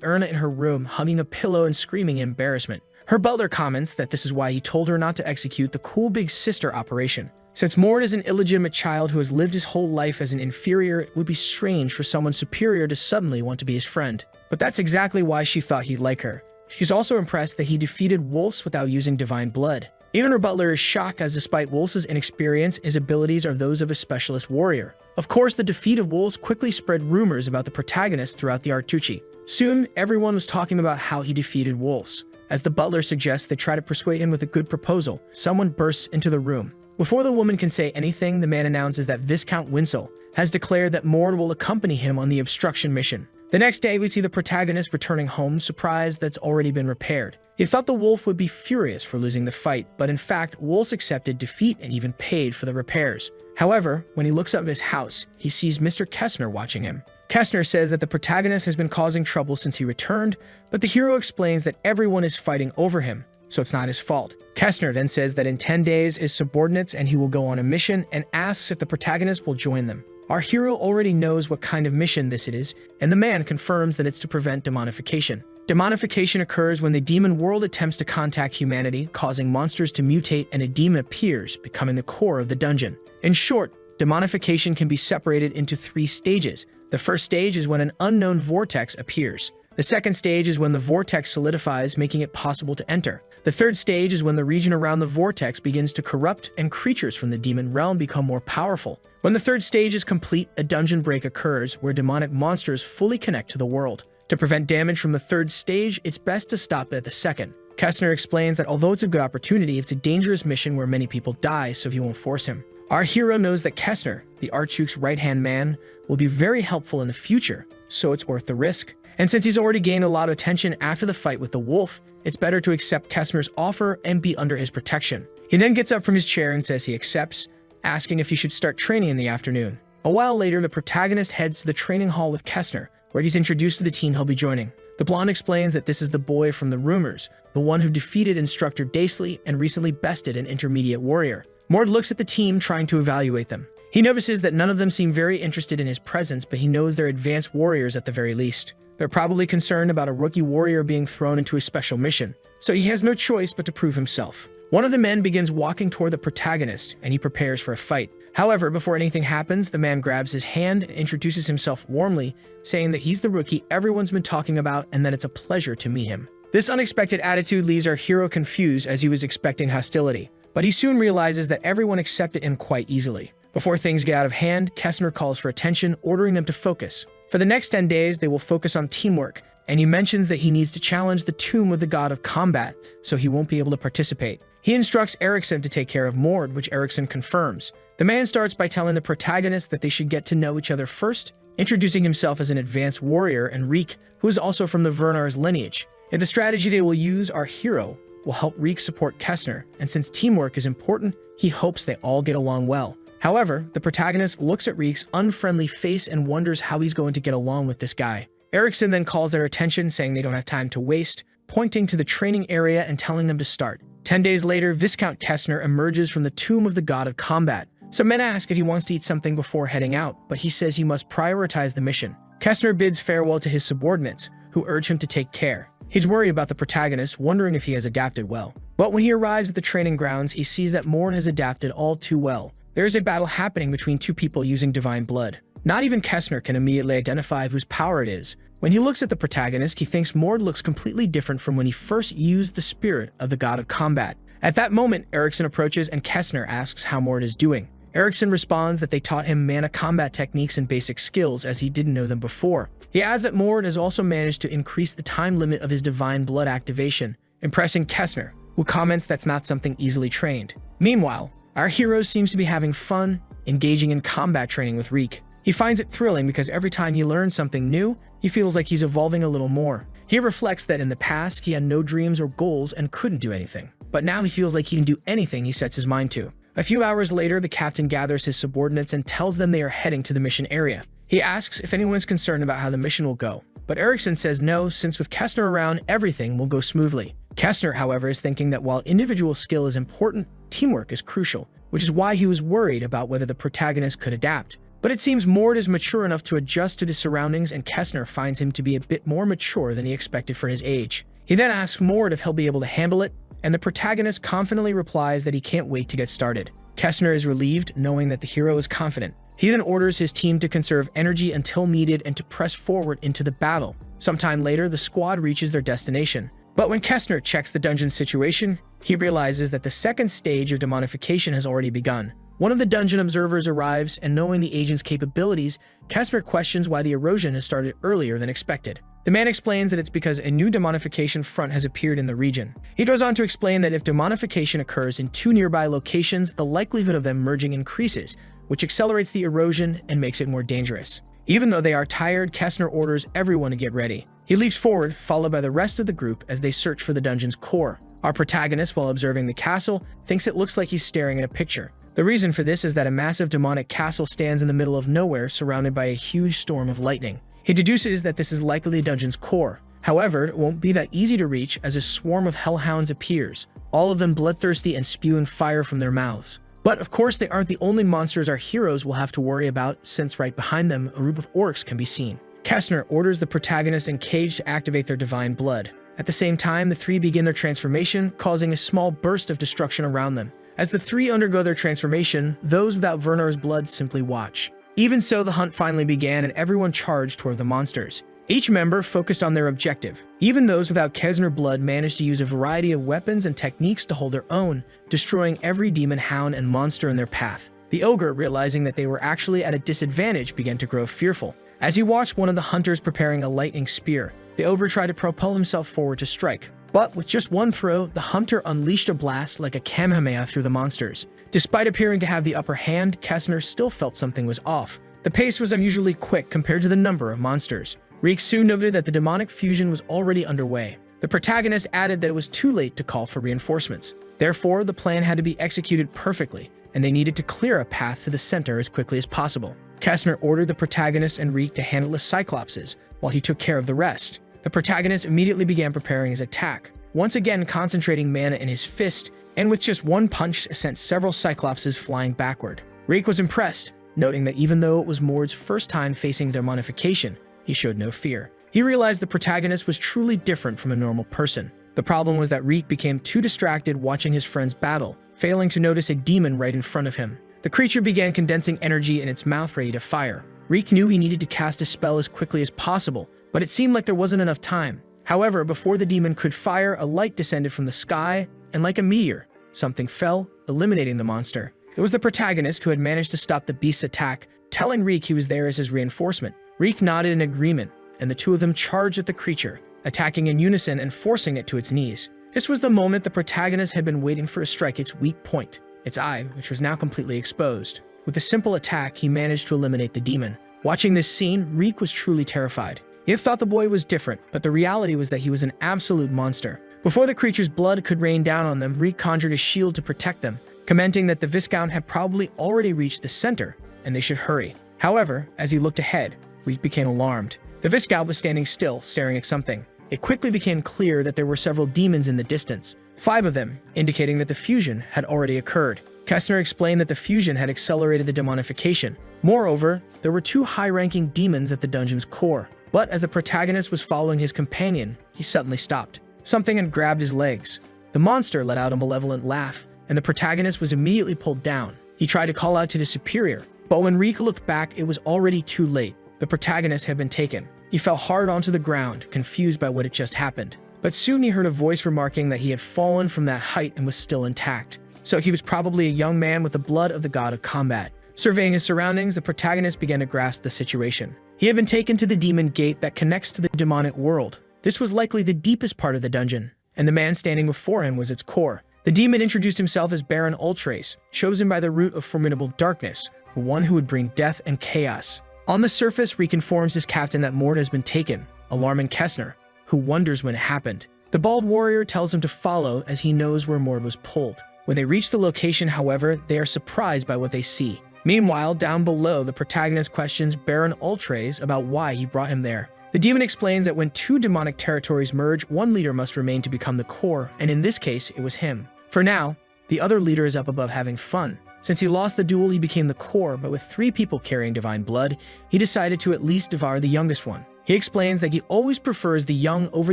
Erna in her room, hugging a pillow and screaming in embarrassment. Her butler comments that this is why he told her not to execute the cool big sister operation. Since Mord is an illegitimate child who has lived his whole life as an inferior, it would be strange for someone superior to suddenly want to be his friend. But that's exactly why she thought he'd like her. She's also impressed that he defeated Wolves without using divine blood. Even her butler is shocked, as despite Wolves' inexperience, his abilities are those of a specialist warrior. Of course, the defeat of Wolves quickly spread rumors about the protagonist throughout the Artucci. Soon, everyone was talking about how he defeated Wolves. As the butler suggests they try to persuade him with a good proposal, someone bursts into the room. Before the woman can say anything, the man announces that Viscount Winsel has declared that Mord will accompany him on the obstruction mission. The next day, we see the protagonist returning home, surprised that's already been repaired. He thought the wolf would be furious for losing the fight, but in fact, Wolves accepted defeat and even paid for the repairs. However, when he looks up at his house, he sees Mr. Kessner watching him. Kessner says that the protagonist has been causing trouble since he returned, but the hero explains that everyone is fighting over him, so it's not his fault. Kessner then says that in 10 days, his subordinates and he will go on a mission and asks if the protagonist will join them. Our hero already knows what kind of mission this it is, and the man confirms that it's to prevent demonification. Demonification occurs when the demon world attempts to contact humanity, causing monsters to mutate, and a demon appears, becoming the core of the dungeon. In short, demonification can be separated into 3 stages. The first stage is when an unknown vortex appears. The second stage is when the vortex solidifies, making it possible to enter. The third stage is when the region around the vortex begins to corrupt and creatures from the demon realm become more powerful. When the third stage is complete, a dungeon break occurs where demonic monsters fully connect to the world. To prevent damage from the third stage, it's best to stop at the second. Kestner explains that although it's a good opportunity, it's a dangerous mission where many people die, so he won't force him. Our hero knows that Kestner, the Archduke's right-hand man, will be very helpful in the future, so it's worth the risk. And since he's already gained a lot of attention after the fight with the wolf, it's better to accept Kestner's offer and be under his protection. He then gets up from his chair and says he accepts, asking if he should start training in the afternoon. A while later, the protagonist heads to the training hall with Kestner, where he's introduced to the team he'll be joining. The blonde explains that this is the boy from the rumors, the one who defeated instructor Daisley and recently bested an intermediate warrior. Mord looks at the team, trying to evaluate them. He notices that none of them seem very interested in his presence, but he knows they're advanced warriors at the very least. They're probably concerned about a rookie warrior being thrown into a special mission, so he has no choice but to prove himself. One of the men begins walking toward the protagonist, and he prepares for a fight. However, before anything happens, the man grabs his hand and introduces himself warmly, saying that he's the rookie everyone's been talking about and that it's a pleasure to meet him. This unexpected attitude leaves our hero confused, as he was expecting hostility, but he soon realizes that everyone accepted him quite easily. Before things get out of hand, Kestner calls for attention, ordering them to focus. For the next 10 days, they will focus on teamwork, and he mentions that he needs to challenge the tomb of the god of combat, so he won't be able to participate. He instructs Eriksson to take care of Mord, which Eriksson confirms. The man starts by telling the protagonist that they should get to know each other first, introducing himself as an advanced warrior, and Reek, who is also from the Vernar's lineage. In the strategy they will use, our hero will help Reek support Kestner, and since teamwork is important, he hopes they all get along well. However, the protagonist looks at Reek's unfriendly face and wonders how he's going to get along with this guy. Eriksson then calls their attention, saying they don't have time to waste, pointing to the training area and telling them to start. 10 days later, Viscount Kestner emerges from the tomb of the god of combat. Some men ask if he wants to eat something before heading out, but he says he must prioritize the mission. Kestner bids farewell to his subordinates, who urge him to take care. He's worried about the protagonist, wondering if he has adapted well. But when he arrives at the training grounds, he sees that Mord has adapted all too well. There is a battle happening between 2 people using divine blood. Not even Kestner can immediately identify whose power it is. When he looks at the protagonist, he thinks Mord looks completely different from when he first used the spirit of the god of combat. At that moment, Eriksson approaches and Kestner asks how Mord is doing. Eriksson responds that they taught him mana combat techniques and basic skills, as he didn't know them before. He adds that Mord has also managed to increase the time limit of his divine blood activation, impressing Kestner, who comments that's not something easily trained. Meanwhile, our hero seems to be having fun, engaging in combat training with Reek. He finds it thrilling because every time he learns something new, he feels like he's evolving a little more. He reflects that in the past, he had no dreams or goals and couldn't do anything. But now he feels like he can do anything he sets his mind to. A few hours later, the captain gathers his subordinates and tells them they are heading to the mission area. He asks if anyone is concerned about how the mission will go, but Eriksson says no, since with Kestner around, everything will go smoothly. Kestner, however, is thinking that while individual skill is important, teamwork is crucial, which is why he was worried about whether the protagonist could adapt. But it seems Mord is mature enough to adjust to the surroundings, and Kestner finds him to be a bit more mature than he expected for his age. He then asks Mord if he'll be able to handle it, and the protagonist confidently replies that he can't wait to get started. Kestner is relieved, knowing that the hero is confident. He then orders his team to conserve energy until needed and to press forward into the battle. Sometime later, the squad reaches their destination. But when Kestner checks the dungeon situation, he realizes that the second stage of demonification has already begun. One of the dungeon observers arrives, and knowing the agent's capabilities, Kestner questions why the erosion has started earlier than expected. The man explains that it's because a new demonification front has appeared in the region. He goes on to explain that if demonification occurs in 2 nearby locations, the likelihood of them merging increases, which accelerates the erosion and makes it more dangerous. Even though they are tired, Kestner orders everyone to get ready. He leaps forward, followed by the rest of the group as they search for the dungeon's core. Our protagonist, while observing the castle, thinks it looks like he's staring at a picture. The reason for this is that a massive demonic castle stands in the middle of nowhere, surrounded by a huge storm of lightning. He deduces that this is likely the dungeon's core. However, it won't be that easy to reach, as a swarm of hellhounds appears, all of them bloodthirsty and spewing fire from their mouths. But of course, they aren't the only monsters our heroes will have to worry about, since right behind them, a group of orcs can be seen. Kestner orders the protagonist and Cage to activate their divine blood. At the same time, the three begin their transformation, causing a small burst of destruction around them. As the three undergo their transformation, those without Vernar's blood simply watch. Even so, the hunt finally began and everyone charged toward the monsters. Each member focused on their objective. Even those without Kestner blood managed to use a variety of weapons and techniques to hold their own, destroying every demon, hound, and monster in their path. The ogre, realizing that they were actually at a disadvantage, began to grow fearful. As he watched one of the hunters preparing a lightning spear, the ogre tried to propel himself forward to strike. But with just one throw, the hunter unleashed a blast like a Kamehameha through the monsters. Despite appearing to have the upper hand, Kestner still felt something was off. The pace was unusually quick compared to the number of monsters. Reek soon noted that the demonic fusion was already underway. The protagonist added that it was too late to call for reinforcements. Therefore, the plan had to be executed perfectly, and they needed to clear a path to the center as quickly as possible. Kestner ordered the protagonist and Reek to handle the Cyclopses, while he took care of the rest. The protagonist immediately began preparing his attack, once again concentrating mana in his fist, and with just one punch sent several Cyclopses flying backward. Reek was impressed, noting that even though it was Mord's first time facing demonification, he showed no fear. He realized the protagonist was truly different from a normal person. The problem was that Reek became too distracted watching his friends battle, failing to notice a demon right in front of him. The creature began condensing energy in its mouth, ready to fire. Reek knew he needed to cast a spell as quickly as possible, but it seemed like there wasn't enough time. However, before the demon could fire, a light descended from the sky, and like a meteor, something fell, eliminating the monster. It was the protagonist who had managed to stop the beast's attack, telling Reek he was there as his reinforcement. Reek nodded in agreement, and the two of them charged at the creature, attacking in unison and forcing it to its knees. This was the moment the protagonist had been waiting for to strike its weak point, its eye, which was now completely exposed. With a simple attack, he managed to eliminate the demon. Watching this scene, Reek was truly terrified. He had thought the boy was different, but the reality was that he was an absolute monster. Before the creature's blood could rain down on them, Reek conjured a shield to protect them, commenting that the Viscount had probably already reached the center, and they should hurry. However, as he looked ahead, Reek became alarmed. The Viscount was standing still, staring at something. It quickly became clear that there were several demons in the distance, 5 of them, indicating that the fusion had already occurred. Kestner explained that the fusion had accelerated the demonification. Moreover, there were 2 high-ranking demons at the dungeon's core. But as the protagonist was following his companion, he suddenly stopped. Something had grabbed his legs. The monster let out a malevolent laugh, and the protagonist was immediately pulled down. He tried to call out to his superior, but when Reek looked back, it was already too late. The protagonist had been taken. He fell hard onto the ground, confused by what had just happened. But soon he heard a voice remarking that he had fallen from that height and was still intact. So he was probably a young man with the blood of the god of combat. Surveying his surroundings, the protagonist began to grasp the situation. He had been taken to the demon gate that connects to the demonic world. This was likely the deepest part of the dungeon, and the man standing before him was its core. The demon introduced himself as Baron Ultrace, chosen by the root of formidable darkness, the one who would bring death and chaos. On the surface, Reek informs his captain that Mord has been taken, alarming Kestner, who wonders when it happened. The bald warrior tells him to follow as he knows where Mord was pulled. When they reach the location, however, they are surprised by what they see. Meanwhile, down below, the protagonist questions Baron Ultrace about why he brought him there. The demon explains that when 2 demonic territories merge, one leader must remain to become the core, and in this case, it was him. For now, the other leader is up above having fun. Since he lost the duel, he became the core, but with 3 people carrying divine blood, he decided to at least devour the youngest one. He explains that he always prefers the young over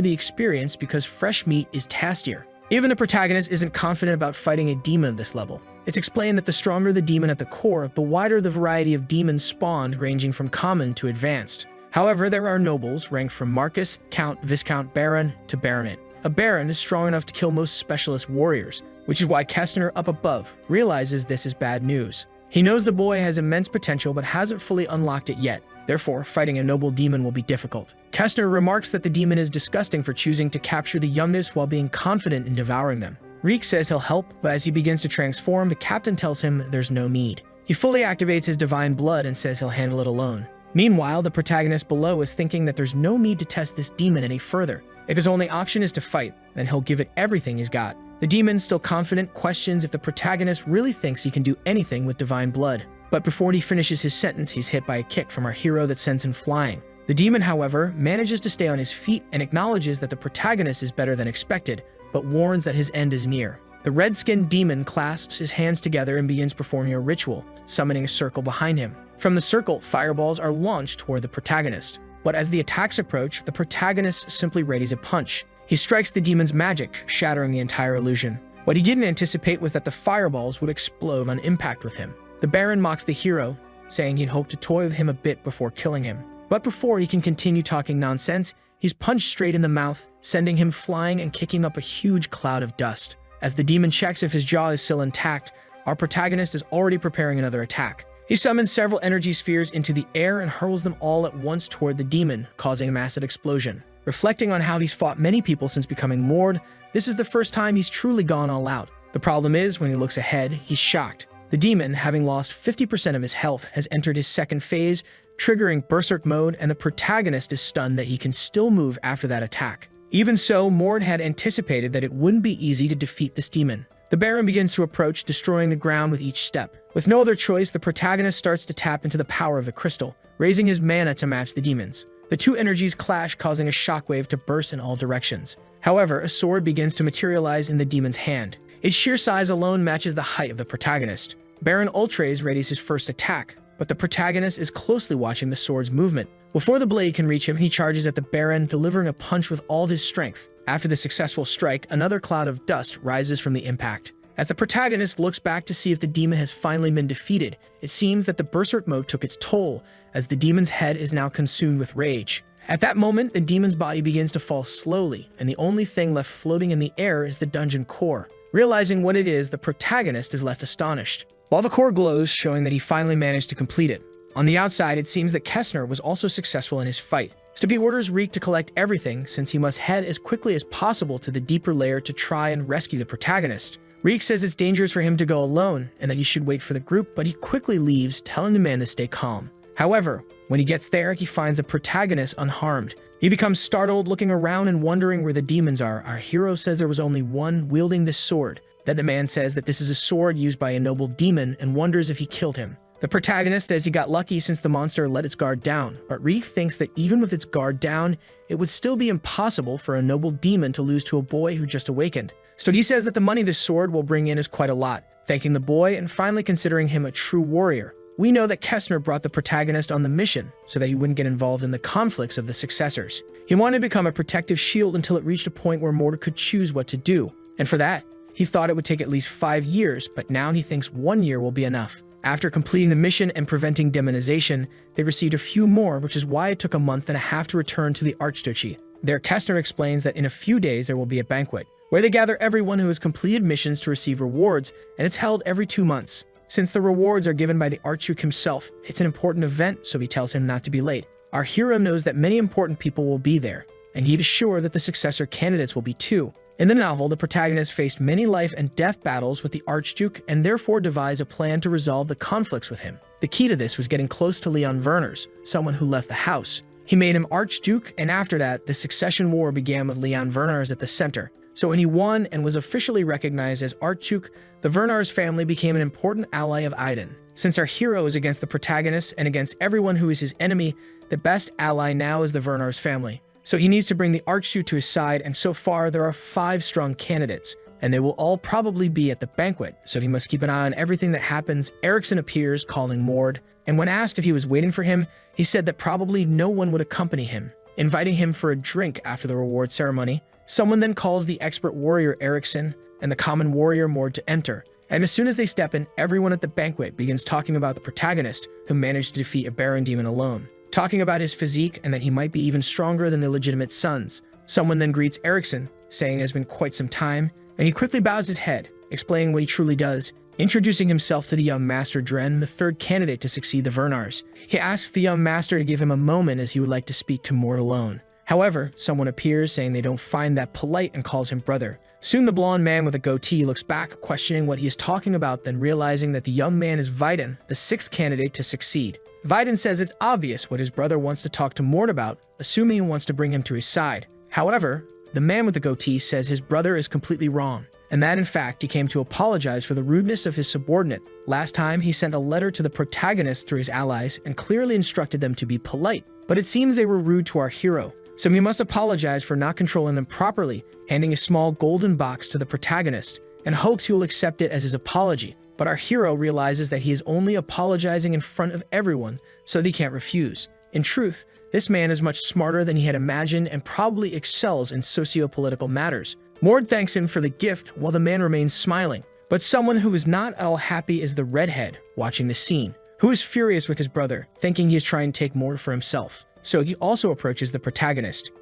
the experienced because fresh meat is tastier. Even the protagonist isn't confident about fighting a demon of this level. It's explained that the stronger the demon at the core, the wider the variety of demons spawned, ranging from common to advanced. However, there are nobles ranked from Marquis, Count, Viscount, Baron to Baronet. A Baron is strong enough to kill most specialist warriors, which is why Kestner, up above, realizes this is bad news. He knows the boy has immense potential but hasn't fully unlocked it yet. Therefore, fighting a noble demon will be difficult. Kestner remarks that the demon is disgusting for choosing to capture the youngest while being confident in devouring them. Reek says he'll help, but as he begins to transform, the captain tells him there's no need. He fully activates his divine blood and says he'll handle it alone. Meanwhile, the protagonist below is thinking that there's no need to test this demon any further. If his only option is to fight, then he'll give it everything he's got. The demon, still confident, questions if the protagonist really thinks he can do anything with divine blood. But before he finishes his sentence, he's hit by a kick from our hero that sends him flying. The demon, however, manages to stay on his feet and acknowledges that the protagonist is better than expected, but warns that his end is near. The red-skinned demon clasps his hands together and begins performing a ritual, summoning a circle behind him. From the circle, fireballs are launched toward the protagonist. But as the attacks approach, the protagonist simply readies a punch. He strikes the demon's magic, shattering the entire illusion. What he didn't anticipate was that the fireballs would explode on impact with him. The Baron mocks the hero, saying he'd hoped to toy with him a bit before killing him. But before he can continue talking nonsense, he's punched straight in the mouth, sending him flying and kicking up a huge cloud of dust. As the demon checks if his jaw is still intact, our protagonist is already preparing another attack. He summons several energy spheres into the air and hurls them all at once toward the demon, causing a massive explosion. Reflecting on how he's fought many people since becoming Mord, this is the first time he's truly gone all out. The problem is, when he looks ahead, he's shocked. The demon, having lost 50% of his health, has entered his second phase, triggering Berserk mode, and the protagonist is stunned that he can still move after that attack. Even so, Mord had anticipated that it wouldn't be easy to defeat this demon. The Baron begins to approach, destroying the ground with each step. With no other choice, the protagonist starts to tap into the power of the crystal, raising his mana to match the demon's. The two energies clash, causing a shockwave to burst in all directions. However, a sword begins to materialize in the demon's hand. Its sheer size alone matches the height of the protagonist. Baron Ultraze readies his first attack, but the protagonist is closely watching the sword's movement. Before the blade can reach him, he charges at the Baron, delivering a punch with all his strength. After the successful strike, another cloud of dust rises from the impact. As the protagonist looks back to see if the demon has finally been defeated, it seems that the Berserk mode took its toll, as the demon's head is now consumed with rage. At that moment, the demon's body begins to fall slowly, and the only thing left floating in the air is the dungeon core. Realizing what it is, the protagonist is left astonished, while the core glows, showing that he finally managed to complete it. On the outside, it seems that Kessner was also successful in his fight. Stippy orders Reek to collect everything, since he must head as quickly as possible to the deeper layer to try and rescue the protagonist. Reek says it's dangerous for him to go alone, and that he should wait for the group, but he quickly leaves, telling the man to stay calm. However, when he gets there, he finds the protagonist unharmed. He becomes startled, looking around and wondering where the demons are. Our hero says there was only one wielding this sword. Then the man says that this is a sword used by a noble demon and wonders if he killed him. The protagonist says he got lucky since the monster let its guard down, but Reek thinks that even with its guard down, it would still be impossible for a noble demon to lose to a boy who just awakened. So he says that the money this sword will bring in is quite a lot, thanking the boy and finally considering him a true warrior. We know that Kessner brought the protagonist on the mission so that he wouldn't get involved in the conflicts of the successors. He wanted to become a protective shield until it reached a point where Mordor could choose what to do, and for that, he thought it would take at least 5 years, but now he thinks 1 year will be enough. After completing the mission and preventing demonization, they received a few more, which is why it took a month and a half to return to the Archduchy. There, Kessner explains that in a few days there will be a banquet, where they gather everyone who has completed missions to receive rewards, and it's held every 2 months. Since the rewards are given by the Archduke himself, it's an important event, so he tells him not to be late. Our hero knows that many important people will be there, and he is sure that the successor candidates will be too. In the novel, the protagonist faced many life and death battles with the Archduke and therefore devised a plan to resolve the conflicts with him. The key to this was getting close to Leon Werners, someone who left the house. He made him Archduke, and after that, the succession war began with Leon Werners at the center. So when he won and was officially recognized as Archduke, the Werners family became an important ally of Aiden. Since our hero is against the protagonist and against everyone who is his enemy, the best ally now is the Werners family. So he needs to bring the Archduke to his side, and so far there are 5 strong candidates, and they will all probably be at the banquet, so he must keep an eye on everything that happens. Erickson appears, calling Mord, and when asked if he was waiting for him, he said that probably no one would accompany him, inviting him for a drink after the reward ceremony. Someone then calls the expert warrior Erickson and the common warrior Mord to enter, and as soon as they step in, everyone at the banquet begins talking about the protagonist who managed to defeat a Baron demon alone, talking about his physique and that he might be even stronger than the legitimate sons. Someone then greets Erickson, saying it has been quite some time, and he quickly bows his head, explaining what he truly does, introducing himself to the young master Dren, the 3rd candidate to succeed the Werners. He asks the young master to give him a moment as he would like to speak to Mord alone. However, someone appears saying they don't find that polite and calls him brother. Soon the blonde man with a goatee looks back, questioning what he is talking about, then realizing that the young man is Vidin, the 6th candidate to succeed. Vidin says it's obvious what his brother wants to talk to Mord about, assuming he wants to bring him to his side. However, the man with the goatee says his brother is completely wrong, and that in fact he came to apologize for the rudeness of his subordinate. Last time, he sent a letter to the protagonist through his allies and clearly instructed them to be polite, but it seems they were rude to our hero. So he must apologize for not controlling them properly, handing a small golden box to the protagonist. and hopes he will accept it as his apology. But our hero realizes that he is only apologizing in front of everyone, so that he can't refuse. In truth, this man is much smarter than he had imagined and probably excels in socio-political matters. Mord thanks him for the gift while the man remains smiling. But someone who is not at all happy is the redhead watching the scene, who is furious with his brother, thinking he is trying to take Mord for himself. So he also approaches the protagonist,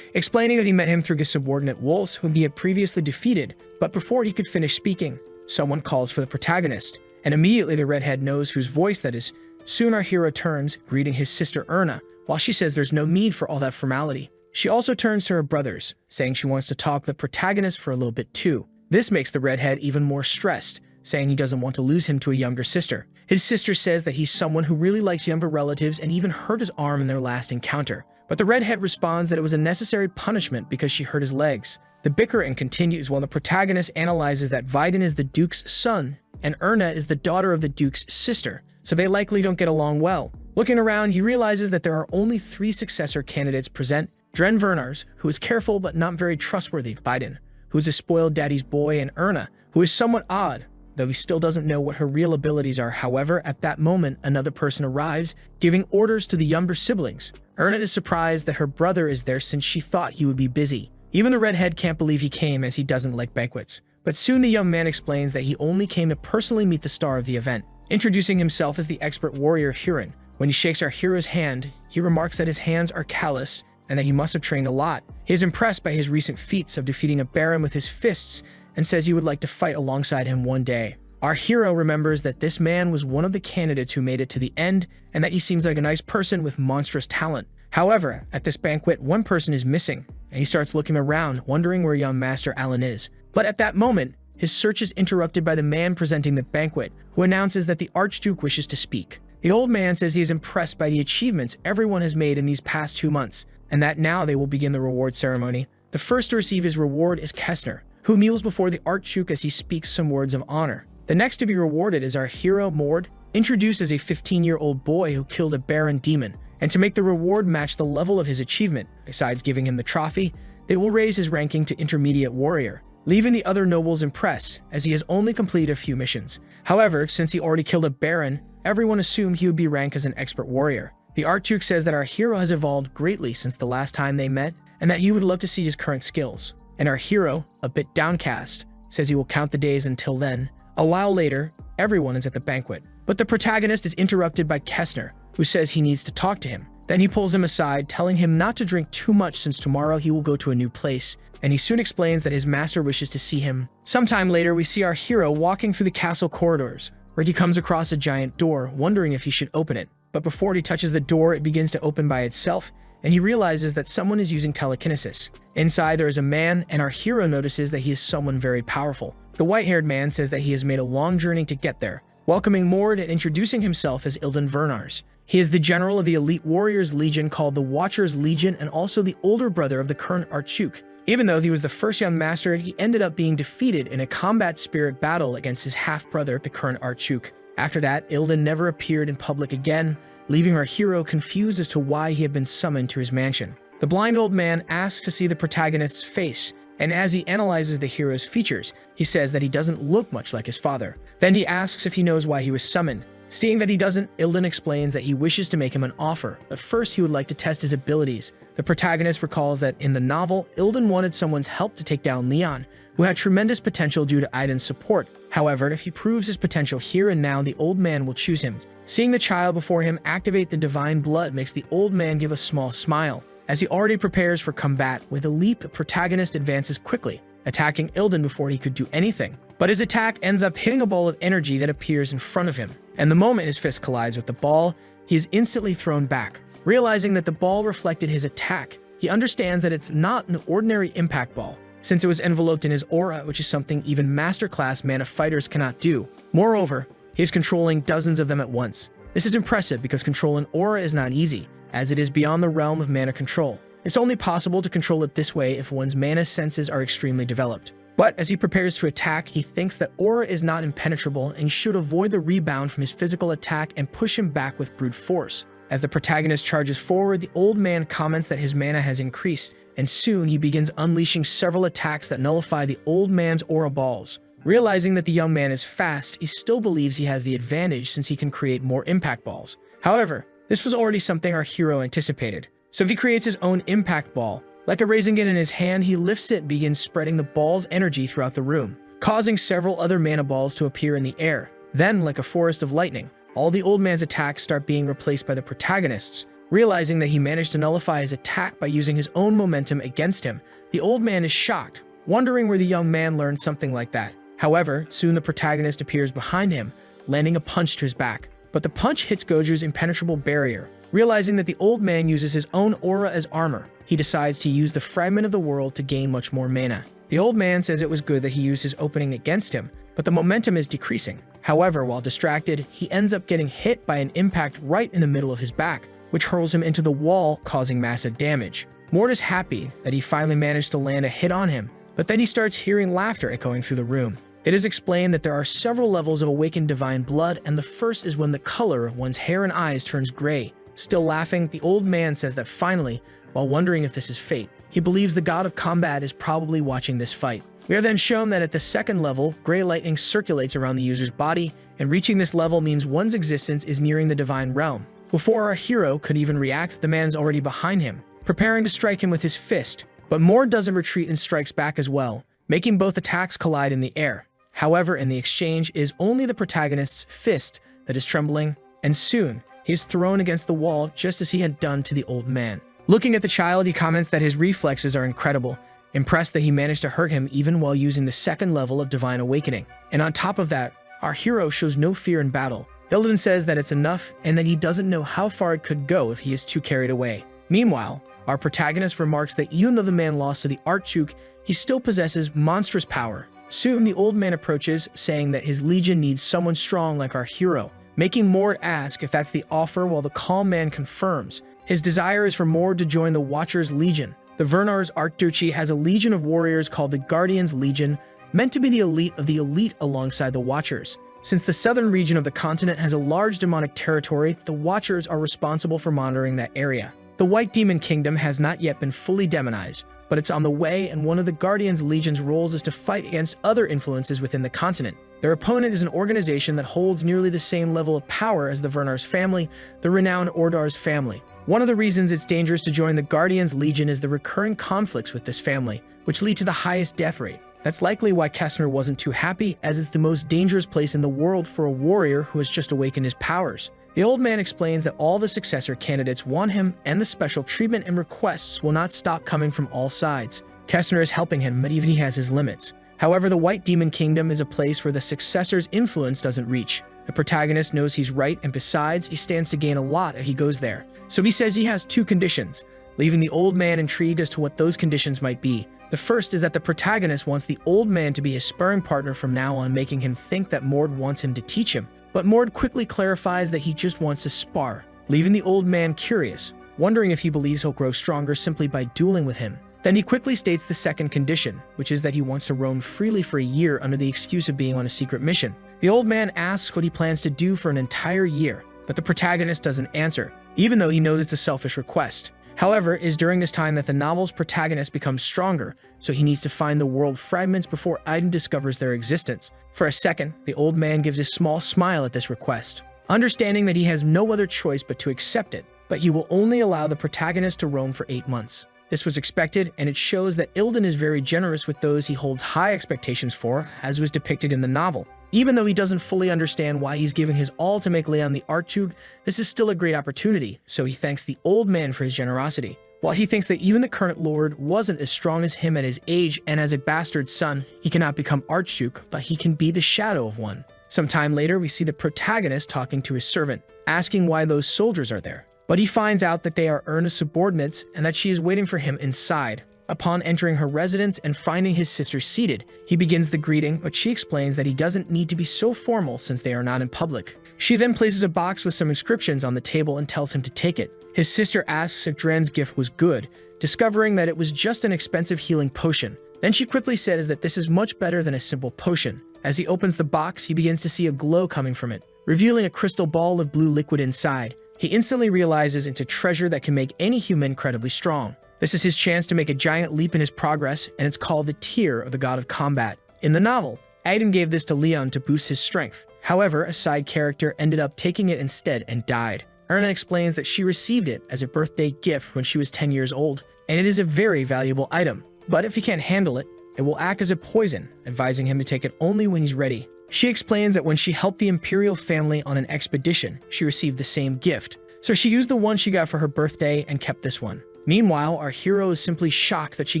explaining that he met him through his subordinate wolves whom he had previously defeated. But before he could finish speaking, someone calls for the protagonist, and immediately the redhead knows whose voice that is. Soon our hero turns, greeting his sister Erna, while she says there's no need for all that formality. She also turns to her brothers, saying she wants to talk the protagonist for a little bit too. This makes the redhead even more stressed, saying he doesn't want to lose him to a younger sister. His sister says that he's someone who really likes younger relatives and even hurt his arm in their last encounter. But the redhead responds that it was a necessary punishment because she hurt his legs. The bickering continues while the protagonist analyzes that Vidin is the Duke's son and Erna is the daughter of the Duke's sister, so they likely don't get along well. Looking around, he realizes that there are only 3 successor candidates present: Dren Vernars, who is careful but not very trustworthy, Vidin, who is a spoiled daddy's boy, and Erna, who is somewhat odd, though he still doesn't know what her real abilities are. However, at that moment, another person arrives, giving orders to the younger siblings. Erna is surprised that her brother is there since she thought he would be busy. Even the redhead can't believe he came, as he doesn't like banquets. But soon the young man explains that he only came to personally meet the star of the event, introducing himself as the expert warrior Huron. When he shakes our hero's hand, he remarks that his hands are callous and that he must have trained a lot. He is impressed by his recent feats of defeating a baron with his fists and says he would like to fight alongside him one day. Our hero remembers that this man was one of the candidates who made it to the end and that he seems like a nice person with monstrous talent. However, at this banquet, one person is missing, and he starts looking around, wondering where young Master Alan is. But at that moment, his search is interrupted by the man presenting the banquet, who announces that the Archduke wishes to speak. The old man says he is impressed by the achievements everyone has made in these past 2 months, and that now they will begin the reward ceremony. The first to receive his reward is Kessner, who kneels before the Archduke as he speaks some words of honor. The next to be rewarded is our hero Mord, introduced as a 15-year-old boy who killed a baron demon, and to make the reward match the level of his achievement, besides giving him the trophy, they will raise his ranking to intermediate warrior, leaving the other nobles impressed, as he has only completed a few missions. However, since he already killed a baron, everyone assumed he would be ranked as an expert warrior. The Archduke says that our hero has evolved greatly since the last time they met, and that he would love to see his current skills. And our hero, a bit downcast, says he will count the days until then. A while later, everyone is at the banquet, but the protagonist is interrupted by Kessner, who says he needs to talk to him. Then he pulls him aside, telling him not to drink too much since tomorrow he will go to a new place, and he soon explains that his master wishes to see him. Sometime later, we see our hero walking through the castle corridors, where he comes across a giant door, wondering if he should open it. But before he touches the door, it begins to open by itself, and he realizes that someone is using telekinesis. Inside, there is a man, and our hero notices that he is someone very powerful. The white-haired man says that he has made a long journey to get there, welcoming Mord and introducing himself as Ilden Vernars. He is the general of the elite warriors legion called the Watchers Legion and also the older brother of the current Archduke. Even though he was the first young master, he ended up being defeated in a combat spirit battle against his half-brother, the current Archduke. After that, Ilden never appeared in public again, leaving our hero confused as to why he had been summoned to his mansion. The blind old man asks to see the protagonist's face, and as he analyzes the hero's features, he says that he doesn't look much like his father. Then he asks if he knows why he was summoned. Seeing that he doesn't, Ilden explains that he wishes to make him an offer, but first he would like to test his abilities. The protagonist recalls that in the novel, Ilden wanted someone's help to take down Leon, who had tremendous potential due to Aiden's support. However, if he proves his potential here and now, the old man will choose him. Seeing the child before him activate the divine blood makes the old man give a small smile. As he already prepares for combat, with a leap, the protagonist advances quickly, attacking Ilden before he could do anything. But his attack ends up hitting a ball of energy that appears in front of him, and the moment his fist collides with the ball, he is instantly thrown back. Realizing that the ball reflected his attack, he understands that it's not an ordinary impact ball, since it was enveloped in his aura, which is something even master-class mana fighters cannot do. Moreover, he is controlling dozens of them at once. This is impressive because controlling aura is not easy, as it is beyond the realm of mana control. It's only possible to control it this way if one's mana senses are extremely developed. But as he prepares to attack, he thinks that aura is not impenetrable and should avoid the rebound from his physical attack and push him back with brute force. As the protagonist charges forward, the old man comments that his mana has increased, and soon he begins unleashing several attacks that nullify the old man's aura balls. Realizing that the young man is fast, he still believes he has the advantage since he can create more impact balls. However, this was already something our hero anticipated. So if he creates his own impact ball, like raising it in his hand, he lifts it and begins spreading the ball's energy throughout the room, causing several other mana balls to appear in the air. Then, like a forest of lightning, all the old man's attacks start being replaced by the protagonist's. Realizing that he managed to nullify his attack by using his own momentum against him, the old man is shocked, wondering where the young man learned something like that. However, soon the protagonist appears behind him, landing a punch to his back. But the punch hits Goju's impenetrable barrier. Realizing that the old man uses his own aura as armor, he decides to use the fragment of the world to gain much more mana. The old man says it was good that he used his opening against him, but the momentum is decreasing. However, while distracted, he ends up getting hit by an impact right in the middle of his back, which hurls him into the wall, causing massive damage. Mord is happy that he finally managed to land a hit on him, but then he starts hearing laughter echoing through the room. It is explained that there are several levels of awakened divine blood, and the first is when the color of one's hair and eyes turns gray. Still laughing, the old man says that finally, while wondering if this is fate, he believes the god of combat is probably watching this fight. We are then shown that at the second level, gray lightning circulates around the user's body, and reaching this level means one's existence is nearing the divine realm. Before our hero could even react, the man's already behind him, preparing to strike him with his fist. But Mord doesn't retreat and strikes back as well, making both attacks collide in the air. However, in the exchange is only the protagonist's fist that is trembling, and soon he is thrown against the wall just as he had done to the old man. Looking at the child, he comments that his reflexes are incredible, impressed that he managed to hurt him even while using the second level of Divine Awakening. And on top of that, our hero shows no fear in battle. Ilden says that it's enough and that he doesn't know how far it could go if he is too carried away. Meanwhile, our protagonist remarks that even though the man lost to the Archduke, he still possesses monstrous power. Soon, the old man approaches, saying that his legion needs someone strong like our hero, making Mord ask if that's the offer while the calm man confirms. His desire is for Mord to join the Watcher's Legion. The Vernar's Archduchy has a legion of warriors called the Guardians Legion, meant to be the elite of the elite alongside the Watchers. Since the southern region of the continent has a large demonic territory, the Watchers are responsible for monitoring that area. The White Demon Kingdom has not yet been fully demonized, but it's on the way, and one of the Guardians Legion's roles is to fight against other influences within the continent. Their opponent is an organization that holds nearly the same level of power as the Vernar's family, the renowned Ordar's family. One of the reasons it's dangerous to join the Guardians Legion is the recurring conflicts with this family, which lead to the highest death rate. That's likely why Kessner wasn't too happy, as it's the most dangerous place in the world for a warrior who has just awakened his powers. The old man explains that all the successor candidates want him, and the special treatment and requests will not stop coming from all sides. Kessner is helping him, but even he has his limits. However, the White Demon Kingdom is a place where the successor's influence doesn't reach. The protagonist knows he's right, and besides, he stands to gain a lot if he goes there. So he says he has two conditions, leaving the old man intrigued as to what those conditions might be. The first is that the protagonist wants the old man to be his sparring partner from now on, making him think that Mord wants him to teach him. But Mord quickly clarifies that he just wants to spar, leaving the old man curious, wondering if he believes he'll grow stronger simply by dueling with him. Then he quickly states the second condition, which is that he wants to roam freely for a year under the excuse of being on a secret mission. The old man asks what he plans to do for an entire year, but the protagonist doesn't answer, even though he knows it's a selfish request. However, it is during this time that the novel's protagonist becomes stronger, so he needs to find the world fragments before Aiden discovers their existence. For a second, the old man gives a small smile at this request, understanding that he has no other choice but to accept it, but he will only allow the protagonist to roam for 8 months. This was expected, and it shows that Ilden is very generous with those he holds high expectations for, as was depicted in the novel. Even though he doesn't fully understand why he's giving his all to make Leon the Archduke, this is still a great opportunity, so he thanks the old man for his generosity. While he thinks that even the current lord wasn't as strong as him at his age, and as a bastard son, he cannot become Archduke, but he can be the shadow of one. Sometime later, we see the protagonist talking to his servant, asking why those soldiers are there. But he finds out that they are earnest subordinates and that she is waiting for him inside. Upon entering her residence and finding his sister seated, he begins the greeting, but she explains that he doesn't need to be so formal since they are not in public. She then places a box with some inscriptions on the table and tells him to take it. His sister asks if Dran's gift was good, discovering that it was just an expensive healing potion. Then she quickly says that this is much better than a simple potion. As he opens the box, he begins to see a glow coming from it, revealing a crystal ball of blue liquid inside. He instantly realizes it's a treasure that can make any human incredibly strong. This is his chance to make a giant leap in his progress, and it's called the Tear of the God of Combat. In the novel, Aiden gave this to Leon to boost his strength. However, a side character ended up taking it instead and died. Erna explains that she received it as a birthday gift when she was 10 years old, and it is a very valuable item. But if he can't handle it, it will act as a poison, advising him to take it only when he's ready. She explains that when she helped the Imperial family on an expedition, she received the same gift. So she used the one she got for her birthday and kept this one. Meanwhile, our hero is simply shocked that she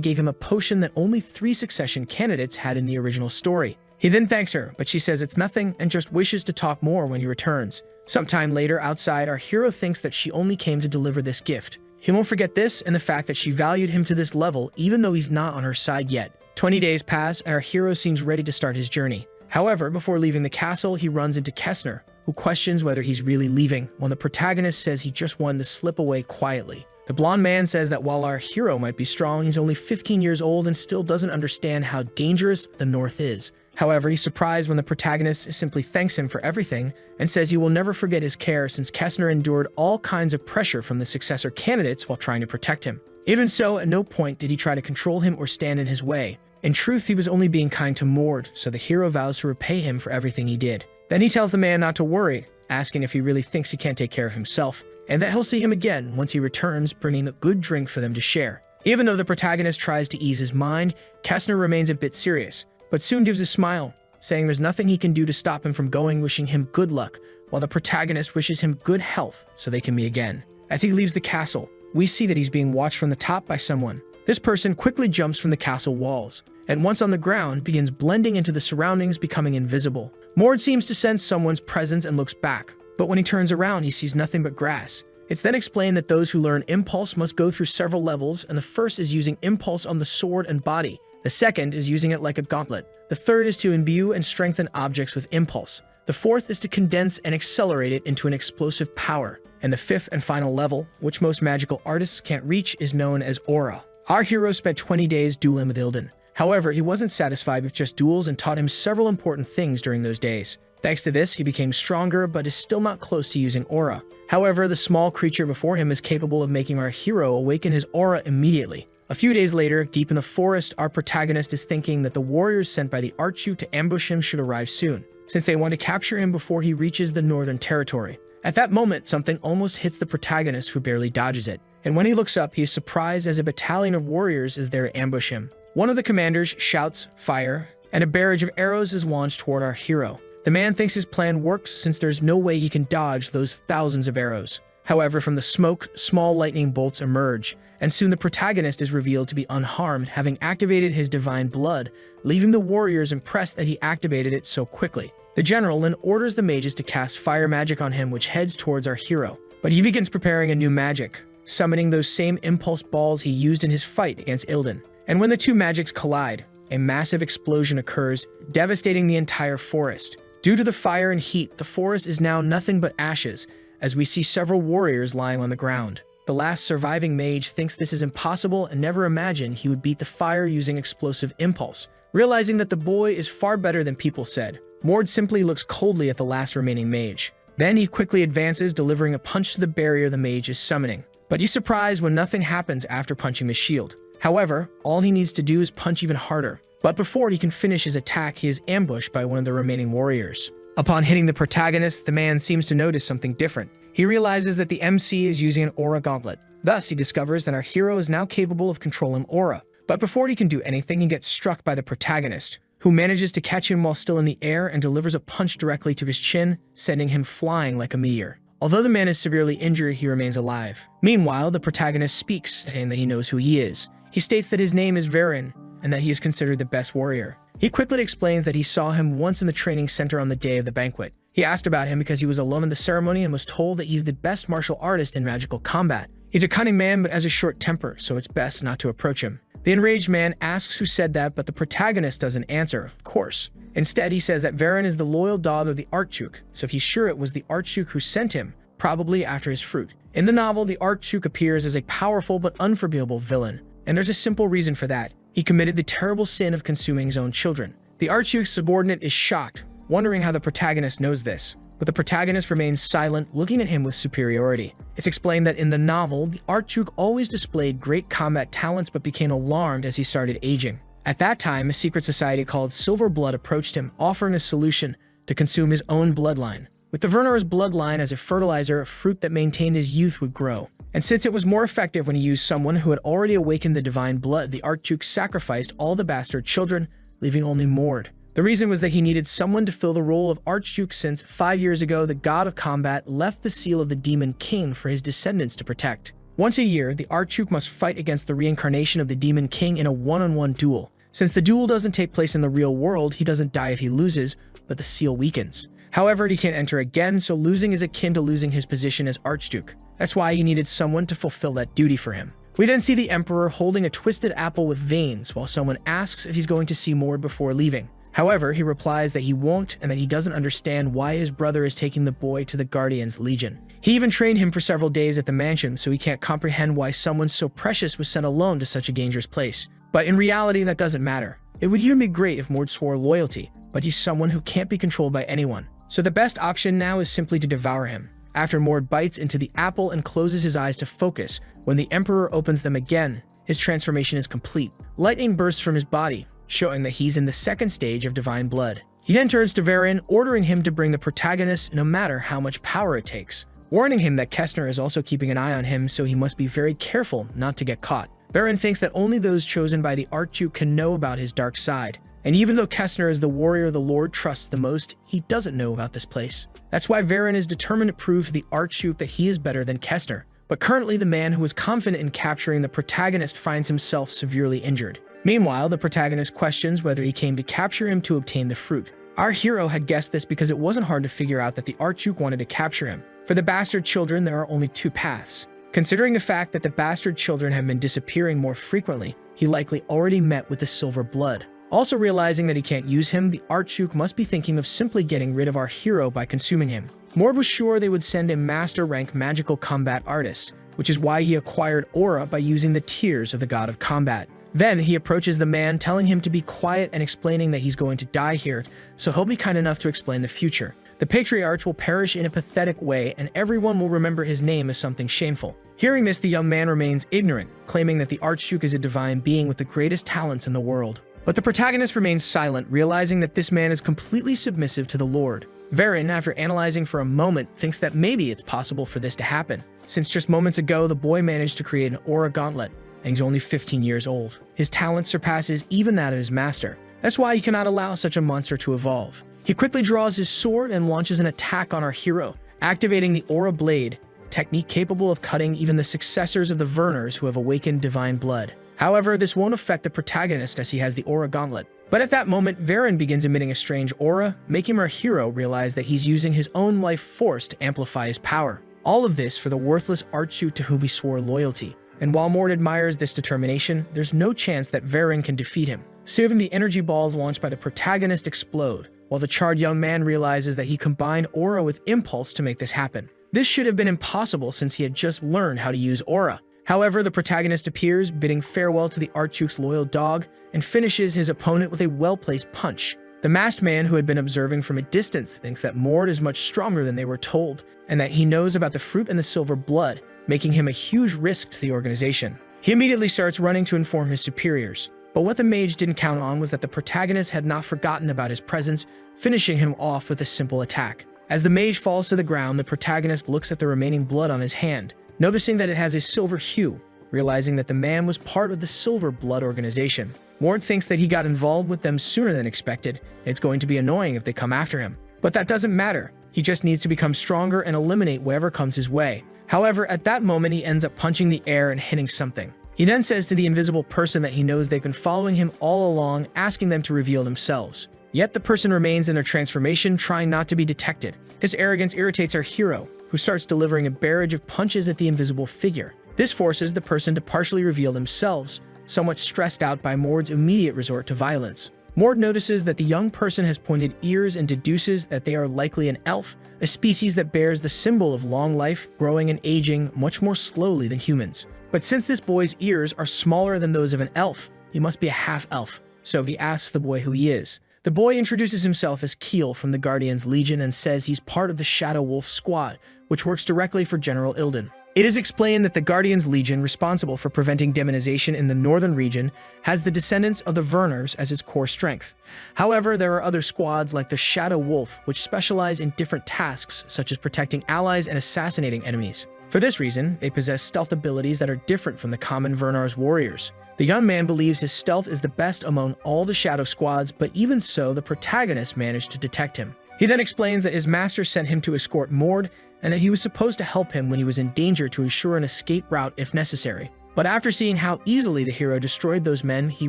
gave him a potion that only 3 succession candidates had in the original story. He then thanks her, but she says it's nothing and just wishes to talk more when he returns. Sometime later, outside, our hero thinks that she only came to deliver this gift. He won't forget this and the fact that she valued him to this level even though he's not on her side yet. 20 days pass and our hero seems ready to start his journey. However, before leaving the castle, he runs into Kessner, who questions whether he's really leaving, while the protagonist says he just wanted to slip away quietly. The blonde man says that while our hero might be strong, he's only 15 years old and still doesn't understand how dangerous the North is. However, he's surprised when the protagonist simply thanks him for everything and says he will never forget his care since Kessner endured all kinds of pressure from the successor candidates while trying to protect him. Even so, at no point did he try to control him or stand in his way. In truth, he was only being kind to Mord, so the hero vows to repay him for everything he did. Then he tells the man not to worry, asking if he really thinks he can't take care of himself, and that he'll see him again once he returns, bringing a good drink for them to share. Even though the protagonist tries to ease his mind, Kessner remains a bit serious, but soon gives a smile, saying there's nothing he can do to stop him from going, wishing him good luck, while the protagonist wishes him good health so they can meet again. As he leaves the castle, we see that he's being watched from the top by someone. This person quickly jumps from the castle walls, and once on the ground, begins blending into the surroundings, becoming invisible. Mord seems to sense someone's presence and looks back, but when he turns around, he sees nothing but grass. It's then explained that those who learn Impulse must go through several levels, and the first is using Impulse on the sword and body. The second is using it like a gauntlet. The third is to imbue and strengthen objects with Impulse. The fourth is to condense and accelerate it into an explosive power. And the fifth and final level, which most magical artists can't reach, is known as Aura. Our hero spent 20 days dueling with Ilden. However, he wasn't satisfied with just duels and taught him several important things during those days. Thanks to this, he became stronger, but is still not close to using Aura. However, the small creature before him is capable of making our hero awaken his aura immediately. A few days later, deep in the forest, our protagonist is thinking that the warriors sent by the Archduke to ambush him should arrive soon, since they want to capture him before he reaches the Northern Territory. At that moment, something almost hits the protagonist, who barely dodges it. And when he looks up, he is surprised as a battalion of warriors is there to ambush him. One of the commanders shouts, "Fire," and a barrage of arrows is launched toward our hero. The man thinks his plan works since there's no way he can dodge those thousands of arrows. However, from the smoke, small lightning bolts emerge, and soon the protagonist is revealed to be unharmed, having activated his divine blood, leaving the warriors impressed that he activated it so quickly. The general then orders the mages to cast fire magic on him, which heads towards our hero. But he begins preparing a new magic, summoning those same impulse balls he used in his fight against Ilden. And when the two magics collide, a massive explosion occurs, devastating the entire forest. Due to the fire and heat, the forest is now nothing but ashes, as we see several warriors lying on the ground. The last surviving mage thinks this is impossible and never imagined he would beat the fire using explosive impulse. Realizing that the boy is far better than people said, Mord simply looks coldly at the last remaining mage. Then he quickly advances, delivering a punch to the barrier the mage is summoning. But he's surprised when nothing happens after punching the shield. However, all he needs to do is punch even harder. But before he can finish his attack, he is ambushed by one of the remaining warriors. Upon hitting the protagonist, the man seems to notice something different. He realizes that the MC is using an aura gauntlet. Thus, he discovers that our hero is now capable of controlling aura. But before he can do anything, he gets struck by the protagonist, who manages to catch him while still in the air and delivers a punch directly to his chin, sending him flying like a meteor. Although the man is severely injured, he remains alive. Meanwhile, the protagonist speaks, saying that he knows who he is. He states that his name is Varen, and that he is considered the best warrior. He quickly explains that he saw him once in the training center on the day of the banquet. He asked about him because he was alone in the ceremony and was told that he's the best martial artist in magical combat. He's a cunning man but has a short temper, so it's best not to approach him. The enraged man asks who said that, but the protagonist doesn't answer, of course. Instead, he says that Varen is the loyal dog of the Archduke, so he's sure it was the Archduke who sent him, probably after his fruit. In the novel, the Archduke appears as a powerful but unforgivable villain, and there's a simple reason for that. He committed the terrible sin of consuming his own children. The Archduke's subordinate is shocked, wondering how the protagonist knows this, but the protagonist remains silent, looking at him with superiority. It's explained that in the novel, the Archduke always displayed great combat talents but became alarmed as he started aging. At that time, a secret society called Silver Blood approached him, offering a solution to consume his own bloodline. With the Werner's bloodline as a fertilizer, a fruit that maintained his youth would grow. And since it was more effective when he used someone who had already awakened the divine blood, the Archduke sacrificed all the bastard children, leaving only Mord. The reason was that he needed someone to fill the role of Archduke since 5 years ago the god of combat left the seal of the Demon King for his descendants to protect. Once a year, the Archduke must fight against the reincarnation of the Demon King in a one-on-one duel. Since the duel doesn't take place in the real world, he doesn't die if he loses, but the seal weakens. However, he can't enter again, so losing is akin to losing his position as Archduke. That's why he needed someone to fulfill that duty for him. We then see the Emperor holding a twisted apple with veins while someone asks if he's going to see Mord before leaving. However, he replies that he won't and that he doesn't understand why his brother is taking the boy to the Guardians Legion. He even trained him for several days at the mansion, so he can't comprehend why someone so precious was sent alone to such a dangerous place. But in reality, that doesn't matter. It would even be great if Mord swore loyalty, but he's someone who can't be controlled by anyone. So the best option now is simply to devour him. After Mord bites into the apple and closes his eyes to focus, when the Emperor opens them again, his transformation is complete. Lightning bursts from his body, showing that he's in the second stage of divine blood. He then turns to Varen, ordering him to bring the protagonist no matter how much power it takes, warning him that Kestner is also keeping an eye on him, so he must be very careful not to get caught. Varen thinks that only those chosen by the Archduke can know about his dark side. And even though Kestner is the warrior the Lord trusts the most, he doesn't know about this place. That's why Varen is determined to prove to the Archduke that he is better than Kestner. But currently, the man who is confident in capturing the protagonist finds himself severely injured. Meanwhile, the protagonist questions whether he came to capture him to obtain the fruit. Our hero had guessed this because it wasn't hard to figure out that the Archduke wanted to capture him. For the bastard children, there are only two paths. Considering the fact that the bastard children have been disappearing more frequently, he likely already met with the Silver Blood. Also realizing that he can't use him, the Archduke must be thinking of simply getting rid of our hero by consuming him. Mord was sure they would send a master-rank magical combat artist, which is why he acquired aura by using the tears of the god of combat. Then he approaches the man, telling him to be quiet and explaining that he's going to die here, so he'll be kind enough to explain the future. The patriarch will perish in a pathetic way, and everyone will remember his name as something shameful. Hearing this, the young man remains ignorant, claiming that the Archduke is a divine being with the greatest talents in the world. But the protagonist remains silent, realizing that this man is completely submissive to the Lord. Varen, after analyzing for a moment, thinks that maybe it's possible for this to happen, since just moments ago the boy managed to create an aura gauntlet, and he's only 15 years old. His talent surpasses even that of his master. That's why he cannot allow such a monster to evolve. He quickly draws his sword and launches an attack on our hero, activating the Aura Blade, a technique capable of cutting even the successors of the Werners who have awakened divine blood. However, this won't affect the protagonist as he has the Aura Gauntlet. But at that moment, Varen begins emitting a strange aura, making our hero realize that he's using his own life force to amplify his power. All of this for the worthless Archduke to whom he swore loyalty. And while Mord admires this determination, there's no chance that Varen can defeat him. Soon the energy balls launched by the protagonist explode, while the charred young man realizes that he combined aura with impulse to make this happen. This should have been impossible since he had just learned how to use aura. However, the protagonist appears, bidding farewell to the Archduke's loyal dog, and finishes his opponent with a well-placed punch. The masked man, who had been observing from a distance, thinks that Mord is much stronger than they were told, and that he knows about the fruit and the silver blood, making him a huge risk to the organization. He immediately starts running to inform his superiors. But what the mage didn't count on was that the protagonist had not forgotten about his presence, finishing him off with a simple attack. As the mage falls to the ground, the protagonist looks at the remaining blood on his hand, noticing that it has a silver hue, realizing that the man was part of the Silver Blood organization. Mord thinks that he got involved with them sooner than expected, and it's going to be annoying if they come after him. But that doesn't matter. He just needs to become stronger and eliminate whatever comes his way. However, at that moment, he ends up punching the air and hitting something. He then says to the invisible person that he knows they've been following him all along, asking them to reveal themselves. Yet the person remains in their transformation, trying not to be detected. His arrogance irritates our hero, who starts delivering a barrage of punches at the invisible figure. This forces the person to partially reveal themselves, somewhat stressed out by Mord's immediate resort to violence. Mord notices that the young person has pointed ears and deduces that they are likely an elf, a species that bears the symbol of long life, growing and aging much more slowly than humans. But since this boy's ears are smaller than those of an elf, he must be a half-elf, so he asks the boy who he is. The boy introduces himself as Keel from the Guardians Legion and says he's part of the Shadow Wolf squad, which works directly for General Ilden. It is explained that the Guardian's Legion, responsible for preventing demonization in the northern region, has the descendants of the Verners as its core strength. However, there are other squads like the Shadow Wolf, which specialize in different tasks, such as protecting allies and assassinating enemies. For this reason, they possess stealth abilities that are different from the common Vernar's warriors. The young man believes his stealth is the best among all the Shadow squads, but even so, the protagonist managed to detect him. He then explains that his master sent him to escort Mord, and that he was supposed to help him when he was in danger to ensure an escape route if necessary. But after seeing how easily the hero destroyed those men, he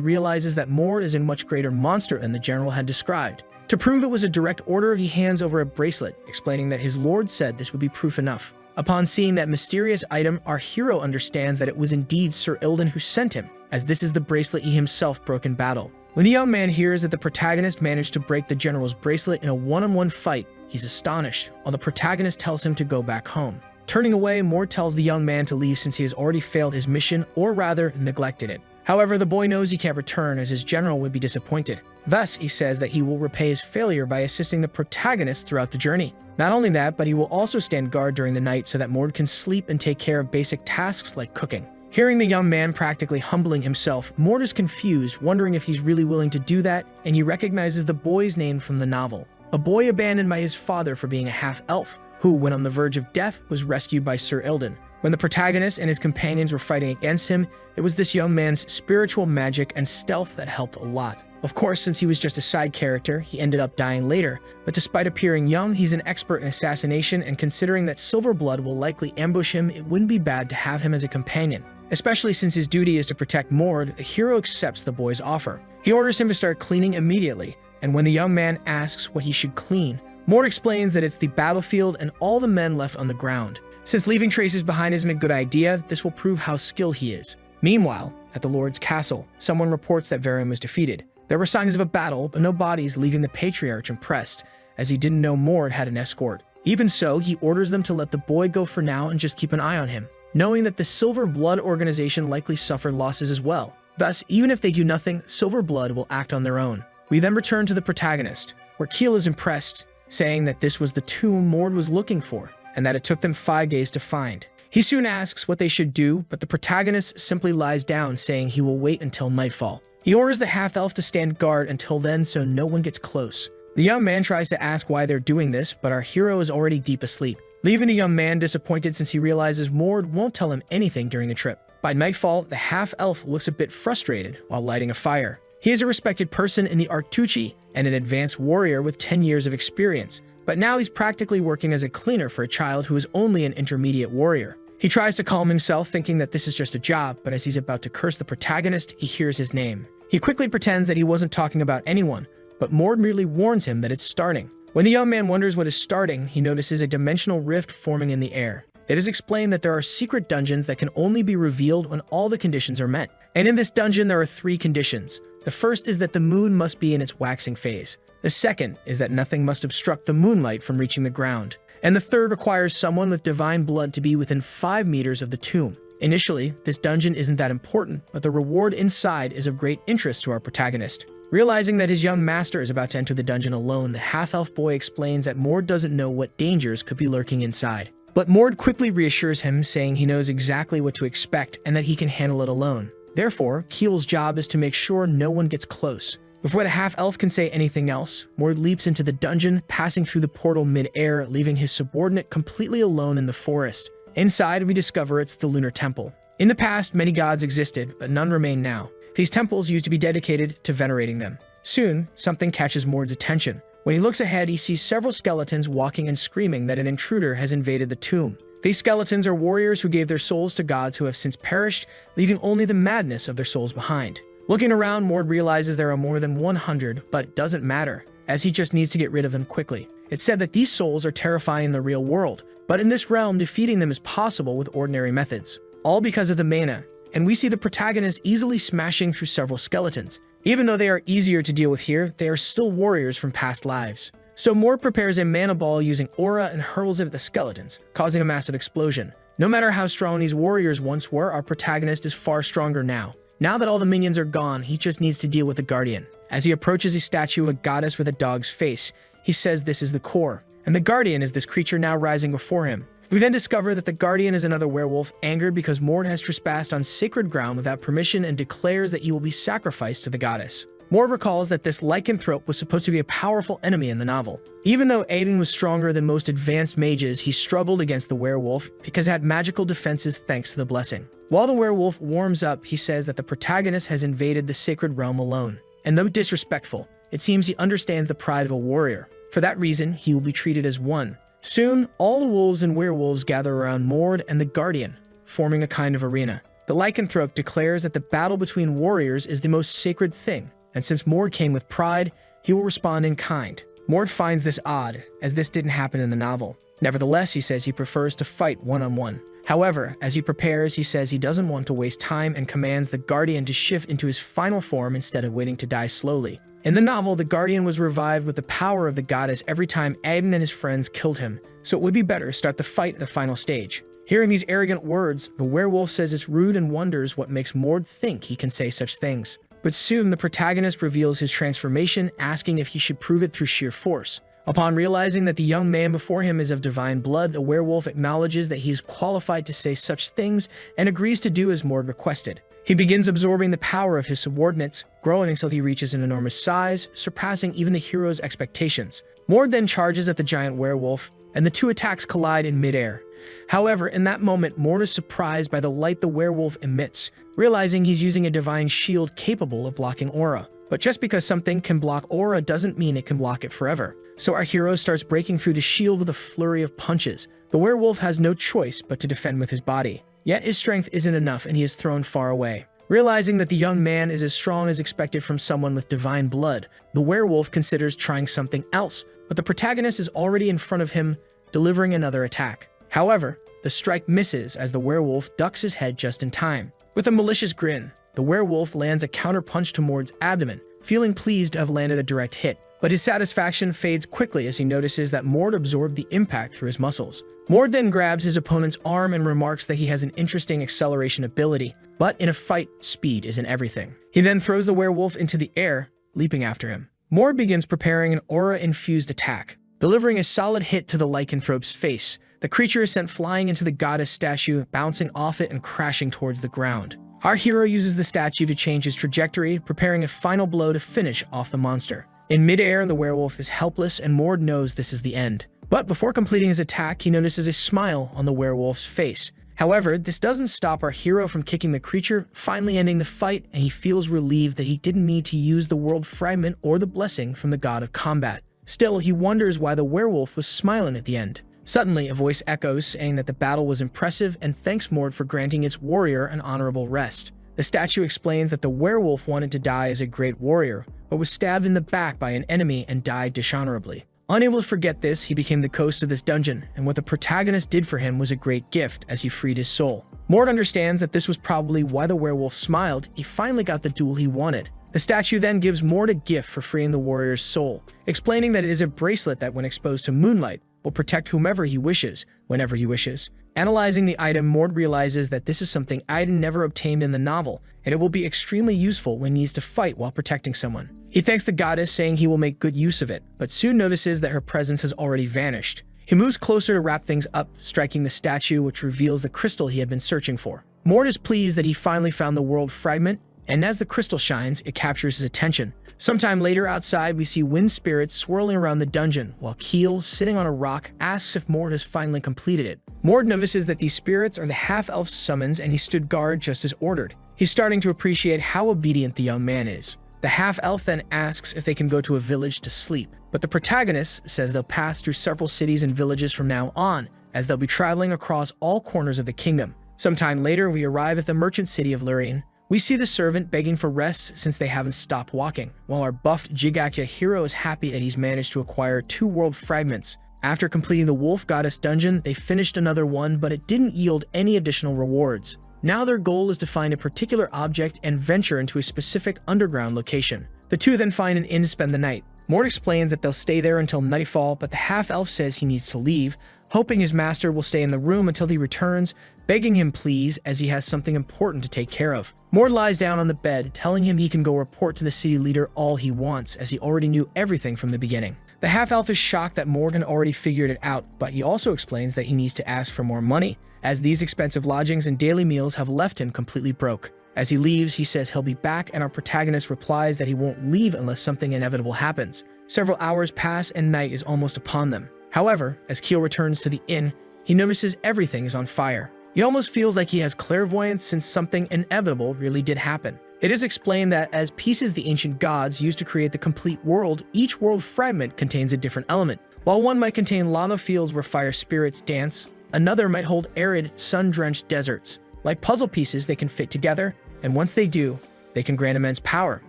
realizes that Mord is a much greater monster than the general had described. To prove it was a direct order, he hands over a bracelet, explaining that his lord said this would be proof enough. Upon seeing that mysterious item, our hero understands that it was indeed Sir Ilden who sent him, as this is the bracelet he himself broke in battle. When the young man hears that the protagonist managed to break the general's bracelet in a one-on-one fight, he's astonished, while the protagonist tells him to go back home. Turning away, Mord tells the young man to leave since he has already failed his mission, or rather, neglected it. However, the boy knows he can't return as his general would be disappointed. Thus, he says that he will repay his failure by assisting the protagonist throughout the journey. Not only that, but he will also stand guard during the night so that Mord can sleep and take care of basic tasks like cooking. Hearing the young man practically humbling himself, Mord is confused, wondering if he's really willing to do that, and he recognizes the boy's name from the novel. A boy abandoned by his father for being a half-elf, who, when on the verge of death, was rescued by Sir Ilden. When the protagonist and his companions were fighting against him, it was this young man's spiritual magic and stealth that helped a lot. Of course, since he was just a side character, he ended up dying later, but despite appearing young, he's an expert in assassination, and considering that Silverblood will likely ambush him, it wouldn't be bad to have him as a companion. Especially since his duty is to protect Mord, the hero accepts the boy's offer. He orders him to start cleaning immediately, and when the young man asks what he should clean, Mord explains that it's the battlefield and all the men left on the ground. Since leaving traces behind isn't a good idea, this will prove how skilled he is. Meanwhile, at the Lord's castle, someone reports that Varian was defeated. There were signs of a battle, but no bodies, leaving the Patriarch impressed, as he didn't know Mord had an escort. Even so, he orders them to let the boy go for now and just keep an eye on him, knowing that the Silver Blood organization likely suffered losses as well. Thus, even if they do nothing, Silver Blood will act on their own. We then return to the protagonist, where Keel is impressed, saying that this was the tomb Mord was looking for, and that it took them 5 days to find. He soon asks what they should do, but the protagonist simply lies down, saying he will wait until nightfall. He orders the half-elf to stand guard until then so no one gets close. The young man tries to ask why they're doing this, but our hero is already deep asleep, leaving the young man disappointed since he realizes Mord won't tell him anything during the trip. By nightfall, the half-elf looks a bit frustrated while lighting a fire. He is a respected person in the Artucci and an advanced warrior with 10 years of experience, but now he's practically working as a cleaner for a child who is only an intermediate warrior. He tries to calm himself, thinking that this is just a job, but as he's about to curse the protagonist, he hears his name. He quickly pretends that he wasn't talking about anyone, but Mord merely warns him that it's starting. When the young man wonders what is starting, he notices a dimensional rift forming in the air. It is explained that there are secret dungeons that can only be revealed when all the conditions are met. And in this dungeon, there are 3 conditions. The first is that the moon must be in its waxing phase. The second is that nothing must obstruct the moonlight from reaching the ground. And the third requires someone with divine blood to be within 5 meters of the tomb. Initially, this dungeon isn't that important, but the reward inside is of great interest to our protagonist. Realizing that his young master is about to enter the dungeon alone, the half-elf boy explains that Mord doesn't know what dangers could be lurking inside. But Mord quickly reassures him, saying he knows exactly what to expect and that he can handle it alone. Therefore, Keel's job is to make sure no one gets close. Before the half-elf can say anything else, Mord leaps into the dungeon, passing through the portal mid-air, leaving his subordinate completely alone in the forest. Inside, we discover it's the Lunar Temple. In the past, many gods existed, but none remain now. These temples used to be dedicated to venerating them. Soon, something catches Mord's attention. When he looks ahead, he sees several skeletons walking and screaming that an intruder has invaded the tomb. These skeletons are warriors who gave their souls to gods who have since perished, leaving only the madness of their souls behind. Looking around, Mord realizes there are more than 100, but it doesn't matter, as he just needs to get rid of them quickly. It's said that these souls are terrifying in the real world, but in this realm, defeating them is possible with ordinary methods. All because of the mana, and we see the protagonist easily smashing through several skeletons. Even though they are easier to deal with here, they are still warriors from past lives. So Mord prepares a mana ball using aura and hurls it at the skeletons, causing a massive explosion. No matter how strong these warriors once were, our protagonist is far stronger now. Now that all the minions are gone, he just needs to deal with the Guardian. As he approaches a statue of a goddess with a dog's face, he says this is the core. And the Guardian is this creature now rising before him. We then discover that the Guardian is another werewolf, angered because Mord has trespassed on sacred ground without permission and declares that he will be sacrificed to the goddess. Mord recalls that this lycanthrope was supposed to be a powerful enemy in the novel. Even though Aiden was stronger than most advanced mages, he struggled against the werewolf because it had magical defenses thanks to the blessing. While the werewolf warms up, he says that the protagonist has invaded the sacred realm alone. And though disrespectful, it seems he understands the pride of a warrior. For that reason, he will be treated as one. Soon, all the wolves and werewolves gather around Mord and the Guardian, forming a kind of arena. The lycanthrope declares that the battle between warriors is the most sacred thing, and since Mord came with pride, he will respond in kind. Mord finds this odd, as this didn't happen in the novel. Nevertheless, he says he prefers to fight one-on-one. However, as he prepares, he says he doesn't want to waste time and commands the Guardian to shift into his final form instead of waiting to die slowly. In the novel, the Guardian was revived with the power of the goddess every time Aiden and his friends killed him, so it would be better to start the fight at the final stage. Hearing these arrogant words, the werewolf says it's rude and wonders what makes Mord think he can say such things. But soon, the protagonist reveals his transformation, asking if he should prove it through sheer force. Upon realizing that the young man before him is of divine blood, the werewolf acknowledges that he is qualified to say such things and agrees to do as Mord requested. He begins absorbing the power of his subordinates, growing until he reaches an enormous size, surpassing even the hero's expectations. Mord then charges at the giant werewolf, and the two attacks collide in midair. However, in that moment, Mord is surprised by the light the werewolf emits, realizing he's using a divine shield capable of blocking aura. But just because something can block aura doesn't mean it can block it forever. So our hero starts breaking through the shield with a flurry of punches. The werewolf has no choice but to defend with his body. Yet his strength isn't enough and he is thrown far away. Realizing that the young man is as strong as expected from someone with divine blood, the werewolf considers trying something else, but the protagonist is already in front of him, delivering another attack. However, the strike misses as the werewolf ducks his head just in time. With a malicious grin, the werewolf lands a counterpunch to Mord's abdomen, feeling pleased to have landed a direct hit. But his satisfaction fades quickly as he notices that Mord absorbed the impact through his muscles. Mord then grabs his opponent's arm and remarks that he has an interesting acceleration ability, but in a fight, speed isn't everything. He then throws the werewolf into the air, leaping after him. Mord begins preparing an aura-infused attack, delivering a solid hit to the lycanthrope's face. The creature is sent flying into the goddess statue, bouncing off it and crashing towards the ground. Our hero uses the statue to change his trajectory, preparing a final blow to finish off the monster. In midair, the werewolf is helpless and Mord knows this is the end. But before completing his attack, he notices a smile on the werewolf's face. However, this doesn't stop our hero from kicking the creature, finally ending the fight, and he feels relieved that he didn't need to use the world fragment or the blessing from the god of combat. Still, he wonders why the werewolf was smiling at the end. Suddenly, a voice echoes saying that the battle was impressive and thanks Mord for granting its warrior an honorable rest. The statue explains that the werewolf wanted to die as a great warrior, but was stabbed in the back by an enemy and died dishonorably. Unable to forget this, he became the ghost of this dungeon, and what the protagonist did for him was a great gift as he freed his soul. Mord understands that this was probably why the werewolf smiled. He finally got the duel he wanted. The statue then gives Mord a gift for freeing the warrior's soul, explaining that it is a bracelet that when exposed to moonlight, will protect whomever he wishes, whenever he wishes. Analyzing the item, Mord realizes that this is something Aiden never obtained in the novel, and it will be extremely useful when he needs to fight while protecting someone. He thanks the goddess, saying he will make good use of it, but soon notices that her presence has already vanished. He moves closer to wrap things up, striking the statue, which reveals the crystal he had been searching for. Mord is pleased that he finally found the world fragment, and as the crystal shines, it captures his attention. Sometime later outside, we see wind spirits swirling around the dungeon, while Keel, sitting on a rock, asks if Mord has finally completed it. Mord notices that these spirits are the half-elf's summons, and he stood guard just as ordered. He's starting to appreciate how obedient the young man is. The half-elf then asks if they can go to a village to sleep, but the protagonist says they'll pass through several cities and villages from now on, as they'll be traveling across all corners of the kingdom. Sometime later, we arrive at the merchant city of Lurien. We see the servant begging for rest since they haven't stopped walking, while our buffed Jigakya hero is happy that he's managed to acquire 2 world fragments. After completing the Wolf Goddess dungeon, they finished another one, but it didn't yield any additional rewards. Now their goal is to find a particular object and venture into a specific underground location. The two then find an inn to spend the night. Mord explains that they'll stay there until nightfall, but the half-elf says he needs to leave, hoping his master will stay in the room until he returns, begging him please as he has something important to take care of. Mord lies down on the bed, telling him he can go report to the city leader all he wants, as he already knew everything from the beginning. The half-elf is shocked that Morgan already figured it out, but he also explains that he needs to ask for more money, as these expensive lodgings and daily meals have left him completely broke. As he leaves, he says he'll be back, and our protagonist replies that he won't leave unless something inevitable happens. Several hours pass and night is almost upon them. However, as Keel returns to the inn, he notices everything is on fire. He almost feels like he has clairvoyance since something inevitable really did happen. It is explained that as pieces the ancient gods used to create the complete world, each world fragment contains a different element. While one might contain lava fields where fire spirits dance, another might hold arid, sun-drenched deserts. Like puzzle pieces, they can fit together, and once they do, they can grant immense power.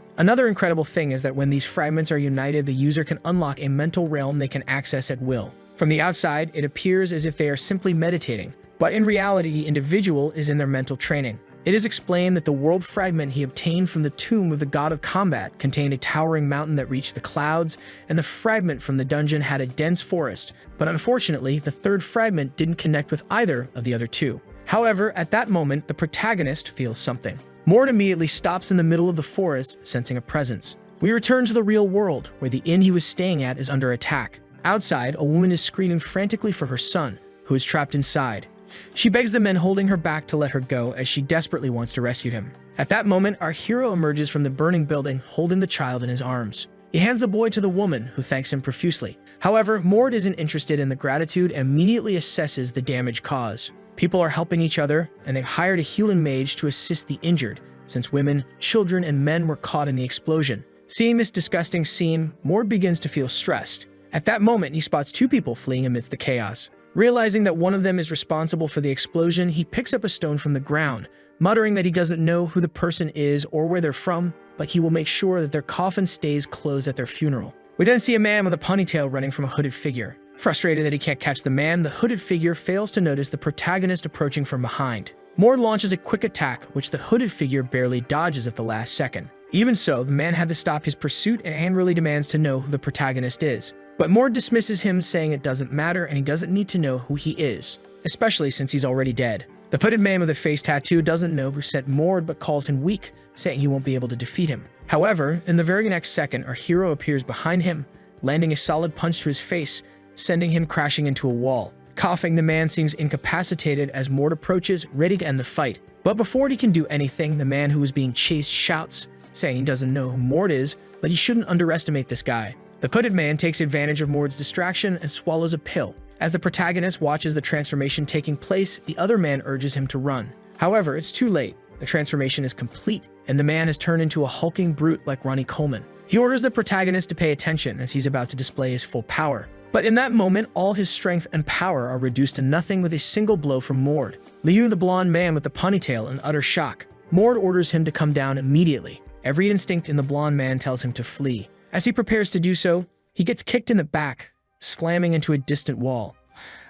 Another incredible thing is that when these fragments are united, the user can unlock a mental realm they can access at will. From the outside, it appears as if they are simply meditating, but in reality, the individual is in their mental training. It is explained that the world fragment he obtained from the tomb of the god of combat contained a towering mountain that reached the clouds, and the fragment from the dungeon had a dense forest, but unfortunately, the third fragment didn't connect with either of the other two. However, at that moment, the protagonist feels something. Mord immediately stops in the middle of the forest, sensing a presence. We return to the real world, where the inn he was staying at is under attack. Outside, a woman is screaming frantically for her son, who is trapped inside. She begs the men holding her back to let her go, as she desperately wants to rescue him. At that moment, our hero emerges from the burning building, holding the child in his arms. He hands the boy to the woman, who thanks him profusely. However, Mord isn't interested in the gratitude and immediately assesses the damage caused. People are helping each other, and they've hired a healing mage to assist the injured, since women, children, and men were caught in the explosion. Seeing this disgusting scene, Mord begins to feel stressed. At that moment, he spots two people fleeing amidst the chaos. Realizing that one of them is responsible for the explosion, he picks up a stone from the ground, muttering that he doesn't know who the person is or where they're from, but he will make sure that their coffin stays closed at their funeral. We then see a man with a ponytail running from a hooded figure. Frustrated that he can't catch the man, the hooded figure fails to notice the protagonist approaching from behind. Mord launches a quick attack, which the hooded figure barely dodges at the last second. Even so, the man had to stop his pursuit and angrily demands to know who the protagonist is. But Mord dismisses him, saying it doesn't matter and he doesn't need to know who he is, especially since he's already dead. The hooded man with a face tattoo doesn't know who sent Mord but calls him weak, saying he won't be able to defeat him. However, in the very next second, our hero appears behind him, landing a solid punch to his face, sending him crashing into a wall. Coughing, the man seems incapacitated as Mord approaches, ready to end the fight. But before he can do anything, the man who is being chased shouts, saying he doesn't know who Mord is, but he shouldn't underestimate this guy. The hooded man takes advantage of Mord's distraction and swallows a pill. As the protagonist watches the transformation taking place, the other man urges him to run. However, it's too late. The transformation is complete, and the man has turned into a hulking brute like Ronnie Coleman. He orders the protagonist to pay attention as he's about to display his full power. But in that moment, all his strength and power are reduced to nothing with a single blow from Mord. Liu, the blonde man with the ponytail, in utter shock. Mord orders him to come down immediately. Every instinct in the blonde man tells him to flee. As he prepares to do so, he gets kicked in the back, slamming into a distant wall.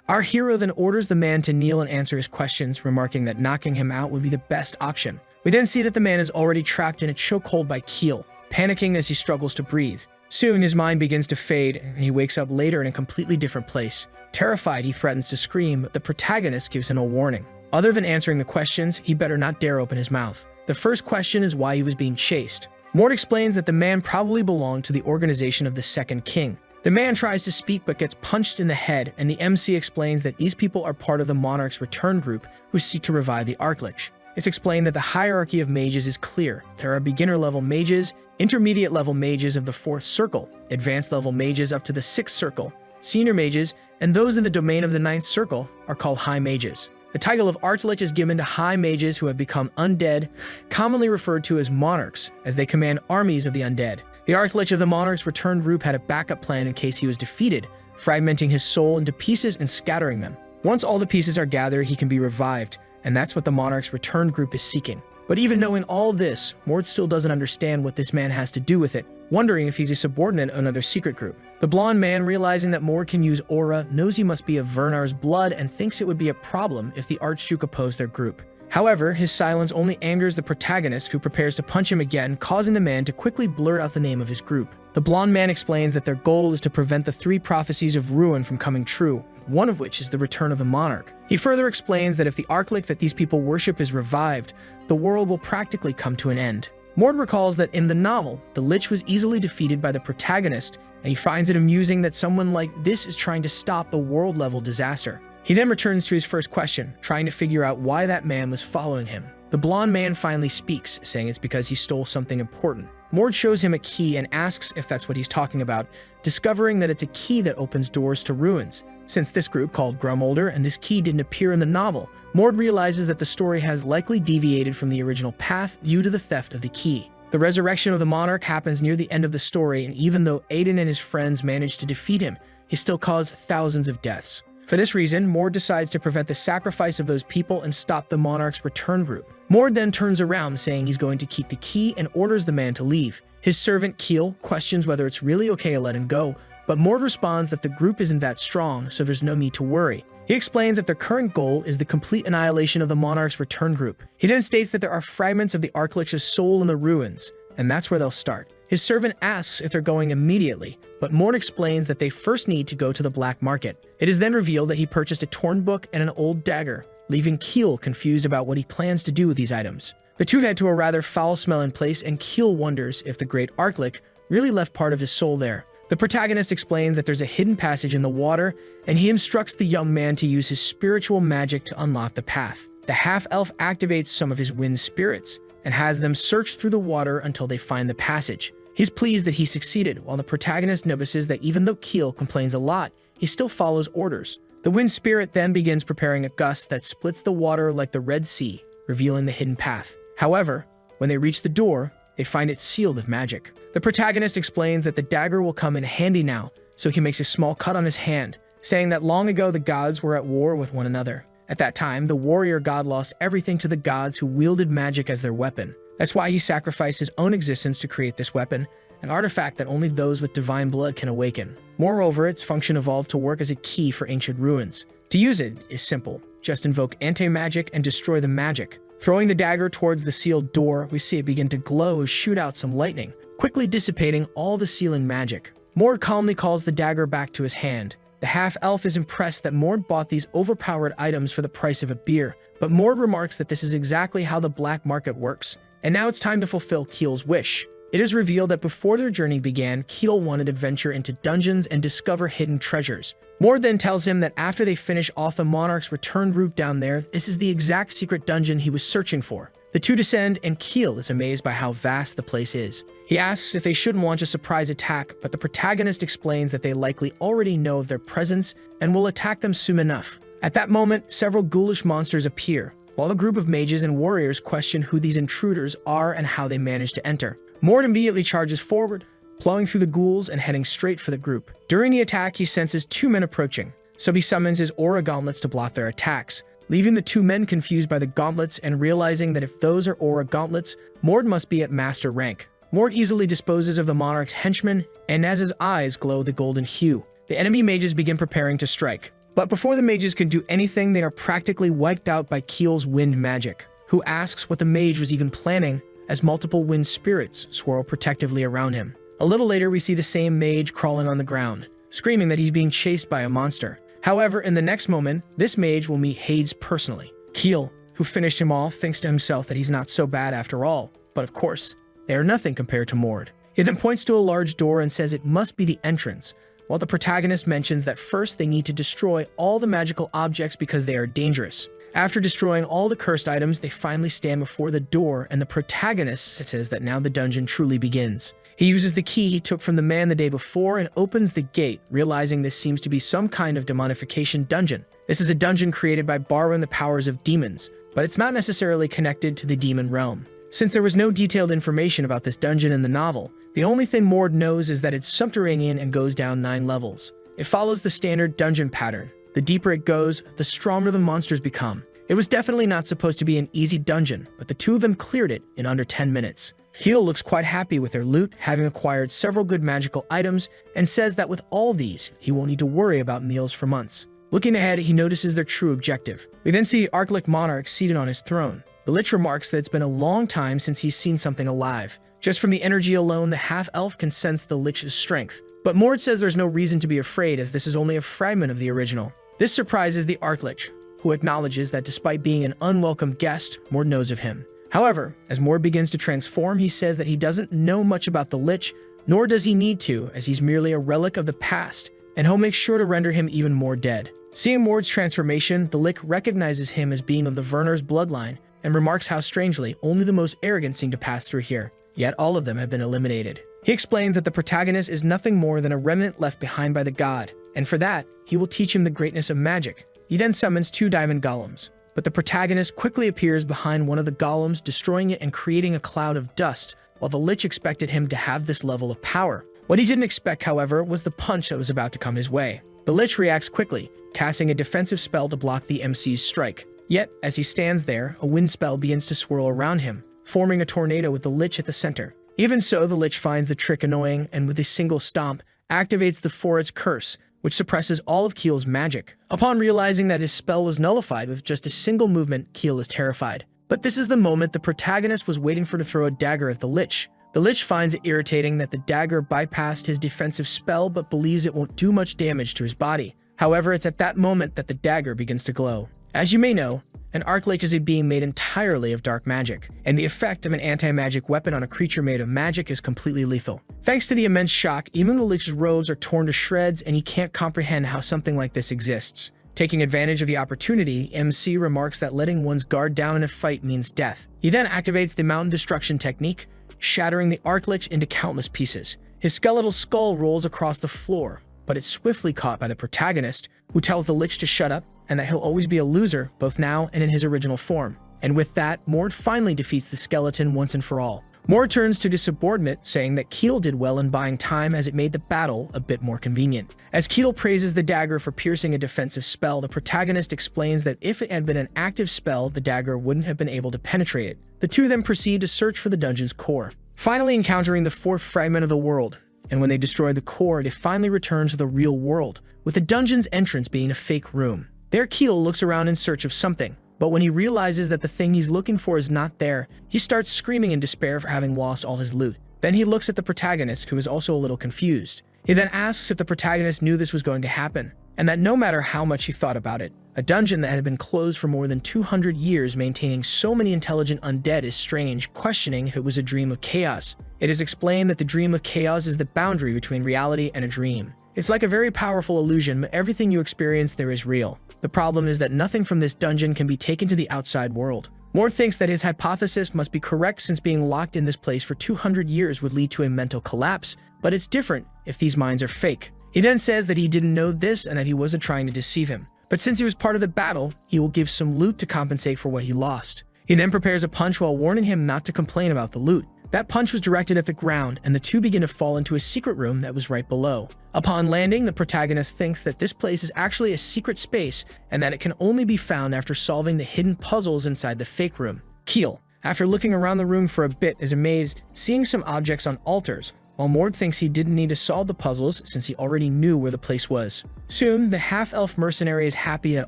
Our hero then orders the man to kneel and answer his questions, remarking that knocking him out would be the best option. We then see that the man is already trapped in a chokehold by Keel, panicking as he struggles to breathe. Soon, his mind begins to fade, and he wakes up later in a completely different place. Terrified, he threatens to scream, but the protagonist gives him a warning. Other than answering the questions, he better not dare open his mouth. The first question is why he was being chased. Mord explains that the man probably belonged to the organization of the Second King. The man tries to speak but gets punched in the head, and the MC explains that these people are part of the Monarch's Return group who seek to revive the Archlich. It's explained that the hierarchy of mages is clear. There are beginner-level mages, intermediate-level mages of the 4th circle, advanced-level mages up to the 6th circle, senior mages, and those in the domain of the 9th circle are called high mages. The title of Archlich is given to high mages who have become undead, commonly referred to as monarchs, as they command armies of the undead. The Archlich of the Monarch's Return group had a backup plan in case he was defeated, fragmenting his soul into pieces and scattering them. Once all the pieces are gathered, he can be revived, and that's what the Monarch's Return group is seeking. But even knowing all this, Mord still doesn't understand what this man has to do with it, wondering if he's a subordinate of another secret group. The blonde man, realizing that Mord can use aura, knows he must be of Vernar's blood and thinks it would be a problem if the Archduke opposed their group. However, his silence only angers the protagonist, who prepares to punch him again, causing the man to quickly blurt out the name of his group. The blonde man explains that their goal is to prevent the 3 prophecies of ruin from coming true, one of which is the return of the monarch. He further explains that if the Archlick that these people worship is revived, the world will practically come to an end. Mord recalls that in the novel, the Lich was easily defeated by the protagonist, and he finds it amusing that someone like this is trying to stop the world-level disaster. He then returns to his first question, trying to figure out why that man was following him. The blonde man finally speaks, saying it's because he stole something important. Mord shows him a key and asks if that's what he's talking about, discovering that it's a key that opens doors to ruins. Since this group called Grumolder and this key didn't appear in the novel, Mord realizes that the story has likely deviated from the original path due to the theft of the key. The resurrection of the monarch happens near the end of the story, and even though Aiden and his friends managed to defeat him, he still caused thousands of deaths. For this reason, Mord decides to prevent the sacrifice of those people and stop the monarch's return group. Mord then turns around, saying he's going to keep the key and orders the man to leave. His servant, Keel, questions whether it's really okay to let him go, but Mord responds that the group isn't that strong, so there's no need to worry. He explains that their current goal is the complete annihilation of the monarch's return group. He then states that there are fragments of the Archlich's soul in the ruins, and that's where they'll start. His servant asks if they're going immediately, but Mord explains that they first need to go to the black market. It is then revealed that he purchased a torn book and an old dagger, leaving Keel confused about what he plans to do with these items. The two head to a rather foul-smelling place, and Keel wonders if the great Archlich really left part of his soul there. The protagonist explains that there's a hidden passage in the water, and he instructs the young man to use his spiritual magic to unlock the path. The half-elf activates some of his wind spirits, and has them search through the water until they find the passage. He's pleased that he succeeded, while the protagonist notices that even though Keel complains a lot, he still follows orders. The wind spirit then begins preparing a gust that splits the water like the Red Sea, revealing the hidden path. However, when they reach the door, they find it sealed with magic. The protagonist explains that the dagger will come in handy now, so he makes a small cut on his hand, saying that long ago the gods were at war with one another. At that time, the warrior god lost everything to the gods who wielded magic as their weapon. That's why he sacrificed his own existence to create this weapon, an artifact that only those with divine blood can awaken. Moreover, its function evolved to work as a key for ancient ruins. To use it is simple. Just invoke anti-magic and destroy the magic. Throwing the dagger towards the sealed door, we see it begin to glow and shoot out some lightning, quickly dissipating all the sealing magic. Mord calmly calls the dagger back to his hand. The half-elf is impressed that Mord bought these overpowered items for the price of a beer, but Mord remarks that this is exactly how the black market works. And now it's time to fulfill Keel's wish. It is revealed that before their journey began, Keel wanted to venture into dungeons and discover hidden treasures. Mord then tells him that after they finish off the monarch's return route down there, this is the exact secret dungeon he was searching for. The two descend, and Keel is amazed by how vast the place is. He asks if they shouldn't launch a surprise attack, but the protagonist explains that they likely already know of their presence and will attack them soon enough. At that moment, several ghoulish monsters appear, while a group of mages and warriors question who these intruders are and how they managed to enter. Mord immediately charges forward, plowing through the ghouls and heading straight for the group. During the attack, he senses two men approaching, so he summons his aura gauntlets to block their attacks, leaving the two men confused by the gauntlets and realizing that if those are aura gauntlets, Mord must be at master rank. Mord easily disposes of the monarch's henchmen, and as his eyes glow the golden hue, the enemy mages begin preparing to strike. But before the mages can do anything, they are practically wiped out by Keel's wind magic, who asks what the mage was even planning as multiple wind spirits swirl protectively around him. A little later, we see the same mage crawling on the ground, screaming that he's being chased by a monster. However, in the next moment, this mage will meet Hades personally. Keel, who finished him off, thinks to himself that he's not so bad after all, but of course, they are nothing compared to Mord. He then points to a large door and says it must be the entrance, while the protagonist mentions that first they need to destroy all the magical objects because they are dangerous. After destroying all the cursed items, they finally stand before the door, and the protagonist says that now the dungeon truly begins. He uses the key he took from the man the day before and opens the gate, realizing this seems to be some kind of demonification dungeon. This is a dungeon created by borrowing the powers of demons, but it's not necessarily connected to the demon realm. Since there was no detailed information about this dungeon in the novel, the only thing Mord knows is that it's subterranean and goes down 9 levels. It follows the standard dungeon pattern. The deeper it goes, the stronger the monsters become. It was definitely not supposed to be an easy dungeon, but the two of them cleared it in under 10 minutes. Keel looks quite happy with their loot, having acquired several good magical items, and says that with all these, he won't need to worry about meals for months. Looking ahead, he notices their true objective. We then see the Archlich monarch seated on his throne. The Lich remarks that it's been a long time since he's seen something alive. Just from the energy alone, the half-elf can sense the Lich's strength. But Mord says there's no reason to be afraid, as this is only a fragment of the original. This surprises the Archlich, who acknowledges that despite being an unwelcome guest, Mord knows of him. However, as Mord begins to transform, he says that he doesn't know much about the Lich, nor does he need to, as he's merely a relic of the past, and he'll make sure to render him even more dead. Seeing Mord's transformation, the Lich recognizes him as being of the Werner's bloodline, and remarks how strangely only the most arrogant seem to pass through here, yet all of them have been eliminated. He explains that the protagonist is nothing more than a remnant left behind by the god, and for that, he will teach him the greatness of magic. He then summons 2 diamond golems, but the protagonist quickly appears behind one of the golems, destroying it and creating a cloud of dust, while the Lich expected him to have this level of power. What he didn't expect, however, was the punch that was about to come his way. The Lich reacts quickly, casting a defensive spell to block the MC's strike. Yet, as he stands there, a wind spell begins to swirl around him, forming a tornado with the Lich at the center. Even so, the Lich finds the trick annoying and with a single stomp, activates the Forest's curse, which suppresses all of Keel's magic. Upon realizing that his spell was nullified with just a single movement, Keel is terrified. But this is the moment the protagonist was waiting for to throw a dagger at the Lich. The Lich finds it irritating that the dagger bypassed his defensive spell but believes it won't do much damage to his body. However, it's at that moment that the dagger begins to glow. As you may know, an Archlich is a being made entirely of dark magic, and the effect of an anti-magic weapon on a creature made of magic is completely lethal. Thanks to the immense shock, even the Lich's robes are torn to shreds, and he can't comprehend how something like this exists. Taking advantage of the opportunity, MC remarks that letting one's guard down in a fight means death. He then activates the mountain destruction technique, shattering the Archlich into countless pieces. His skeletal skull rolls across the floor, but it's swiftly caught by the protagonist, who tells the Lich to shut up and that he'll always be a loser, both now and in his original form. And with that, Mord finally defeats the skeleton once and for all. Mord turns to his subordinate, saying that Keel did well in buying time as it made the battle a bit more convenient. As Keel praises the dagger for piercing a defensive spell, the protagonist explains that if it had been an active spell, the dagger wouldn't have been able to penetrate it. The two then proceed to search for the dungeon's core, finally encountering the 4th fragment of the world. And when they destroy the core, they finally return to the real world, with the dungeon's entrance being a fake room. There, Keel looks around in search of something, but when he realizes that the thing he's looking for is not there, he starts screaming in despair for having lost all his loot. Then he looks at the protagonist, who is also a little confused. He then asks if the protagonist knew this was going to happen, and that no matter how much he thought about it, a dungeon that had been closed for more than 200 years maintaining so many intelligent undead is strange, questioning if it was a dream of chaos. It is explained that the dream of chaos is the boundary between reality and a dream. It's like a very powerful illusion, but everything you experience there is real. The problem is that nothing from this dungeon can be taken to the outside world. Mord thinks that his hypothesis must be correct, since being locked in this place for 200 years would lead to a mental collapse, but it's different if these minds are fake. He then says that he didn't know this and that he wasn't trying to deceive him. But since he was part of the battle, he will give some loot to compensate for what he lost. He then prepares a punch while warning him not to complain about the loot. That punch was directed at the ground, and the two begin to fall into a secret room that was right below. Upon landing, the protagonist thinks that this place is actually a secret space, and that it can only be found after solving the hidden puzzles inside the fake room. Keel, after looking around the room for a bit, is amazed, seeing some objects on altars, while Mord thinks he didn't need to solve the puzzles since he already knew where the place was. Soon, the half-elf mercenary is happy that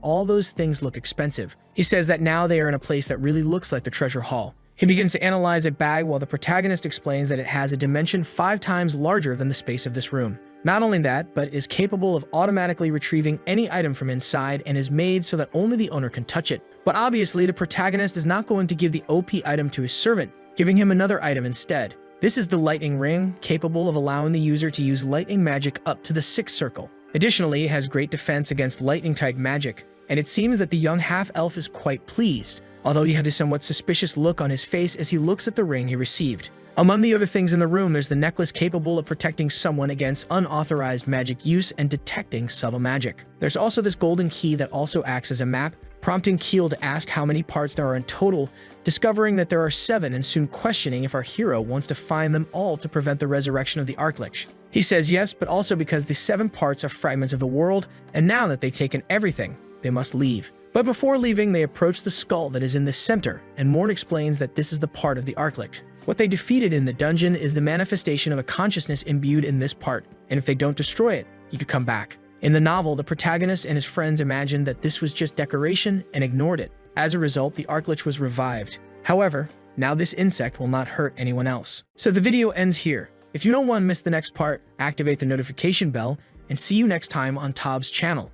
all those things look expensive. He says that now they are in a place that really looks like the treasure hall. He begins to analyze a bag while the protagonist explains that it has a dimension 5 times larger than the space of this room. Not only that, but is capable of automatically retrieving any item from inside and is made so that only the owner can touch it. But obviously, the protagonist is not going to give the OP item to his servant, giving him another item instead. This is the lightning ring, capable of allowing the user to use lightning magic up to the 6th circle. Additionally, it has great defense against lightning-type magic, and it seems that the young half-elf is quite pleased, although he had a somewhat suspicious look on his face as he looks at the ring he received. Among the other things in the room, there's the necklace capable of protecting someone against unauthorized magic use and detecting subtle magic. There's also this golden key that also acts as a map, prompting Keel to ask how many parts there are in total, discovering that there are 7 and soon questioning if our hero wants to find them all to prevent the resurrection of the Archlich. He says yes, but also because the 7 parts are fragments of the world, and now that they've taken everything, they must leave. But before leaving, they approach the skull that is in the center, and Mord explains that this is the part of the Archlich. What they defeated in the dungeon is the manifestation of a consciousness imbued in this part, and if they don't destroy it, he could come back. In the novel, the protagonist and his friends imagined that this was just decoration and ignored it. As a result, the Archlich was revived. However, now this insect will not hurt anyone else. So the video ends here. If you don't want to miss the next part, activate the notification bell, and see you next time on Tob's channel.